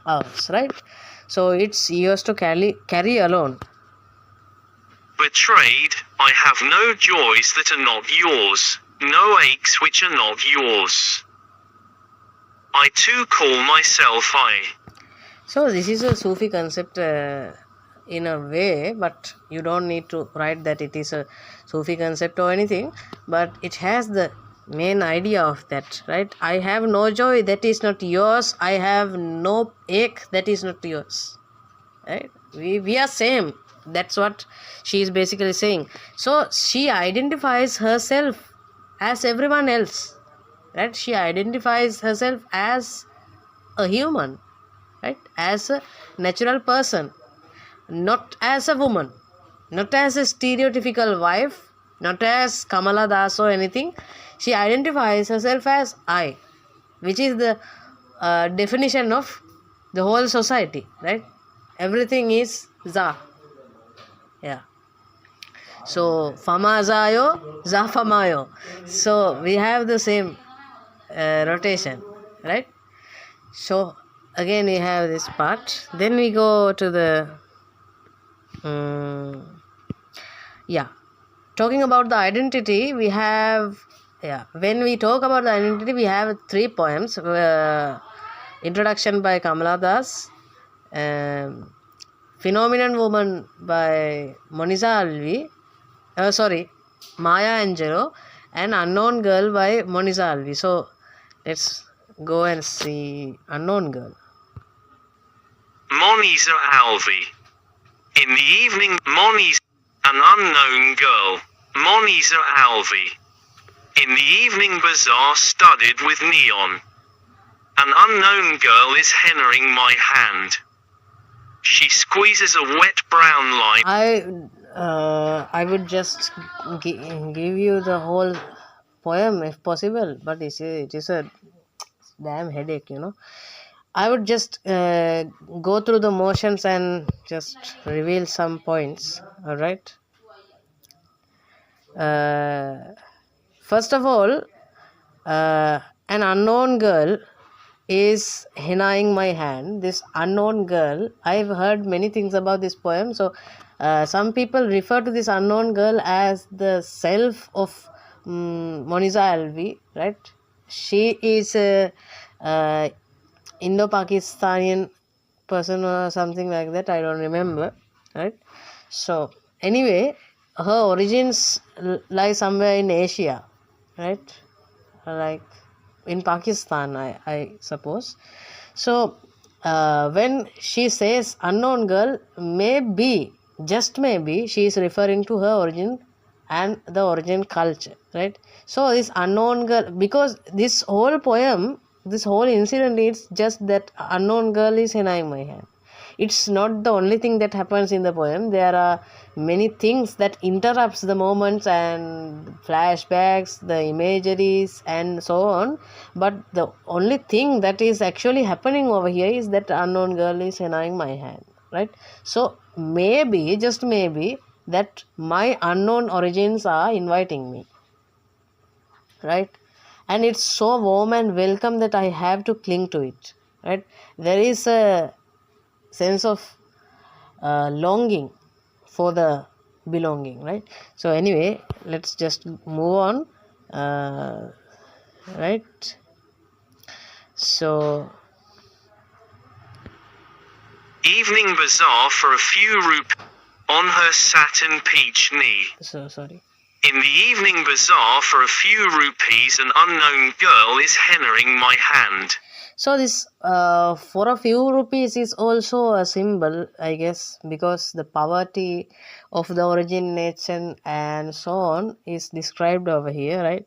ours, right? So it's yours to carry alone. Betrayed, I have no joys that are not yours, no aches which are not yours. I too call myself I. So this is a Sufi concept in a way, but you don't need to write that it is a Sufi concept or anything, but it has the main idea of that, right? I have no joy that is not yours, I have no ache that is not yours, right? We are same. That's what she is basically saying. So she identifies herself as everyone else, right? She identifies herself as a human, right? As a natural person, not as a woman, not as a stereotypical wife, not as Kamala Das or anything. She identifies herself as I, which is the definition of the whole society, right? Everything is za. Yeah. So fama zayo, za famayo. So we have the same rotation, right? So again we have this part. Then we go to the talking about the identity. We have when we talk about the identity, we have 3 poems. Introduction by Kamala Das, Phenomenon Woman by Maya Angelou, and Unknown Girl by Moniza Alvi. So let's go and see Unknown Girl. Moniza Alvi. In the evening, Moniza, an unknown girl. Moniza Alvi. In the evening bazaar studded with neon. An unknown girl is hennaing my hand. She squeezes a wet brown line. I would just give you the whole poem if possible, but it is a damn headache, I would just go through the motions and just reveal some points. All right. First of all, an unknown girl is hennaing my hand. This unknown girl, I've heard many things about this poem. So some people refer to this unknown girl as the self of Moniza Alvi, right? She is a Indo-Pakistani person or something like that. I don't remember, right? So anyway, her origins lie somewhere in Asia, right? Like in Pakistan, I suppose. So when she says unknown girl, maybe, just maybe, she is referring to her origin and the origin culture, right? So this unknown girl, because this whole poem, this whole incident is just that unknown girl is hennaing my hand. it's not the only thing that happens in the poem. There are many things that interrupts the moments and flashbacks, the imageries and so on, but the only thing that is actually happening over here is that unknown girl is hennaing my hand, right? So maybe, just maybe, that my unknown origins are inviting me, right? And it's so warm and welcome that I have to cling to it, right? There is a sense of longing for the belonging, right? So anyway, let's just move on, right? So Evening bazaar for a few rupees. On her satin peach knee. so sorry. In the evening bazaar for a few rupees, an unknown girl is hennaing my hand. So this for a few rupees is also a symbol, I guess, because the poverty of the origination and so on is described over here, right?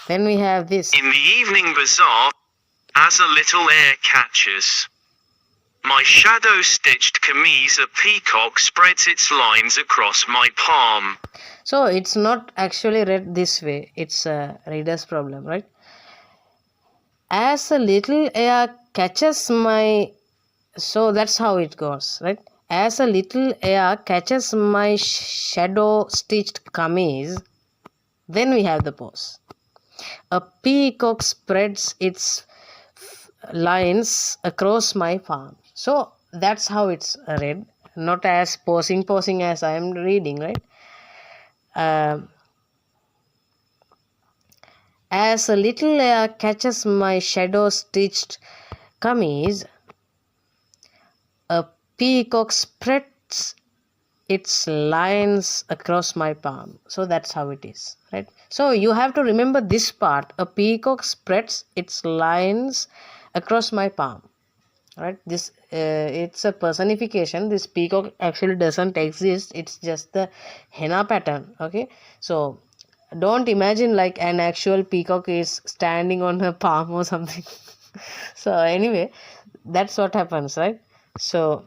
Then we have this. In the evening bazaar, as a little air catches my shadow-stitched kameez, a peacock spreads its lines across my palm. So it's not actually read this way. It's a reader's problem, right? As a little air catches my... So that's how it goes, right? As a little air catches my shadow-stitched kameez, then we have the pause. A peacock spreads its lines across my palm. So that's how it's read, not as pausing as I am reading, right? As a little air catches my shadow-stitched kameez, a peacock spreads its lines across my palm. So that's how it is, right? So you have to remember this part. A peacock spreads its lines across my palm, right? This it's a personification. This peacock actually doesn't exist. It's just the henna pattern, okay? So don't imagine like an actual peacock is standing on her palm or something. So anyway, that's what happens, right? So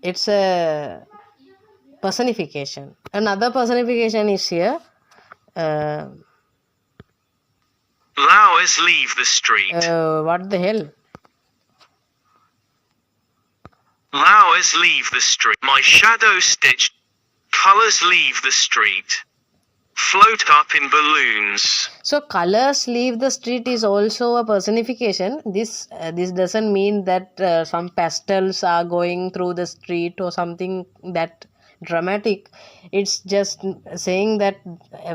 it's a personification. Another personification is here. Flowers leave the street. What the hell? Flowers leave the street. My shadow-stitched colors leave the street. Float up in balloons. So colors leave the street is also a personification. This doesn't mean that some pastels are going through the street or something that dramatic. It's just saying that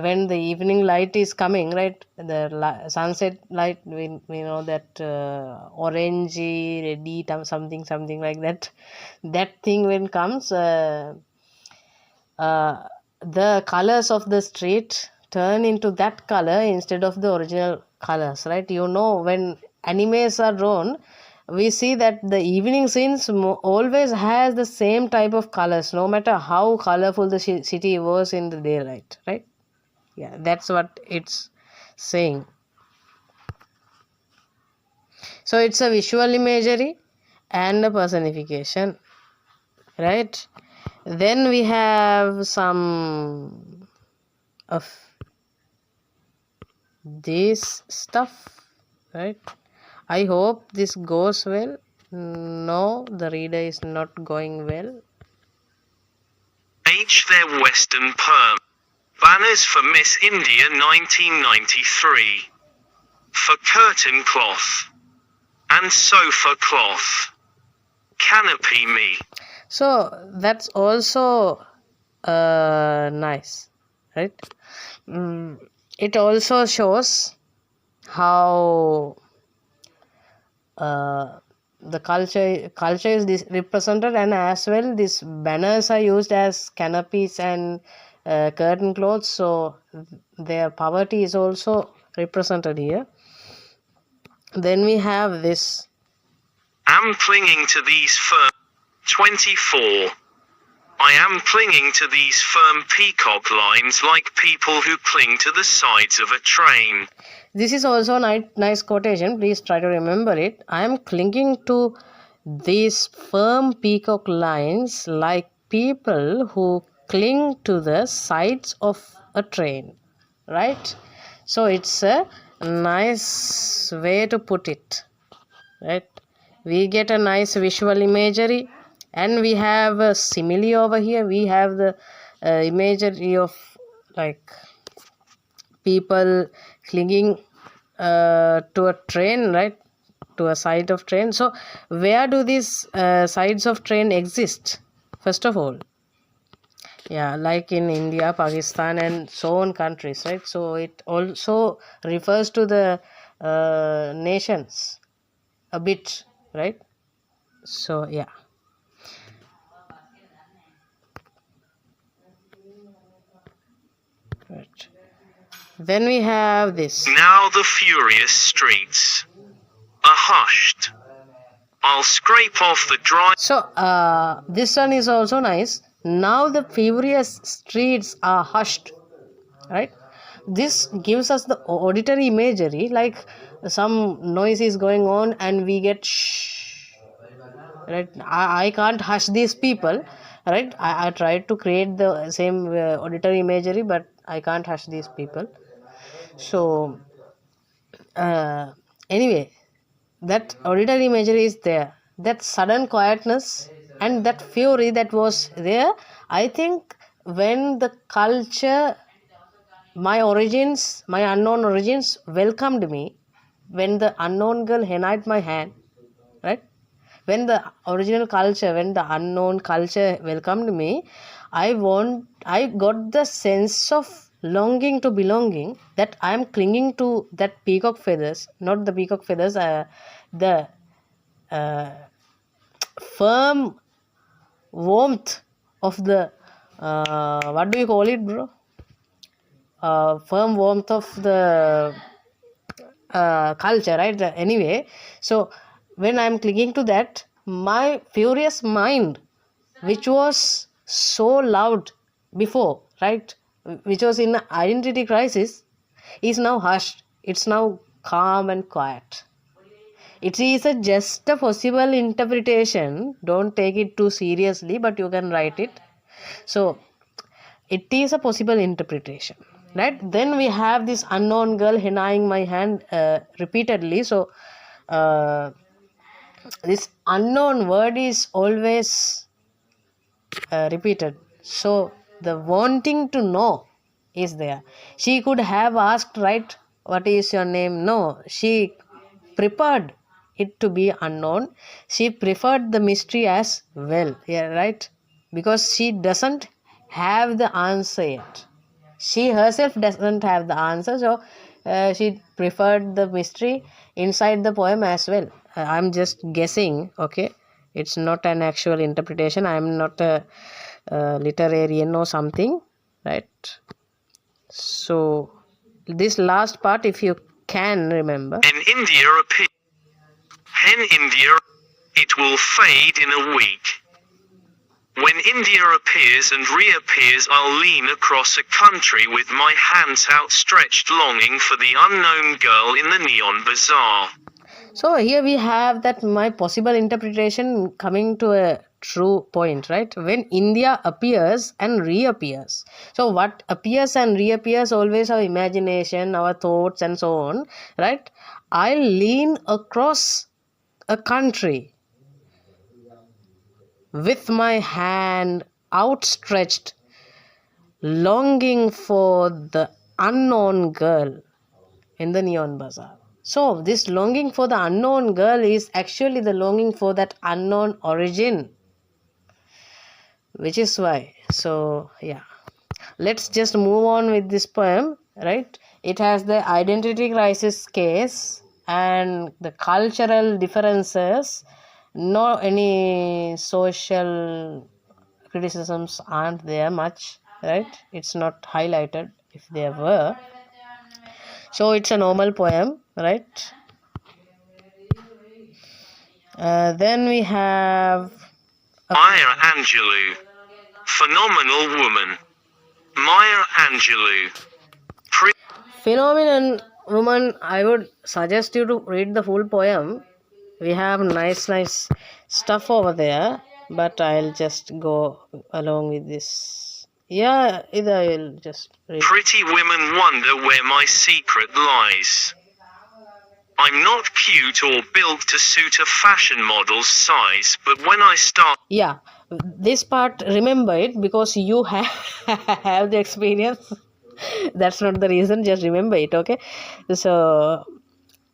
when the evening light is coming, right, the sunset light, we know that orangey, reddy, something like that. That thing when comes, the colors of the street turn into that color instead of the original colors, right? You know, when animes are drawn, we see that the evening scenes always has the same type of colors, no matter how colorful the city was in the daylight, right? Yeah, that's what it's saying. So it's a visual imagery and a personification, right? Then we have some of this stuff, right? I hope this goes well. No, the reader is not going well. Their Western perm. Banners for Miss India 1993. For curtain cloth. And sofa cloth. Canopy me. So that's also nice, right? It also shows how the culture is represented, and as well these banners are used as canopies and curtain clothes, so their poverty is also represented here. Then we have this. I'm clinging to these firm 24. I am clinging to these firm peacock lines like people who cling to the sides of a train. This is also a nice quotation. Please try to remember it. I am clinging to these firm peacock lines like people who cling to the sides of a train. Right? So it's a nice way to put it. Right? We get a nice visual imagery, and we have a simile over here. We have the imagery of like people clinging to a train, right, to a side of train. So where do these sides of train exist? First of all, yeah, like in India, Pakistan, and so on countries, right? So it also refers to the nations a bit, right? So yeah. Right. Then we have this. Now the furious streets are hushed. I'll scrape off the dry. So this one is also nice. Now the furious streets are hushed. Right? This gives us the auditory imagery, like some noise is going on and we get shh. Right? I can't hush these people. Right? I tried to create the same auditory imagery, but I can't hush these people. So anyway, that auditory imagery is there. That sudden quietness and that fury that was there, I think when the culture, my origins, my unknown origins welcomed me, when the unknown girl hennaed my hand, right? When the original culture, when the unknown culture welcomed me, I got the sense of longing to belonging, that I am clinging to that peacock feathers, not the peacock feathers, the firm warmth of the what do you call it, bro? Firm warmth of the culture, right? Anyway, so when I'm clinging to that, my furious mind, which was so loud before, right, which was in identity crisis, is now hushed. It's now calm and quiet. It is just a possible interpretation. Don't take it too seriously, but you can write it. So it is a possible interpretation, right? Then we have this unknown girl hennaing my hand repeatedly. So this unknown word is always repeated. So the wanting to know is there. She could have asked, right, what is your name? No, she prepared it to be unknown. She preferred the mystery as well, yeah, right? Because she doesn't have the answer yet. She herself doesn't have the answer, so she preferred the mystery inside the poem as well. I'm just guessing, okay? It's not an actual interpretation. I'm not a literarian or something, right? So this last part, if you can remember. When India appears, it will fade in a week. When India appears and reappears, I'll lean across a country with my hands outstretched, longing for the unknown girl in the neon bazaar. So here we have that my possible interpretation coming to a true point, right? When India appears and reappears. So what appears and reappears, always our imagination, our thoughts and so on, right? I lean across a country with my hand outstretched, longing for the unknown girl in the neon bazaar. So this longing for the unknown girl is actually the longing for that unknown origin, which is why. So yeah, let's just move on with this poem, right? It has the identity crisis case and the cultural differences. No any social criticisms aren't there much, right? It's not highlighted if there were. So it's a normal poem, right? Then we have Maya Angelou. Phenomenal woman. Maya Angelou. phenomenon woman, I would suggest you to read the full poem. We have nice stuff over there, but I'll just go along with this. Yeah, either I'll just read. Pretty women wonder where my secret lies. I'm not cute or built to suit a fashion model's size, but when I start... Yeah, this part, remember it because you have the experience. That's not the reason, just remember it, okay? So,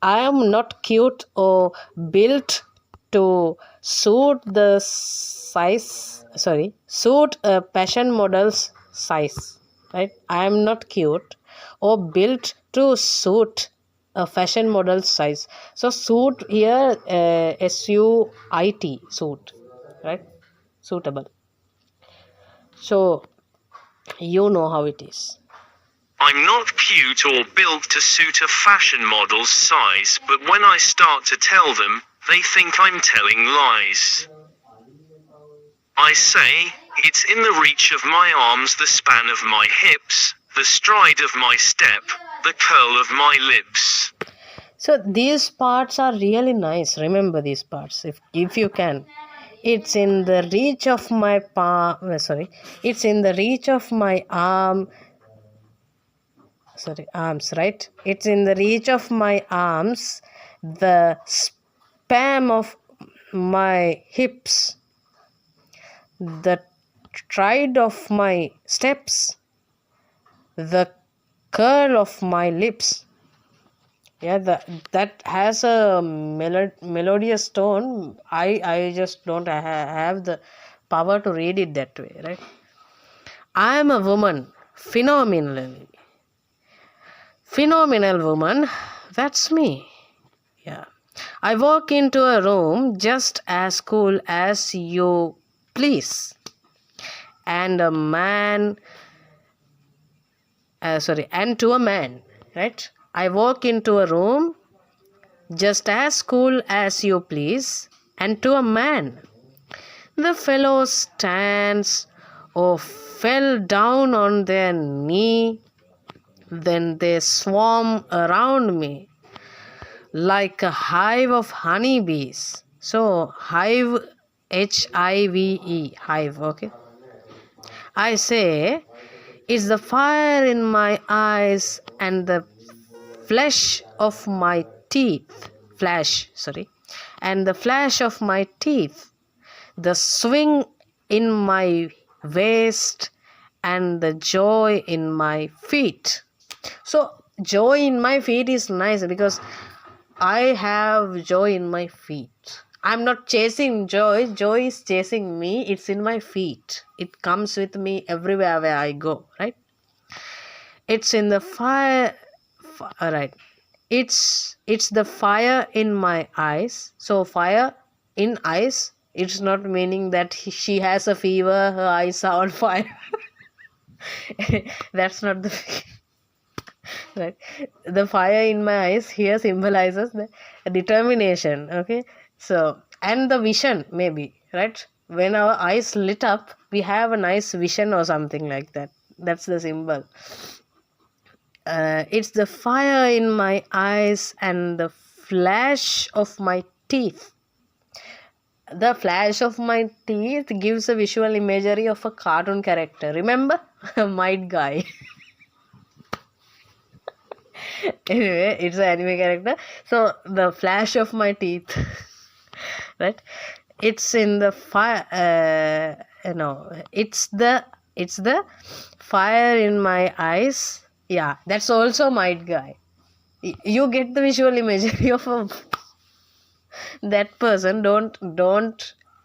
I am not cute or built to suit suit a fashion model's size, right? I am not cute or built to suit a fashion model's size. So suit here, SUIT, suit, right? Suitable. So you know how it is. I'm not cute or built to suit a fashion model's size, but when I start to tell them, they think I'm telling lies. I say, it's in the reach of my arms, the span of my hips, the stride of my step, the curl of my lips. So these parts are really nice. Remember these parts if you can. It's in the reach of my it's in the reach of my arms, right? It's in the reach of my arms, the span of my hips, the stride of my steps, the curl of my lips. Yeah, that has a melodious tone. I just don't have the power to read it that way, right? I am a woman, phenomenal woman. That's me. Yeah, I walk into a room just as cool as you please, and and to a man, right? I walk into a room just as cool as you please, and to a man. The fellow stands or fell down on their knee, then they swarm around me like a hive of honeybees. So hive, HIVE, hive, okay? I say, it's the fire in my eyes and the flash of my teeth, and the flash of my teeth, the swing in my waist and the joy in my feet. So joy in my feet is nice because I have joy in my feet. I'm not chasing joy. Joy is chasing me. It's in my feet. It comes with me everywhere where I go, right? It's in the fire, right? It's the fire in my eyes. So fire in eyes, it's not meaning that she has a fever, her eyes are on fire. That's not the right. The fire in my eyes here symbolizes the determination, okay? So, and the vision, maybe, right? When our eyes lit up, we have a nice vision or something like that. That's the symbol. It's the fire in my eyes and the flash of my teeth. The flash of my teeth gives a visual imagery of a cartoon character. Remember? Might Guy. Anyway, it's an anime character. So the flash of my teeth, right? It's in the fire. It's the fire in my eyes. Yeah, that's also Might Guy. You get the visual imagery of that person. Don't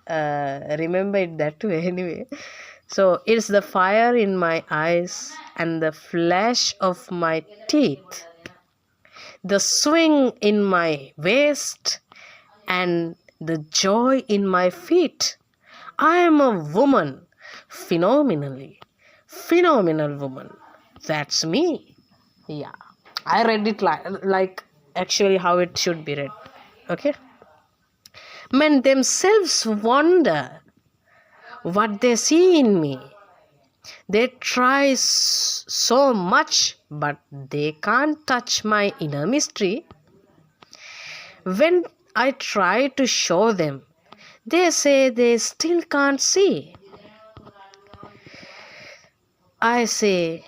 remember it that way anyway. So it's the fire in my eyes and the flash of my teeth, the swing in my waist and the joy in my feet. I am a woman, phenomenal woman. That's me. Yeah, I read it like actually how it should be read, okay? Men themselves wonder what they see in me. They try so much but they can't touch my inner mystery. When I try to show them, they say they still can't see. I say,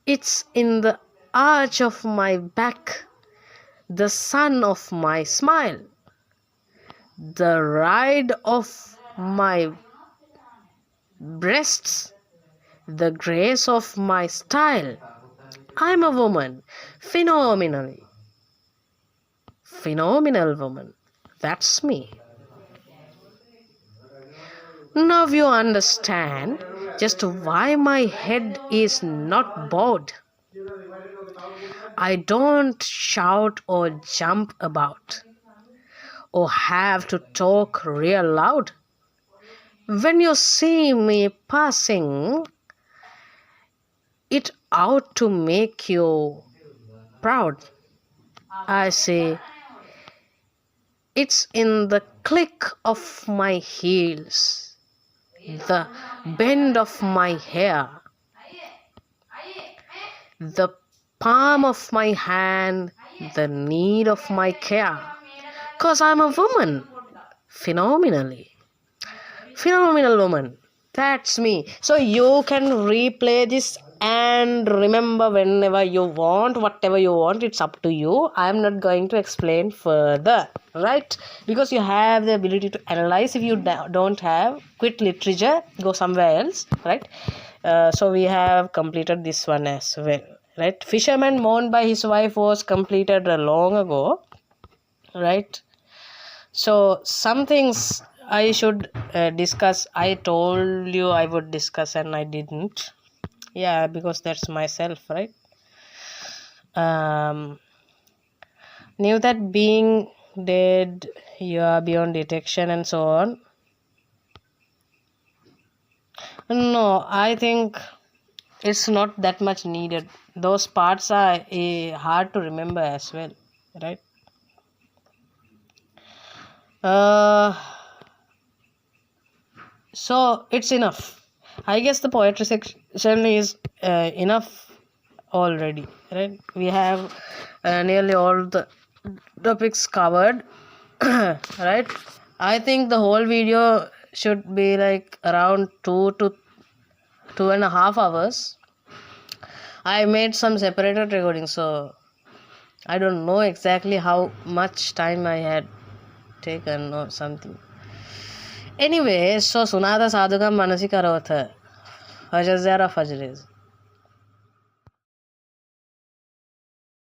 it's in the arch of my back, the sun of my smile, the ride of my breasts, the grace of my style. I'm a woman, phenomenal woman. That's me. Now you understand just why my head is not bowed. I don't shout or jump about or have to talk real loud. When you see me passing, it ought to make you proud. I say, it's in the click of my heels, the bend of my hair, the palm of my hand, the need of my care. 'Cause I'm a woman, phenomenal woman. That's me. So you can replay this and remember whenever you want, whatever you want. It's up to you. I'm not going to explain further, right? Because you have the ability to analyze. If you don't have, quit literature, go somewhere else, right? So we have completed this one as well, right? Fisherman mourned by his wife was completed long ago, right? So some things I should discuss. I told you I would discuss and I didn't. Yeah, because that's myself, right? Knew that being dead, you are beyond detection and so on. No, I think it's not that much needed. Those parts are hard to remember as well, right? So it's enough. I guess the poetry section is enough already, right? We have nearly all the topics covered, right? I think the whole video should be like around 2 to 2.5 hours. I made some separated recordings, so I don't know exactly how much time I had taken or something. Anyway, so Sunada Sadhukam Manasikaratha Fajazara Fajriz.